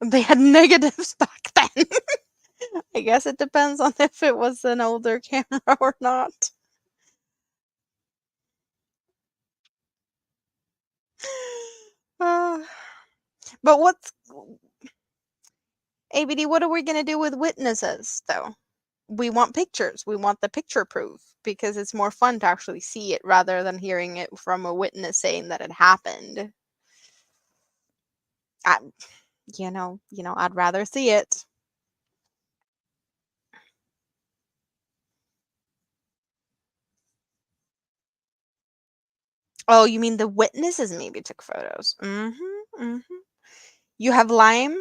They had negatives back then. I guess it depends on if it was an older camera or not. Uh, but what's ABD? What are we gonna do with witnesses though? We want pictures. We want the picture proof because it's more fun to actually see it rather than hearing it from a witness saying that it happened. I, I'd rather see it. Oh, you mean the witnesses maybe took photos? Mm-hmm. Mm-hmm. You have lime?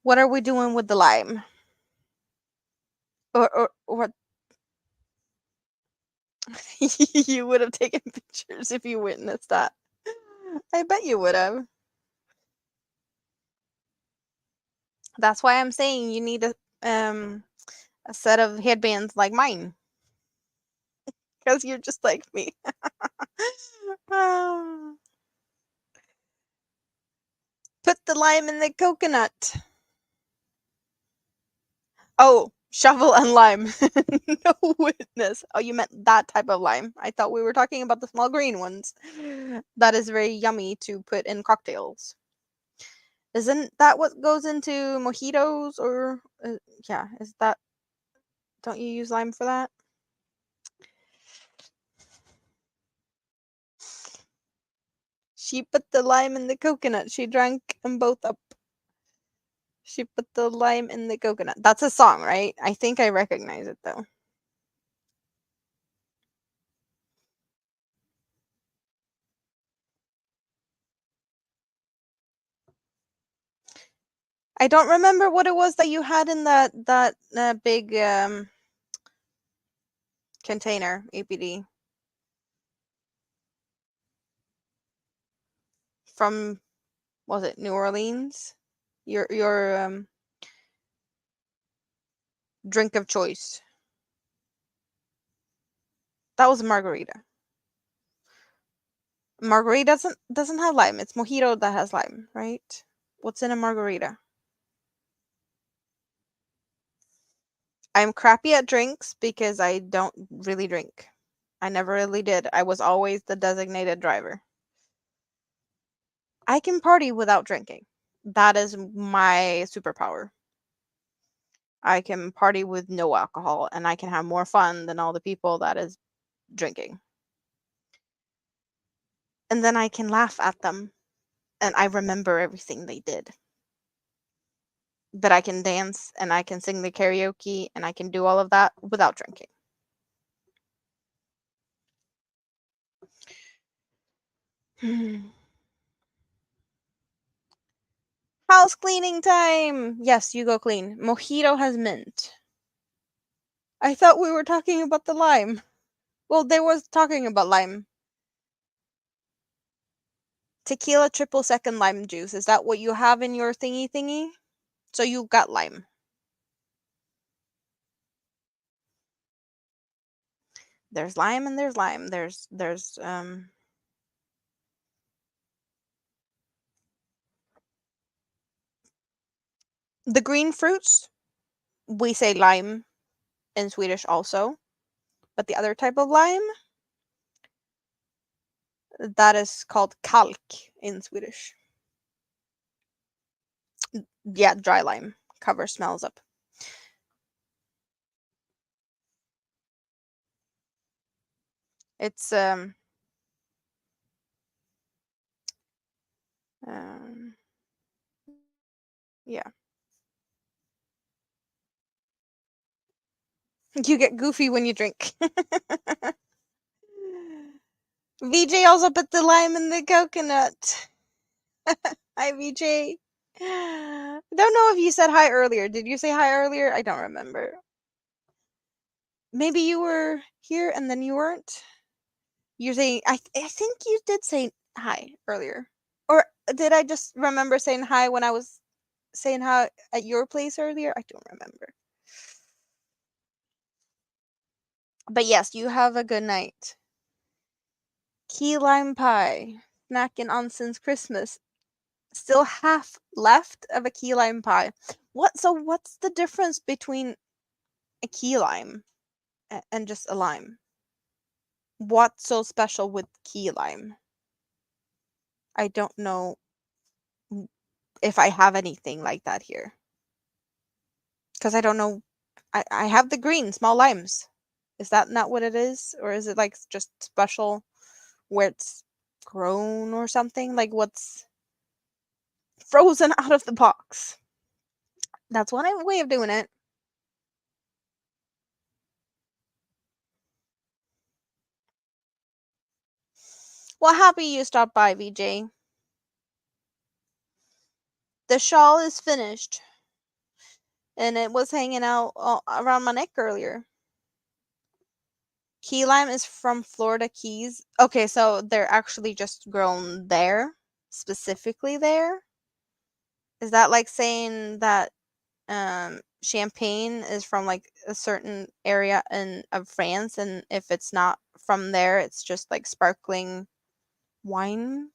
What are we doing with the lime? Or what? You would have taken pictures if you witnessed that. I bet you would have. That's why I'm saying you need a set of headbands like mine, because you're just like me. Ah. Put the lime in the coconut. Oh, shovel and lime. No witness. Oh, you meant that type of lime. I thought we were talking about the small green ones. That is very yummy to put in cocktails. Isn't that what goes into mojitos or yeah, is that don't you use lime for that? She put the lime in the coconut. She drank them both up. She put the lime in the coconut. That's a song, right? I think I recognize it though. I don't remember what it was that you had in that big container APD from, was it New Orleans? Your drink of choice. That was a margarita. Margarita doesn't have lime. It's mojito that has lime, right? What's in a margarita? I'm crappy at drinks because I don't really drink. I never really did. I was always the designated driver. I can party without drinking. That is my superpower. I can party with no alcohol and I can have more fun than all the people that is drinking. And then I can laugh at them and I remember everything they did. That I can dance and I can sing the karaoke and I can do all of that without drinking. House cleaning time! Yes, you go clean. Mojito has mint. I thought we were talking about the lime. Well, they was talking about lime. Tequila triple second lime juice. Is that what you have in your thingy thingy? So you got lime. There's lime and there's lime. There's the green fruits. We say lime in Swedish also, but the other type of lime that is called kalk in Swedish. Yeah, dry lime. Cover smells up. It's um yeah. You get goofy when you drink. VJ also put the lime in the coconut. Hi, VJ. I don't know if you said hi earlier. Did you say hi earlier? I don't remember. Maybe you were here and then you weren't. You're saying I think you did say hi earlier. Or did I just remember saying hi when I was saying hi at your place earlier? I don't remember. But yes, you have a good night. Key lime pie. Snacking on since Christmas. Still half left of a key lime pie. What's the difference between a key lime and just a lime? What's so special with key lime? I don't know if I have anything like that here. Because I don't know. I have the green small limes. Is that not what it is? Or is it like just special where it's grown or something? Like what's frozen out of the box? That's one way of doing it. Well, happy you stopped by, VJ. The shawl is finished. And it was hanging out around my neck earlier. Key lime is from Florida Keys. Okay, so they're actually just grown there, specifically there. Is that like saying that champagne is from like a certain area in of France, and if it's not from there, it's just like sparkling wine?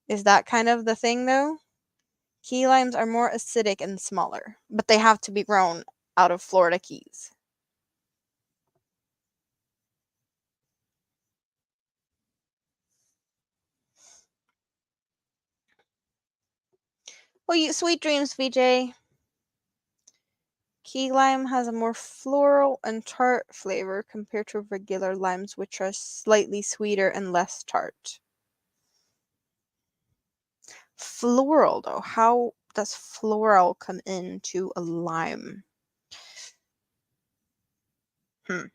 Is that kind of the thing though? Key limes are more acidic and smaller, but they have to be grown out of Florida Keys. Well, you sweet dreams, VJ. Key lime has a more floral and tart flavor compared to regular limes, which are slightly sweeter and less tart. Floral, though. How does floral come into a lime? Hmm.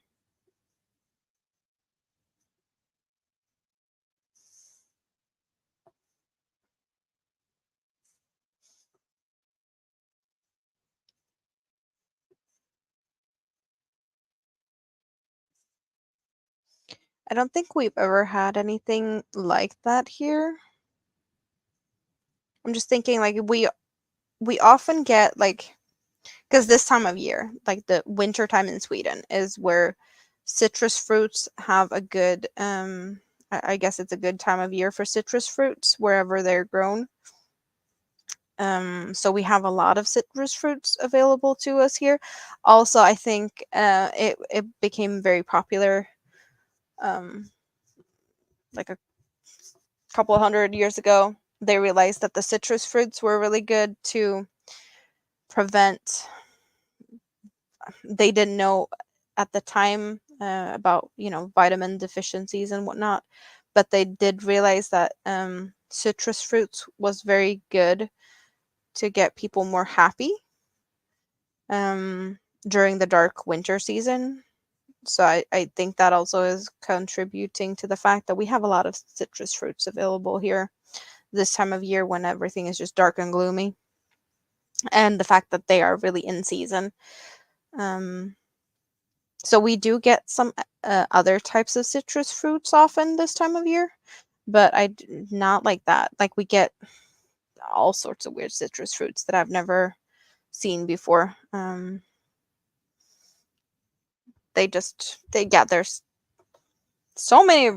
I don't think we've ever had anything like that here. I'm just thinking like we often get like because this time of year, like the winter time in Sweden, is where citrus fruits have a good I guess it's a good time of year for citrus fruits wherever they're grown. So we have a lot of citrus fruits available to us here. Also, I think it became very popular um, like a couple of 100 years ago. They realized that the citrus fruits were really good to prevent. They didn't know at the time about vitamin deficiencies and whatnot, but they did realize that citrus fruits was very good to get people more happy um, during the dark winter season. So I think that also is contributing to the fact that we have a lot of citrus fruits available here this time of year when everything is just dark and gloomy, and the fact that they are really in season. Um, so we do get some other types of citrus fruits often this time of year, but not like that. Like we get all sorts of weird citrus fruits that I've never seen before. There's so many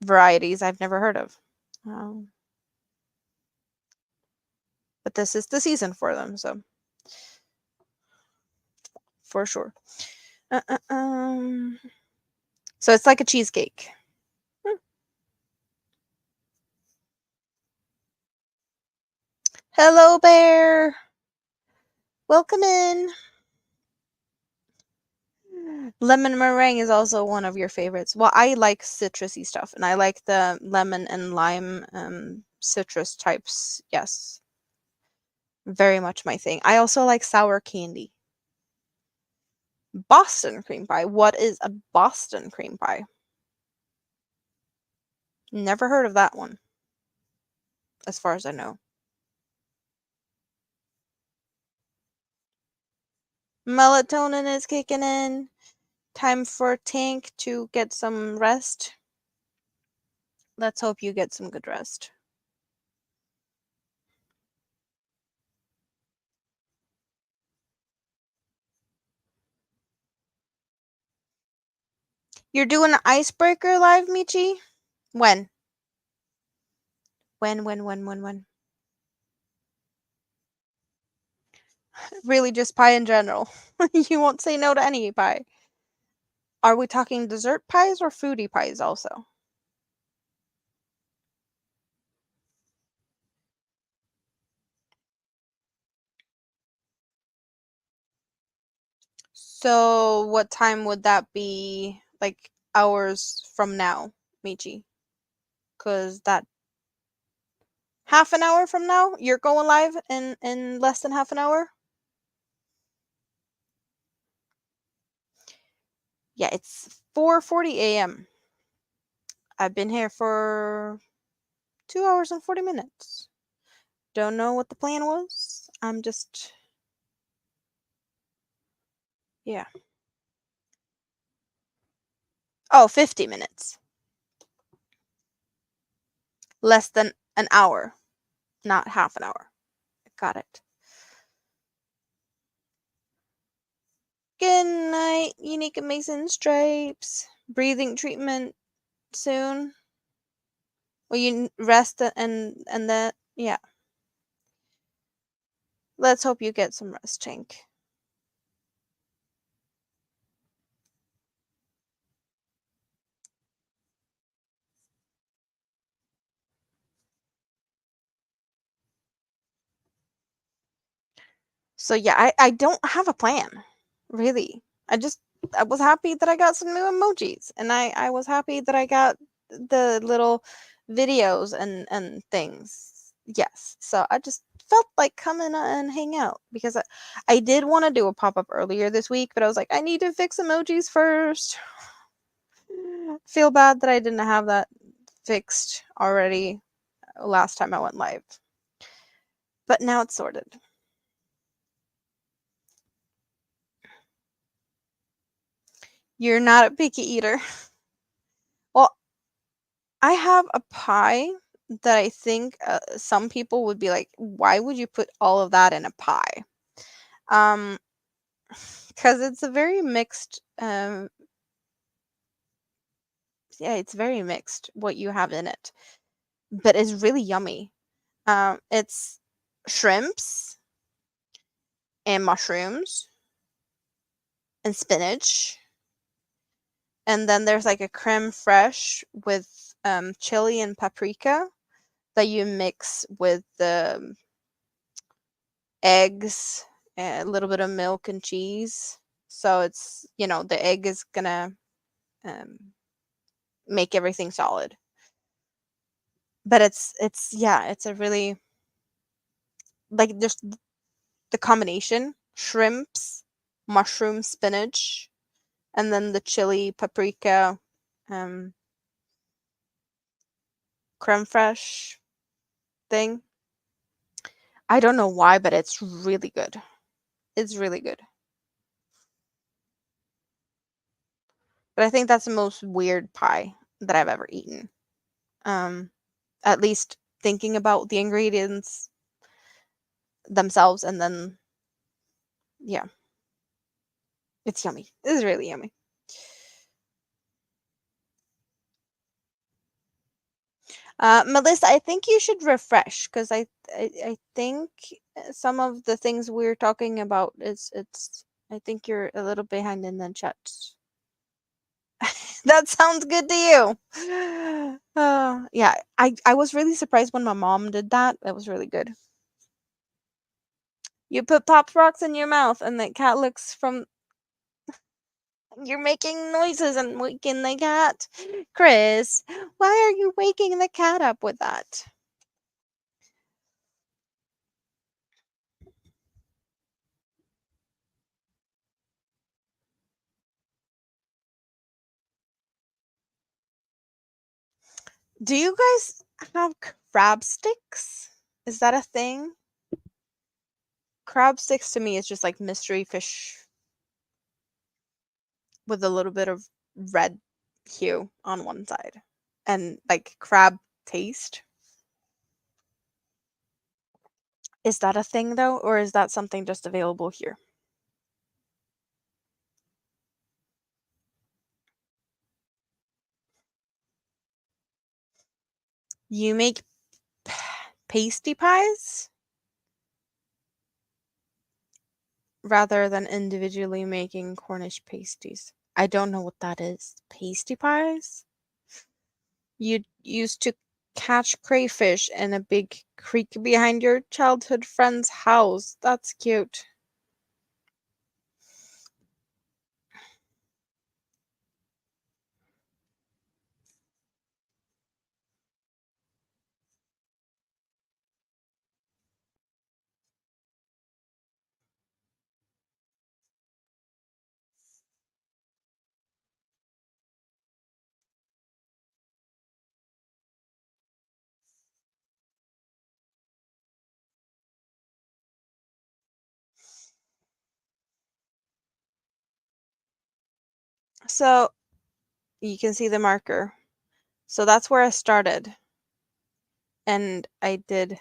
varieties I've never heard of. Um, but this is the season for them, so for sure. Uh, uh, um, so it's like a cheesecake. Hmm. Hello, bear. Welcome in. Lemon meringue is also one of your favorites. Well, I like citrusy stuff, and I like the lemon and lime citrus types. Yes, very much my thing. I also like sour candy. Boston cream pie. What is a Boston cream pie? Never heard of that one, as far as I know. Melatonin is kicking in. Time for Tank to get some rest. Let's hope you get some good rest. You're doing an icebreaker live, Michi? When? When? Really, just pie in general. You won't say no to any pie. Are we talking dessert pies or foodie pies also? So, what time would that be? Like hours from now, Michi? Because that half an hour from now, you're going live in less than half an hour. Yeah, it's 4:40 a.m. I've been here for 2 hours and 40 minutes. Don't know what the plan was. I'm just, yeah. Oh, 50 minutes. Less than an hour, not half an hour. Got it. Good night, Unique Amazing Stripes. Breathing treatment soon. Will you rest and that? Yeah. Let's hope you get some rest, Chink. So yeah, I don't have a plan, really. I was happy that I got some new emojis, and I was happy that I got the little videos and things. Yes, so I just felt like coming and hang out because I did want to do a pop up earlier this week, but I was like, I need to fix emojis first. Feel bad that I didn't have that fixed already last time I went live, but now it's sorted. You're not a picky eater. Well, I have a pie that I think some people would be like, why would you put all of that in a pie? Um, because it's a very mixed. Yeah, it's very mixed what you have in it, but it's really yummy. It's shrimps and mushrooms and spinach, and then there's like a creme fraiche with chili and paprika that you mix with the eggs, a little bit of milk and cheese. So it's, the egg is gonna um, make everything solid. But yeah, it's a really like just the combination shrimps, mushroom, spinach, and then the chili, paprika, um, creme fraiche thing. I don't know why, but it's really good. It's really good. But I think that's the most weird pie that I've ever eaten. Um, at least thinking about the ingredients themselves, and then yeah, it's yummy. It's really yummy. Melissa, I think you should refresh because I think some of the things we're talking about is it's I think you're a little behind in the chat. That sounds good to you. Yeah, I was really surprised when my mom did that. That was really good. You put pop rocks in your mouth, and the cat looks from. You're making noises and waking the cat. Chris, why are you waking the cat up with that? Do you guys have crab sticks? Is that a thing? Crab sticks to me is just like mystery fish with a little bit of red hue on one side and like crab taste. Is that a thing though, or is that something just available here? You make pasty pies rather than individually making Cornish pasties. I don't know what that is. Pasty pies? You used to catch crayfish in a big creek behind your childhood friend's house. That's cute. So, You can see the marker. So that's where I started. And I did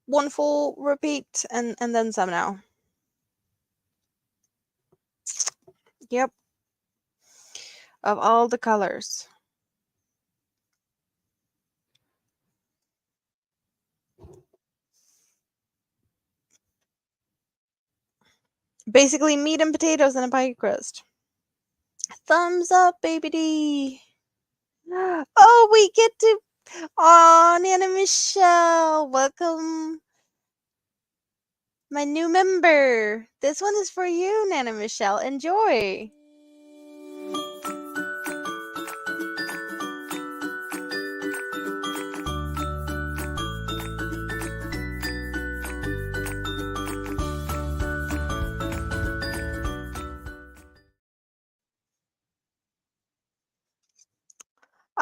one full repeat and then some now. Yep. Of all the colors. Basically meat and potatoes and a pie crust. Thumbs up, baby D. Oh, we get to. Oh, Nana Michelle, welcome. My new member. This one is for you, Nana Michelle. Enjoy.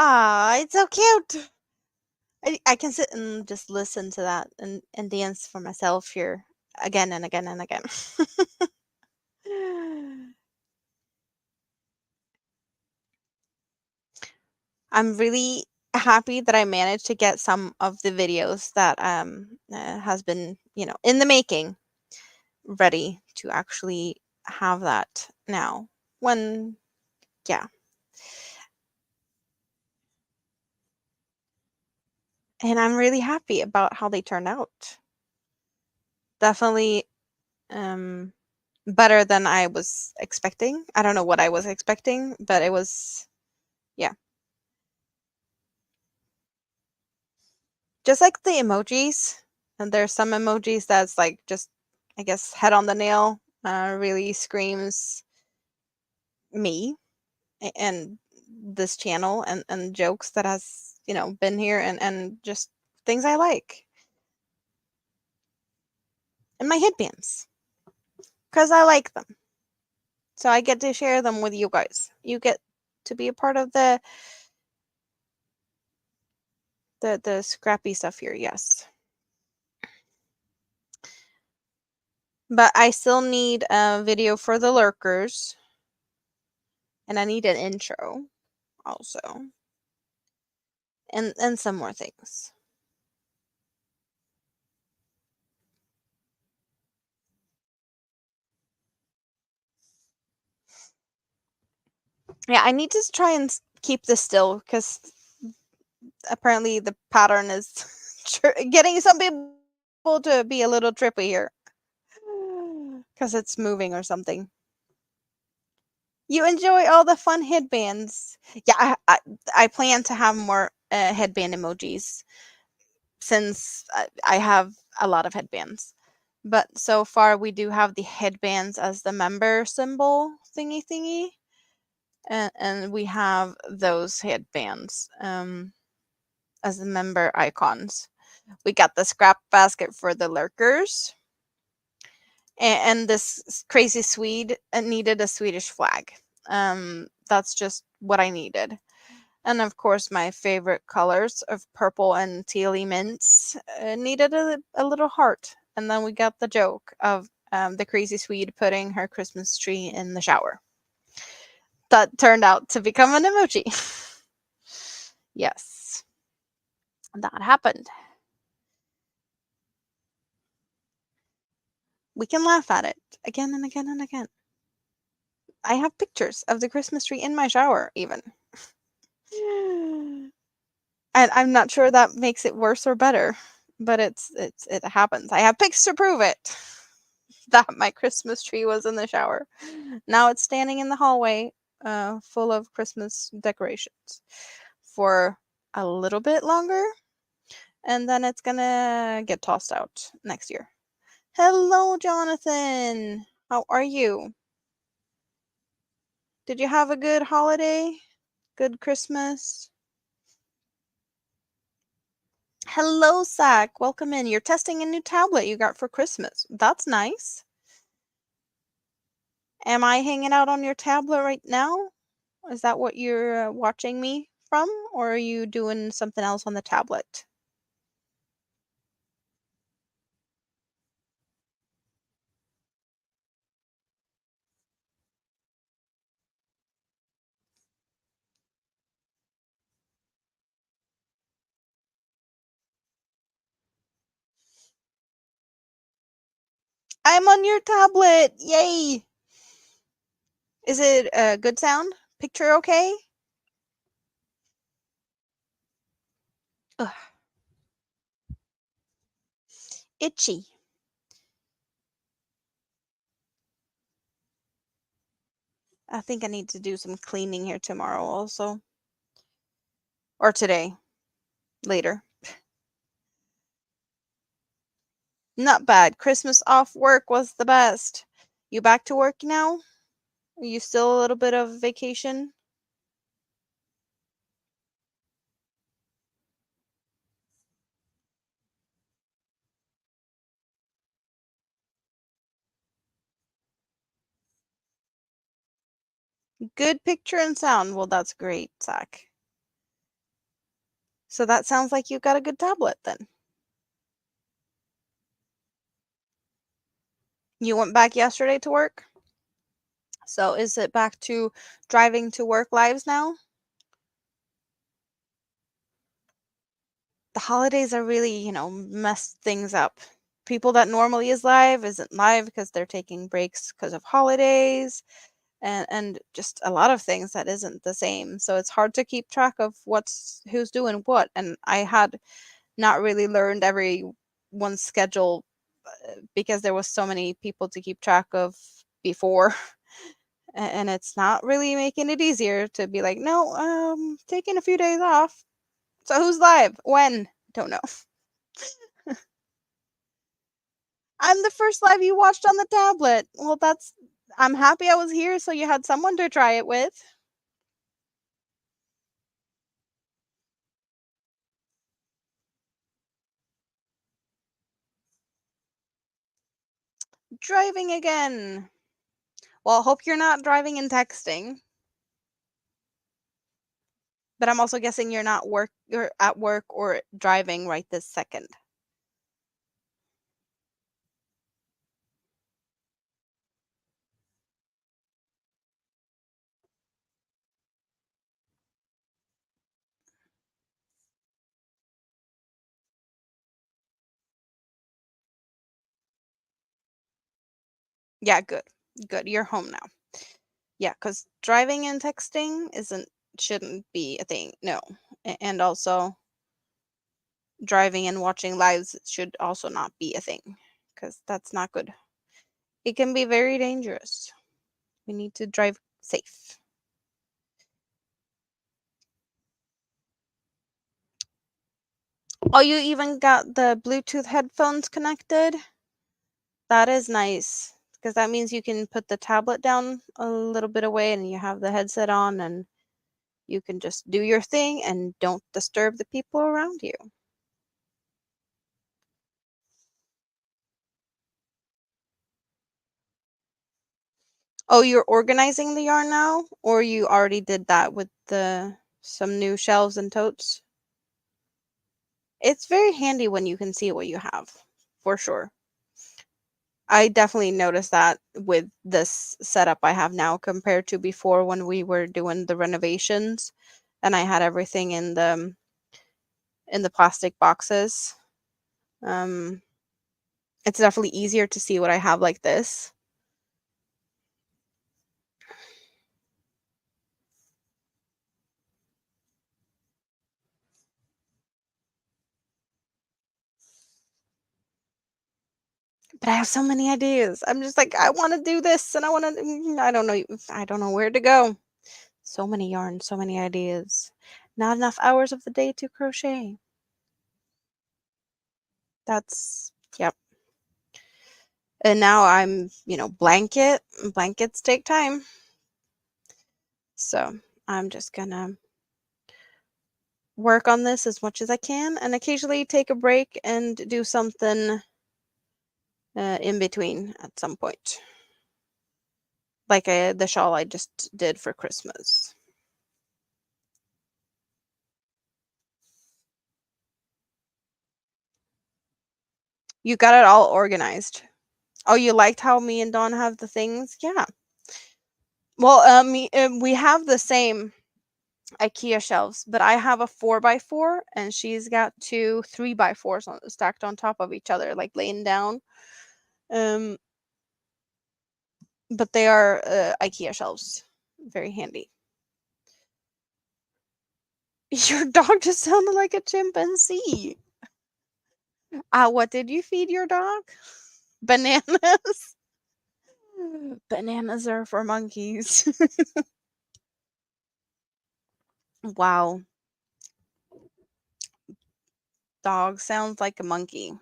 Ah, it's so cute. I can sit and just listen to that and dance for myself here again and again and again. I'm really happy that I managed to get some of the videos that has been, in the making ready to actually have that now. When yeah. And I'm really happy about how they turned out. Definitely um better than I was expecting. I don't know what I was expecting, but it was yeah. Just like the emojis, and there's some emojis that's like just, I guess, head on the nail, really screams me and this channel and jokes that has, been here and just things I like. And my headbands, because I like them. So I get to share them with you guys. You get to be a part of the scrappy stuff here, yes. But I still need a video for the lurkers. And I need an intro also. And some more things. Yeah, I need to try and keep this still because apparently the pattern is getting some people to be a little trippy here because it's moving or something. You enjoy all the fun headbands. Yeah, I plan to have more headband emojis since I have a lot of headbands. But so far we do have the headbands as the member symbol thingy. And we have those headbands as the member icons. We got the scrap basket for the lurkers. And this crazy Swede needed a Swedish flag. That's just what I needed. And of course, my favorite colors of purple and tealy mints needed a little heart. And then we got the joke of the crazy Swede putting her Christmas tree in the shower. That turned out to become an emoji. Yes, that happened. We can laugh at it again and again and again. I have pictures of the Christmas tree in my shower, even. And I'm not sure that makes it worse or better, but it happens. I have pics to prove it that my Christmas tree was in the shower. Now it's standing in the hallway, full of Christmas decorations for a little bit longer, and then it's gonna get tossed out next year. Hello, Jonathan. How are you? Did you have a good holiday? Good Christmas? Hello, Zach. Welcome in. You're testing a new tablet you got for Christmas. That's nice. Am I hanging out on your tablet right now? Is that what you're watching me from? Or are you doing something else on the tablet? I'm on your tablet. Yay. Is it a good sound? Picture okay? Ugh, itchy. I think I need to do some cleaning here tomorrow also. Or today. Later. Not bad. Christmas off work was the best. You back to work now? Are you still a little bit of vacation? Good picture and sound. Well, that's great, Zach. So that sounds like you got a good tablet then. You went back yesterday to work? So is it back to driving to work lives now? The holidays are really, messed things up. People that normally is live isn't live because they're taking breaks because of holidays and just a lot of things that isn't the same. So it's hard to keep track of who's doing what. And I had not really learned everyone's schedule because there was so many people to keep track of before. And it's not really making it easier to be like, no, taking a few days off. So who's live? When? Don't know. I'm the first live you watched on the tablet. Well, I'm happy I was here so you had someone to try it with. Driving again. Well, hope you're not driving and texting. But I'm also guessing you're at work or driving right this second. Yeah, good. Good. You're home now. Yeah, because driving and texting shouldn't be a thing. No. And also driving and watching lives should also not be a thing because that's not good. It can be very dangerous. We need to drive safe. Oh, you even got the Bluetooth headphones connected? That is nice because that means you can put the tablet down a little bit away and you have the headset on and you can just do your thing and don't disturb the people around you. Oh, you're organizing the yarn now? Or you already did that with the some new shelves and totes? It's very handy when you can see what you have, for sure. I definitely noticed that with this setup I have now compared to before when we were doing the renovations and I had everything in the plastic boxes. Um, it's definitely easier to see what I have like this. But I have so many ideas. I'm just like, I want to do this and I don't know where to go. So many yarns, so many ideas. Not enough hours of the day to crochet. Yep. And now blankets take time. So I'm just gonna work on this as much as I can and occasionally take a break and do something in between at some point. Like the shawl I just did for Christmas. You got it all organized. Oh, you liked how me and Dawn have the things? Yeah. Well, we have the same IKEA shelves, but I have a 4x4 and she's got two 3x4s stacked on top of each other, like laying down. but they are IKEA shelves. Very handy. Your dog just sounded like a chimpanzee. What did you feed your dog? Bananas? Bananas are for monkeys. Wow. Dog sounds like a monkey.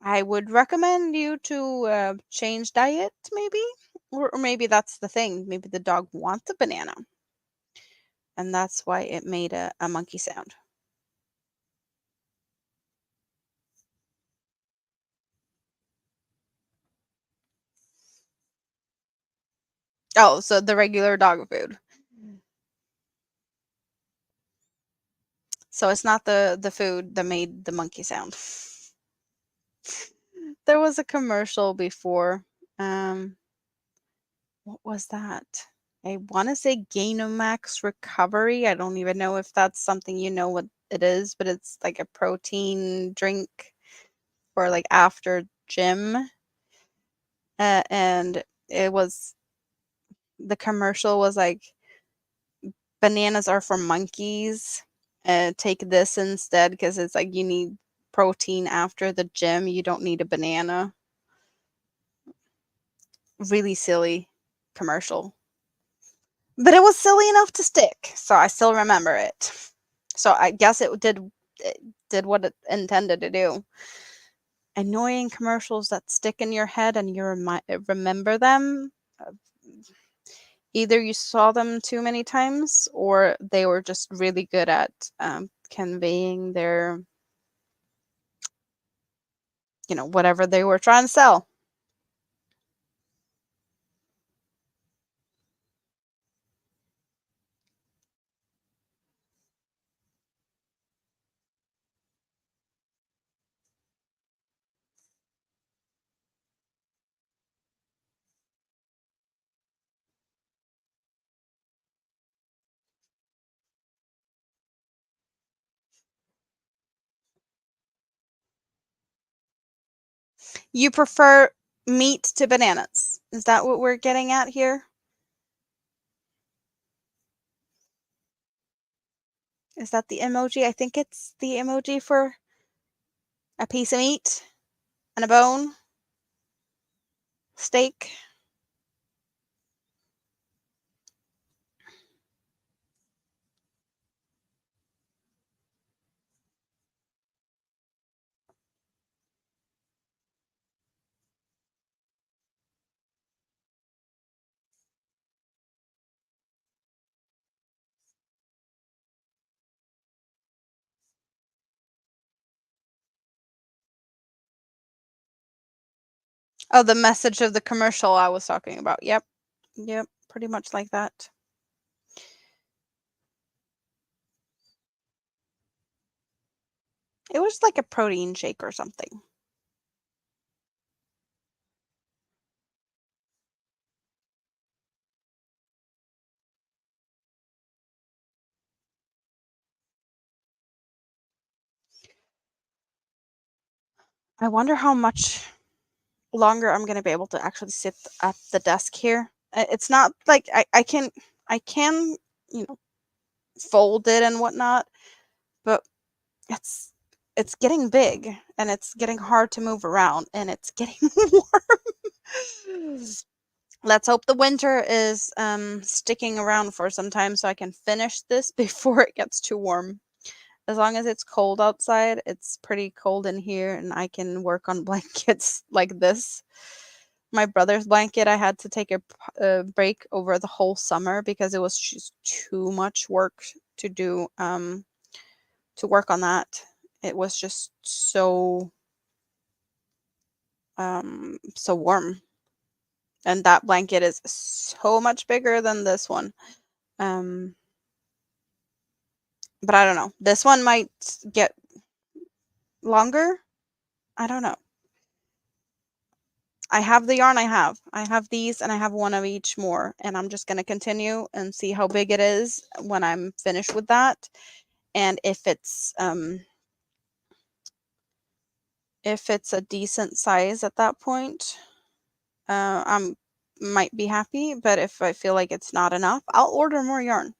I would recommend you to change diet, maybe. Or maybe that's the thing. Maybe the dog wants a banana. And that's why it made a monkey sound. Oh, so the regular dog food. So it's not the food that made the monkey sound. There was a commercial before. What was that? I want to say Gainomax Recovery. I don't even know if that's something you know what it is, but it's like a protein drink for like after gym. And it was the commercial was like bananas are for monkeys. Take this instead because it's like you need protein after the gym. You don't need a banana. Really silly commercial. But it was silly enough to stick, so I still remember it. So I guess it did what it intended to do. Annoying commercials that stick in your head and you remember them. uh, Either you saw them too many times or they were just really good at conveying their, whatever they were trying to sell. You prefer meat to bananas. Is that what we're getting at here? Is that the emoji? I think it's the emoji for a piece of meat and a bone steak. Oh, the message of the commercial I was talking about. Yep. Yep. Pretty much like that. It was like a protein shake or something. I wonder how much longer I'm gonna be able to actually sit at the desk here. It's not like I can, you know, fold it and whatnot, but it's it's getting big and it's getting hard to move around and it's getting warm. Let's hope the winter is sticking around for some time so I can finish this before it gets too warm. As long as it's cold outside, it's pretty cold in here and I can work on blankets like this. My brother's blanket, I had to take a break over the whole summer because it was just too much work to do to work on that. It was just so warm. And that blanket is so much bigger than this one. Um but I don't know. This one might get longer. I don't know. I have the yarn I have. I have these and I have one of each more. And I'm just going to continue and see how big it is when I'm finished with that. And if it's a decent size at that point, I'm might be happy, but if I feel like it's not enough, I'll order more yarn.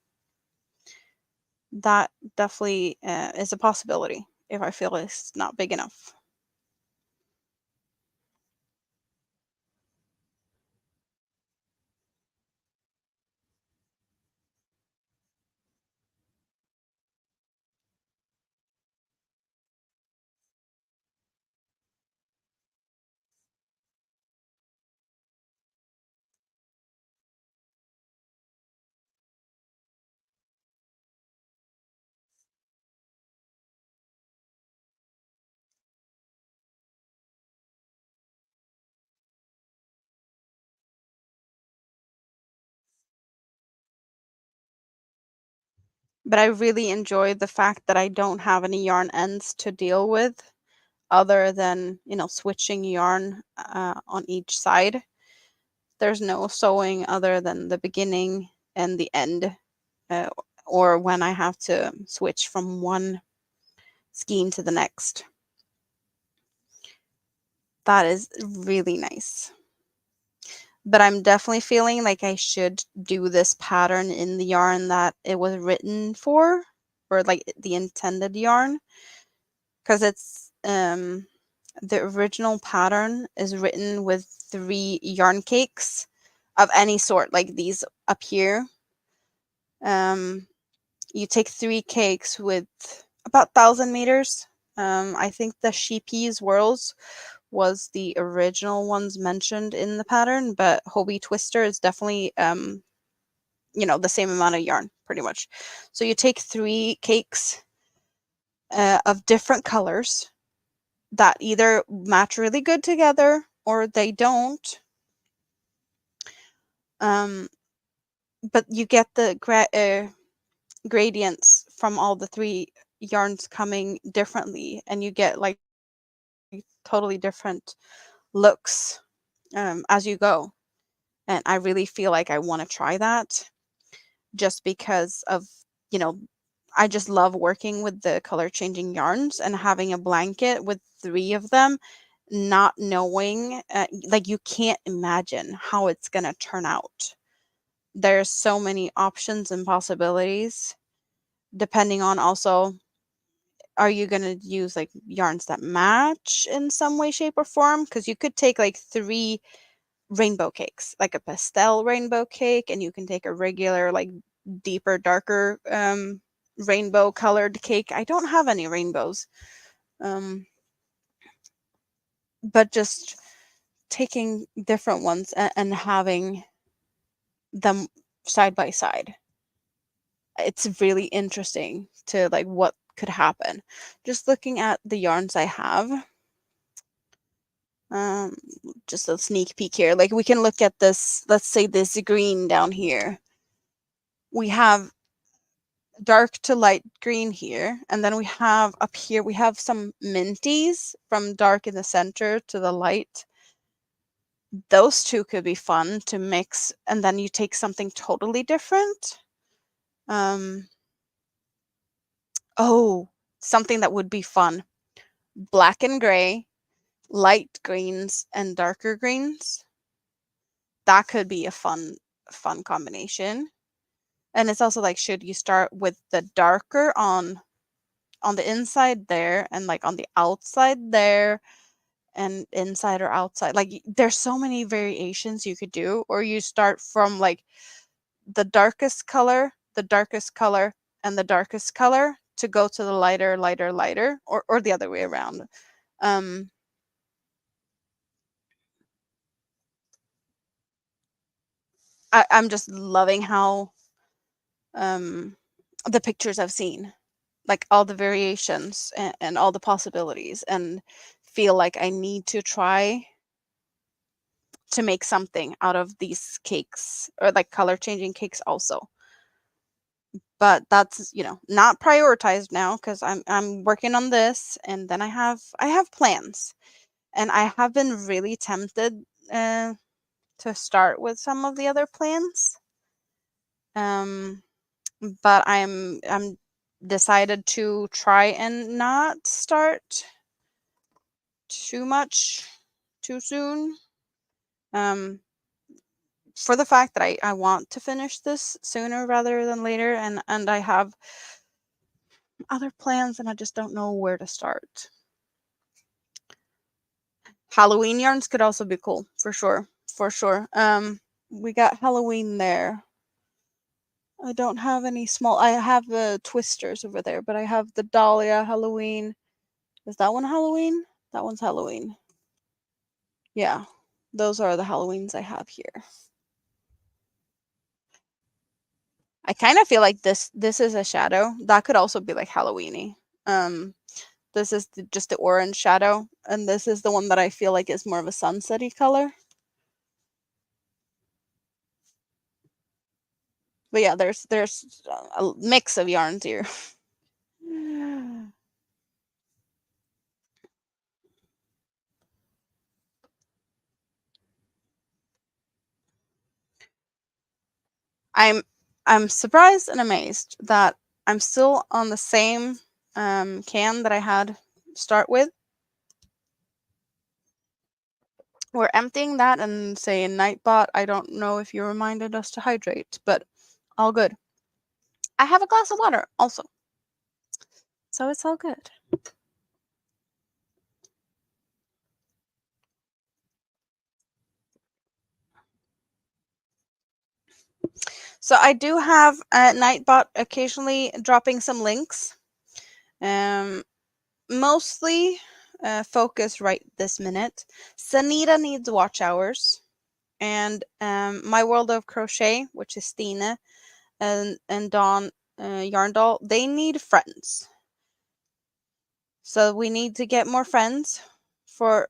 That definitely is a possibility if I feel it's not big enough. But I really enjoy the fact that I don't have any yarn ends to deal with other than, switching yarn on each side. There's no sewing other than the beginning and the end, uh, or when I have to switch from one skein to the next. That is really nice. But I'm definitely feeling like I should do this pattern in the yarn that it was written for, or like the intended yarn, because it's the original pattern is written with 3 yarn cakes of any sort, like these up here. Um, you take 3 cakes with about 1,000 meters. I think the Sheepy's Whirls was the original ones mentioned in the pattern, but Hobie Twister is definitely the same amount of yarn pretty much. So you take 3 cakes of different colors that either match really good together or they don't. Um, but you get the gradients from all the 3 yarns coming differently, and you get like totally different looks as you go. And I really feel like I want to try that just because of, you know, I just love working with the color changing yarns and having a blanket with 3 of them, not knowing, like you can't imagine how it's going to turn out. There's so many options and possibilities depending on also, are you going to use like yarns that match in some way, shape, or form? Because you could take like 3 rainbow cakes, like a pastel rainbow cake, and you can take a regular, like deeper, darker rainbow colored cake. I don't have any rainbows. Um, but just taking different ones and having them side by side. It's really interesting to like what could happen. Just looking at the yarns I have, um, just a sneak peek here. Like we can look at this, let's say this green down here. We have dark to light green here, and then we have up here, we have some minties from dark in the center to the light. Those two could be fun to mix, and then you take something totally different. Um, oh, something that would be fun. Black and gray, light greens and darker greens. That could be a fun combination. And it's also like, should you start with the darker on the inside there and like on the outside there and inside or outside? Like there's so many variations you could do, or you start from like the darkest color, and the darkest color to go to the lighter, lighter, or the other way around. Um, I'm just loving how um, the pictures I've seen, like all the variations and all the possibilities, and feel like I need to try to make something out of these cakes or like color changing cakes also. But that's, not prioritized now because I'm working on this, and then I have plans, and I have been really tempted to start with some of the other plans. Um, but I'm decided to try and not start too much too soon. Um, for the fact that I want to finish this sooner rather than later, and I have other plans and I just don't know where to start. Halloween yarns could also be cool, for sure. For sure. We got Halloween there. I don't have any small. I have the twisters over there, but I have the Dahlia Halloween. Is that one Halloween? That one's Halloween. Yeah, those are the Halloweens I have here. I kind of feel like this is a shadow. That could also be like Halloweeny. This is just the orange shadow, and this is the one that I feel like is more of a sunsetty color. But yeah, there's a mix of yarns here. I'm I'm surprised and amazed that I'm still on the same can that I had start with. We're emptying that and saying Nightbot. I don't know if you reminded us to hydrate, but all good. I have a glass of water also, so it's all good. So I do have Nightbot occasionally dropping some links. Um, Mostly focus right this minute. Sanita needs watch hours, and My World of Crochet, which is Stine and Dawn Yarndal, they need friends. So we need to get more friends for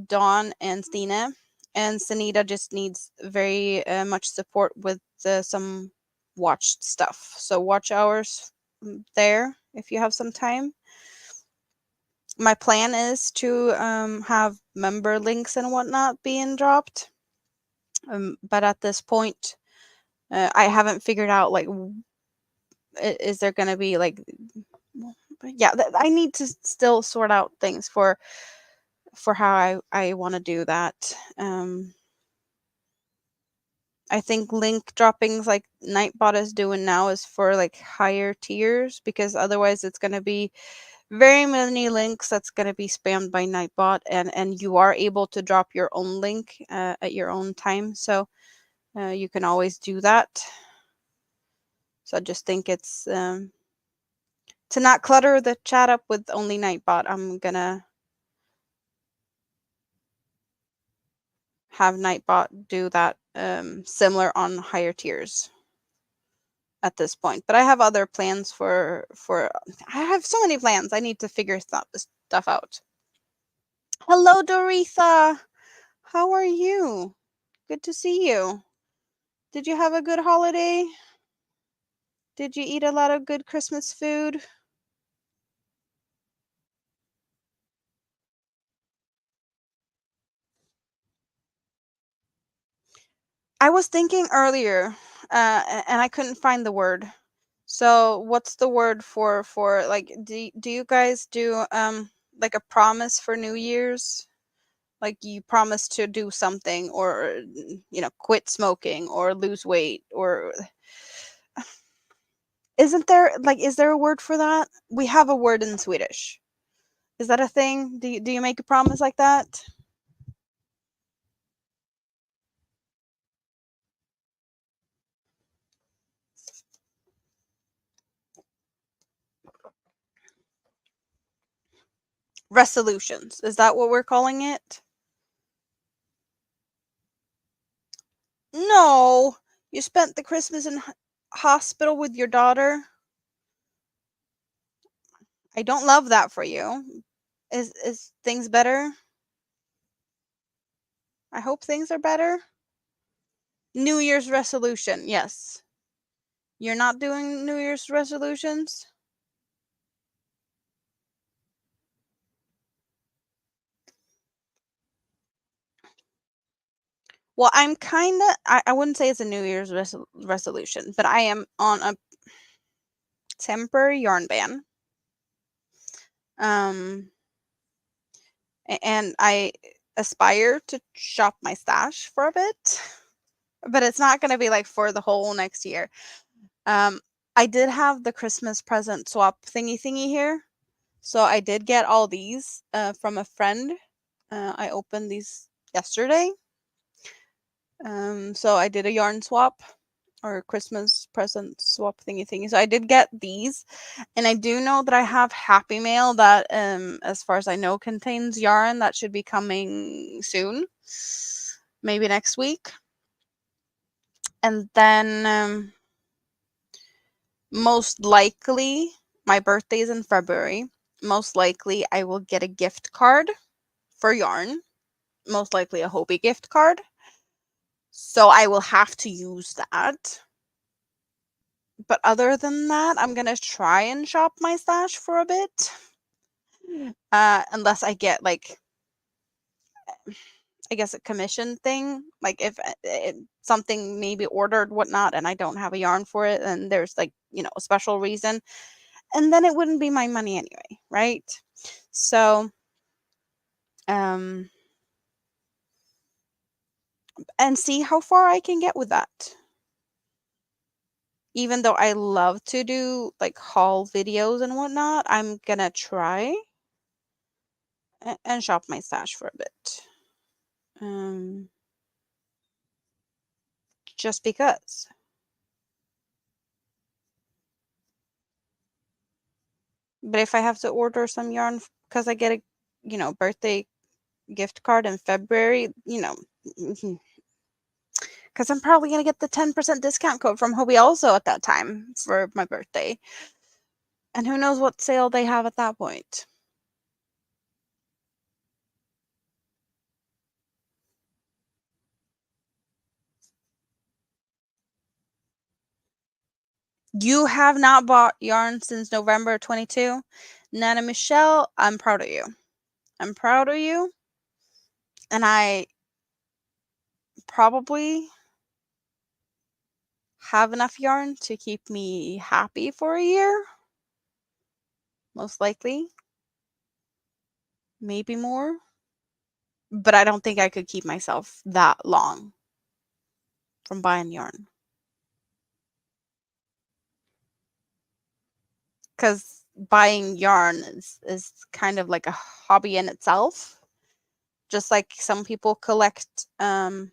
Dawn and Stine, and Sanita just needs very much support with some watched stuff. So watch hours there if you have some time. My plan is to have member links and whatnot being dropped. But at this point, I haven't figured out like, is there going to be like, yeah, I need to still sort out things for how I want to do that. I think link droppings like Nightbot is doing now is for like higher tiers, because otherwise it's going to be very many links that's going to be spammed by Nightbot, and you are able to drop your own link at your own time, so you can always do that. So I just think it's to not clutter the chat up with only Nightbot. I'm gonna have Nightbot do that similar on higher tiers at this point. But I have other plans for I have so many plans. I need to figure stuff out. Hello, Doretha. How are you? Good to see you. Did you have a good holiday? Did you eat a lot of good Christmas food? I was thinking earlier, and I couldn't find the word. So, what's the word for like? Do you guys do like a promise for New Year's? Like you promise to do something, or quit smoking, or lose weight, or isn't there like, is there a word for that? We have a word in Swedish. Is that a thing? Do you make a promise like that? Resolutions. Is that what we're calling it? No. You spent the Christmas in hospital with your daughter? I don't love that for you. Is things better? I hope things are better. New Year's resolution. Yes. You're not doing New Year's resolutions? Well, I'm kind of, I wouldn't say it's a New Year's resolution, but I am on a temporary yarn ban. Um, and aspire to shop my stash for a bit, but it's not going to be like for the whole next year. Um, I did have the Christmas present swap thingy here. So I did get all these from a friend. I opened these yesterday. So I did a yarn swap or Christmas present swap thingy. So I did get these, and I do know that I have Happy Mail that, as far as I know, contains yarn that should be coming soon, maybe next week. And then most likely, my birthday is in February. Most likely, I will get a gift card for yarn. Most likely a Hobie gift card. So I will have to use that. But other than that, I'm going to try and shop my stash for a bit. Unless I get like, I guess a commission thing. Like if something maybe ordered whatnot and I don't have a yarn for it and there's like, a special reason. And then it wouldn't be my money anyway, right? So, and see how far I can get with that. Even though I love to do like haul videos and whatnot, I'm gonna try and shop my stash for a bit. Um, just because. But if I have to order some yarn because I get a, birthday gift card in February, because I'm probably gonna get the 10% discount code from Hobie also at that time for my birthday. And who knows what sale they have at that point. You have not bought yarn since November 22. Nana Michelle, I'm proud of you. I'm proud of you. And I probably have enough yarn to keep me happy for a year. Most likely. Maybe more. But I don't think I could keep myself that long from buying yarn. Because buying yarn is kind of like a hobby in itself. Just like some people collect, what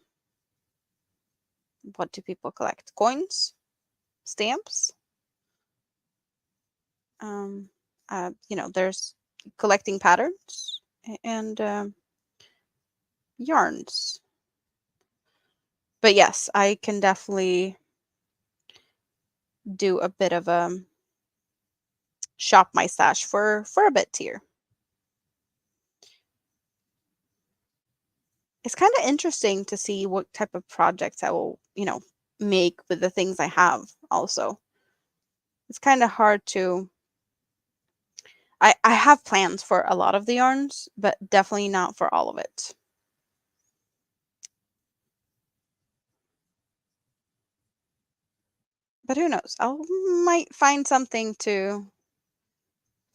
do people collect? Coins? Stamps? There's collecting patterns and yarns. But yes, I can definitely do a bit of a shop my stash for a bit here. It's kind of interesting to see what type of projects I will, make with the things I have also. It's kind of hard to I have plans for a lot of the yarns, but definitely not for all of it. But who knows? I might find something to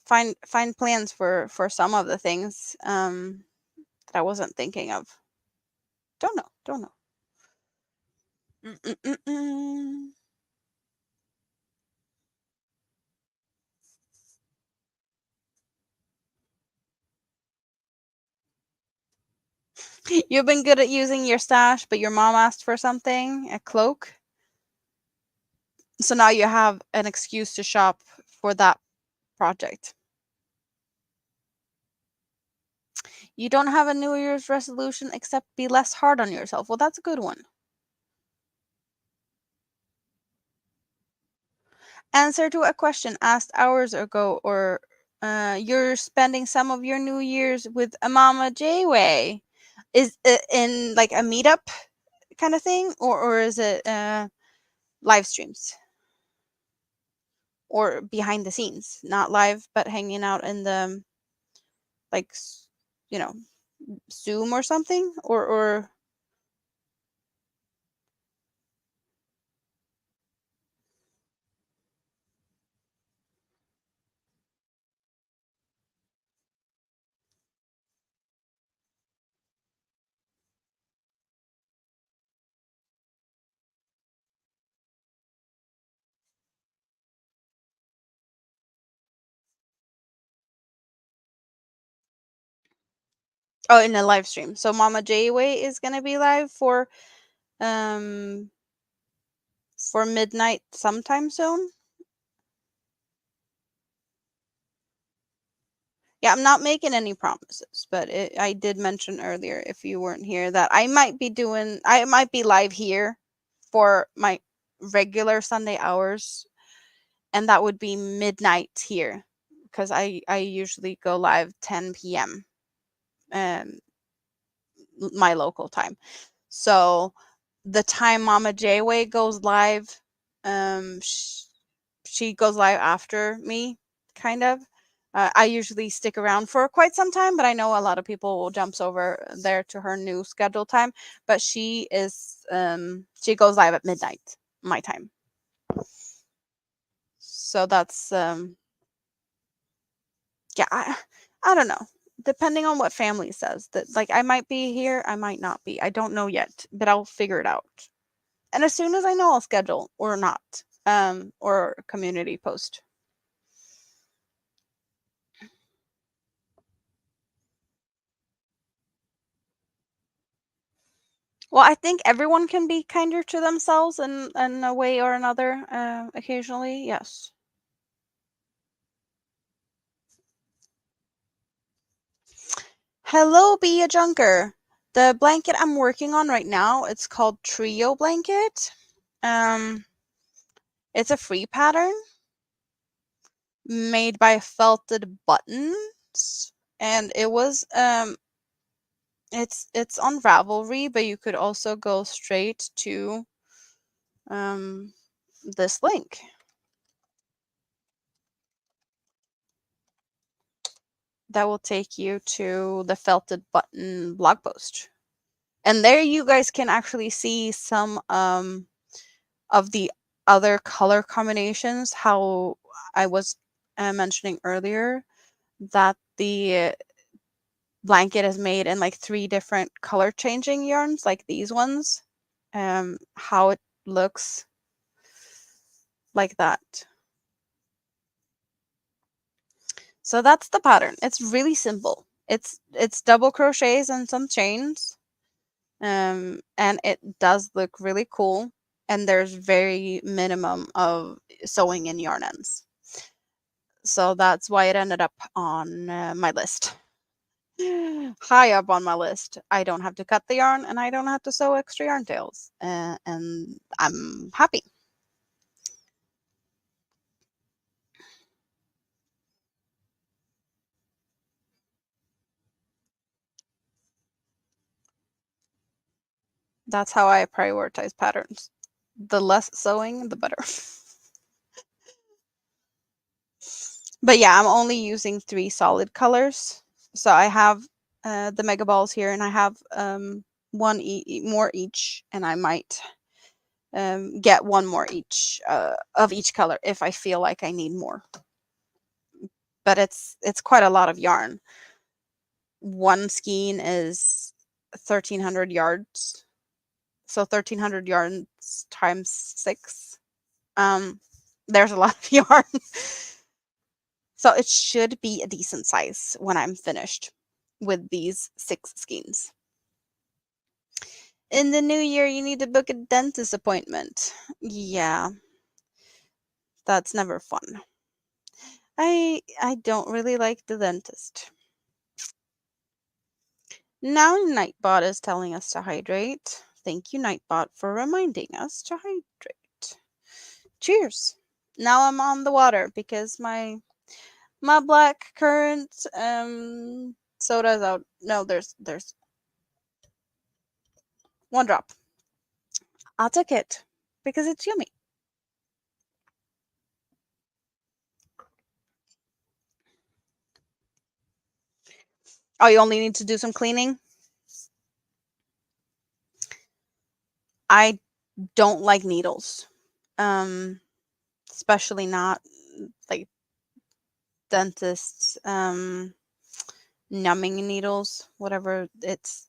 find plans for some of the things that I wasn't thinking of. Don't know. Mm-mm-mm-mm. You've been good at using your stash, but your mom asked for something, a cloak. So now you have an excuse to shop for that project. You don't have a New Year's resolution except be less hard on yourself. Well, that's a good one. Answer to a question asked hours ago, or you're spending some of your New Year's with a Mama J-Way. Is it in like a meetup kind of thing, or is it live streams or behind the scenes, not live but hanging out in the like you know Zoom or something, or Oh, in the live stream. So Mama Jayway is gonna be live um for midnight sometime soon. Yeah, I'm not making any promises, but I did mention earlier, if you weren't here, that I might be live here for my regular Sunday hours, and that would be midnight here, because I usually go live 10 p.m. um my local time. So the time Mama Jayway goes live, um she goes live after me, kind of. I usually stick around for quite some time, but I know a lot of people will jumps over there to her new schedule time. But she goes live at midnight my time. So that's yeah, I don't know. Depending on what family says, that like I might be here, I might not be. I don't know yet, but I'll figure it out. And as soon as I know, I'll schedule or not, or community post. Well, I think everyone can be kinder to themselves in a way or another, occasionally. Yes. Hello, be a junker. The blanket I'm working on right now, it's called Trio Blanket. Um, it's a free pattern made by Felted Buttons, and it's on Ravelry, but you could also go straight to um this link. That will take you to the Felted Button blog post. And there you guys can actually see some of the other color combinations, how I was mentioning earlier that the blanket is made in like 3 different color changing yarns, like these ones, how it looks like that. So that's the pattern. It's really simple. It's double crochets and some chains, and it does look really cool. And there's very minimum of sewing in yarn ends, so that's why it ended up on my list. High up on my list. I don't have to cut the yarn, and I don't have to sew extra yarn tails, and I'm happy. That's how I prioritize patterns. The less sewing, the better. But yeah, I'm only using 3 solid colors. So I have the mega balls here, and I have one more each, and I might get one more each of each color if I feel like I need more. But it's quite a lot of yarn. One skein is 1,300 yards, so 1,300 yards times 6. Um, there's a lot of yarn. So it should be a decent size when I'm finished with these 6 skeins. In the new year, you need to book a dentist appointment. Yeah, that's never fun. I don't really like the dentist. Now Nightbot is telling us to hydrate. Thank you, Nightbot, for reminding us to hydrate. Cheers. Now I'm on the water because my black currant soda's out. No, there's one drop. I'll take it because it's yummy. Oh, you only need to do some cleaning? I don't like needles. Um, especially not like dentists numbing needles, whatever. It's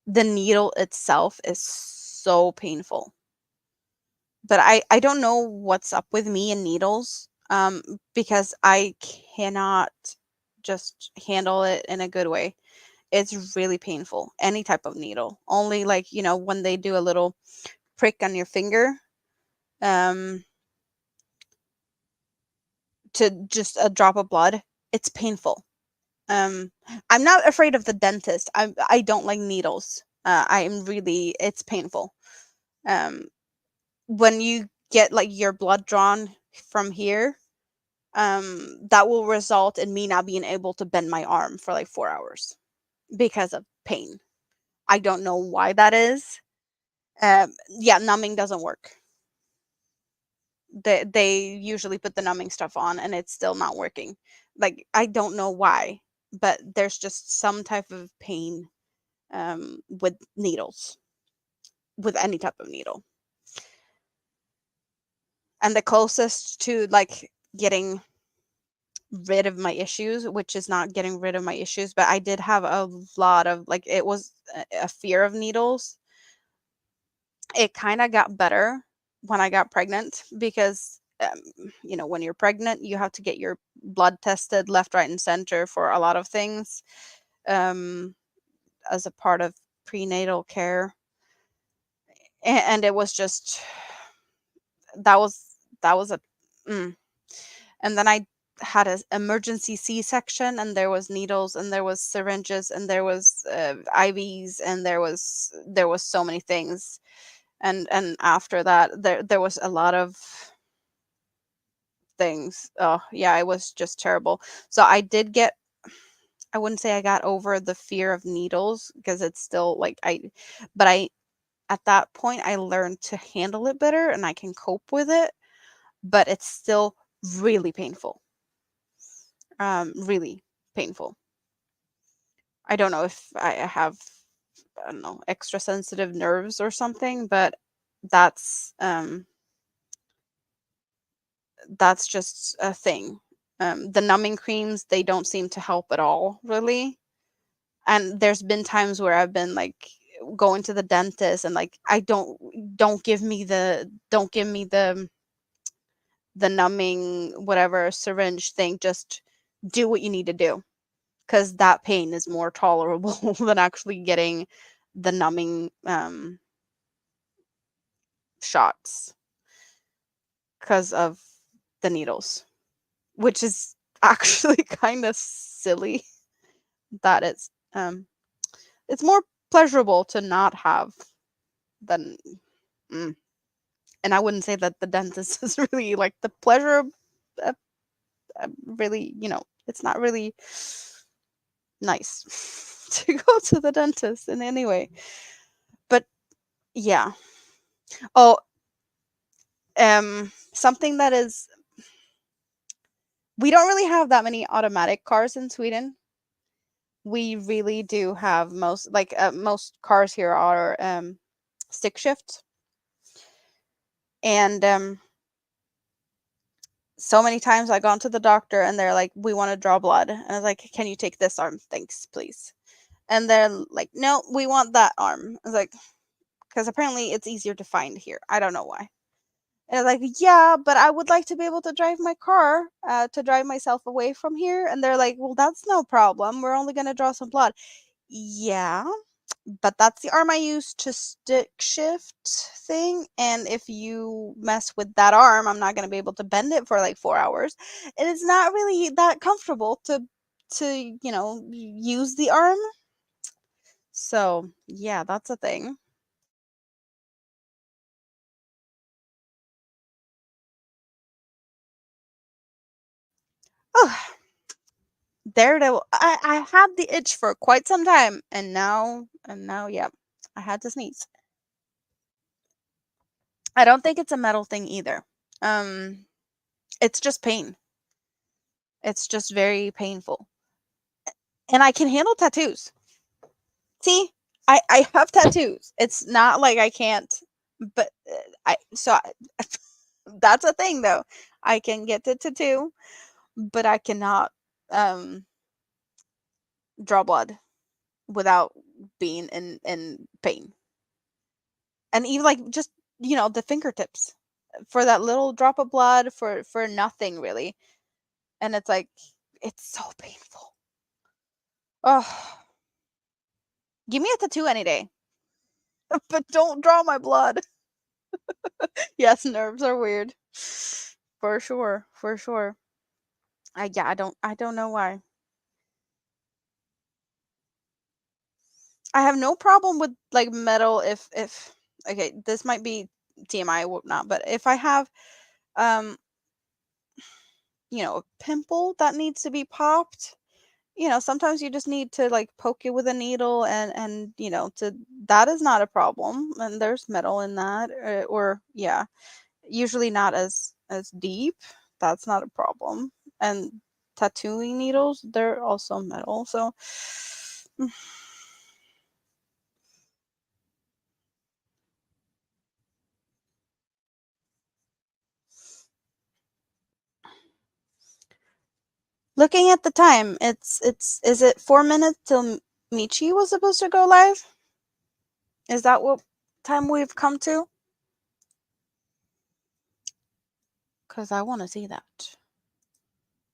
the needle itself is so painful. But I don't know what's up with me and needles because I cannot just handle it in a good way. It's really painful. Any type of needle. Only like, when they do a little prick on your finger, um, to just a drop of blood, it's painful. Um, I'm not afraid of the dentist. I don't like needles. It's painful. Um, when you get like your blood drawn from here, that will result in me not being able to bend my arm for like 4 hours because of pain. I don't know why that is. Yeah, numbing doesn't work. They usually put the numbing stuff on and it's still not working. Like, I don't know why, but there's just some type of pain with needles, with any type of needle. And the closest to like getting rid of my issues, which is not getting rid of my issues, but I did have a lot of like, it was a fear of needles. It kind of got better when I got pregnant because, when you're pregnant, you have to get your blood tested left, right, and center for a lot of things, um, as a part of prenatal care. And it was just, that was a, mm. And then I had an emergency C-section, and there was needles, and there was syringes, and there was IVs, and there was so many things. And after that, there was a lot of things. Oh yeah, it was just terrible. So I wouldn't say I got over the fear of needles, because it's still like, but I at that point I learned to handle it better and I can cope with it, but it's still really painful. Really painful. I don't know if I have, I don't know, extra sensitive nerves or something, but that's um that's just a thing. The numbing creams, they don't seem to help at all, really. And there's been times where I've been like going to the dentist and like, I don't give me the numbing whatever syringe thing. Just do what you need to do, because that pain is more tolerable than actually getting the numbing shots because of the needles, which is actually kind of silly that it's more pleasurable to not have than. mm. And I wouldn't say that the dentist is really like the pleasure of, uh, really, it's not really nice to go to the dentist in any way. But yeah. Oh, something that is, we don't really have that many automatic cars in Sweden. We really do have most cars here are stick shift. And so many times I gone to the doctor and they're like, "We want to draw blood." And I was like, "Can you take this arm? Thanks, please." And they're like, "No, we want that arm." I was like, "Because apparently it's easier to find here. I don't know why." And they're like, "Yeah, but I would like to be able to drive my car, to drive myself away from here." And they're like, "Well, that's no problem. We're only going to draw some blood." Yeah, but that's the arm I use to stick shift thing. And if you mess with that arm, I'm not going to be able to bend it for like 4 hours. And it's not really that comfortable to use the arm. So yeah, that's a thing. Oh, Daredevil. I had the itch for quite some time, and now, yeah, I had to sneeze. I don't think it's a metal thing either. Um, it's just pain. It's just very painful, and I can handle tattoos. See, I have tattoos. It's not like I can't, but that's a thing though. I can get the tattoo, but I cannot um draw blood without being in pain. And even like just the fingertips for that little drop of blood for nothing really. And it's like, it's so painful. Oh, give me a tattoo any day. But don't draw my blood. Yes, nerves are weird. For sure, for sure. I don't know why. I have no problem with like metal if okay, this might be TMI or whatnot, but if I have um, a pimple that needs to be popped, sometimes you just need to like poke it with a needle and to that is not a problem. And there's metal in that or yeah, usually not as deep. That's not a problem. And tattooing needles, they're also metal. So looking at the time, it's is it 4 minutes till Michi was supposed to go live? Is that what time we've come to? Because I want to see that.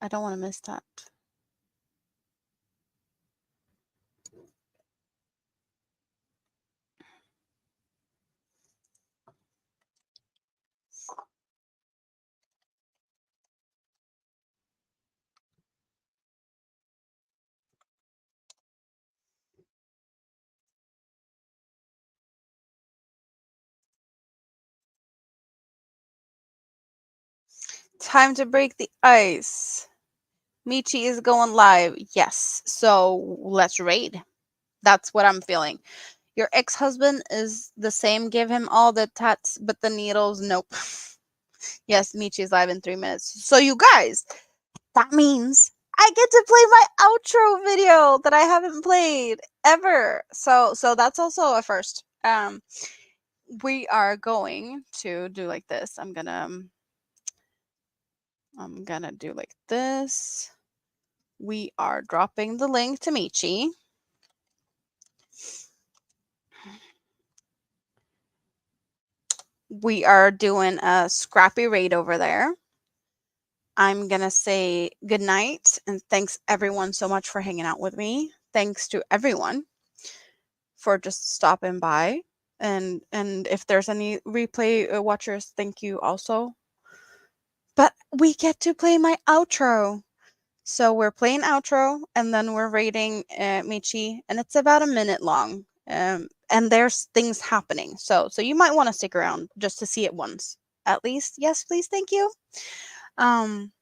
I don't want to miss that. Time to break the ice. Michi is going live. Yes. So let's raid. That's what I'm feeling. Your ex-husband is the same. Give him all the tats, but the needles, nope. Yes, Michi is live in 3 minutes. So you guys, that means I get to play my outro video that I haven't played ever. So that's also a first. We are going to do like this. I'm gonna do like this. We are dropping the link to Michi. We are doing a scrappy raid over there. I'm gonna say good night and thanks everyone so much for hanging out with me. Thanks to everyone for just stopping by. And if there's any replay watchers, thank you also. But we get to play my outro. So we're playing outro and then we're raiding Michi, and it's about a minute long. And there's things happening. So you might want to stick around just to see it once. At least. Yes, please, thank you. Um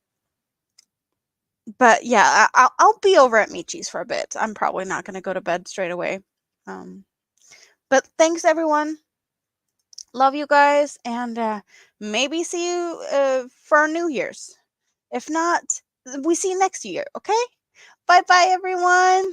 but yeah, I'll be over at Michi's for a bit. I'm probably not gonna go to bed straight away. Um but thanks everyone. Love you guys, and maybe see you for New Year's. If not, we see you next year, okay? Bye bye, everyone.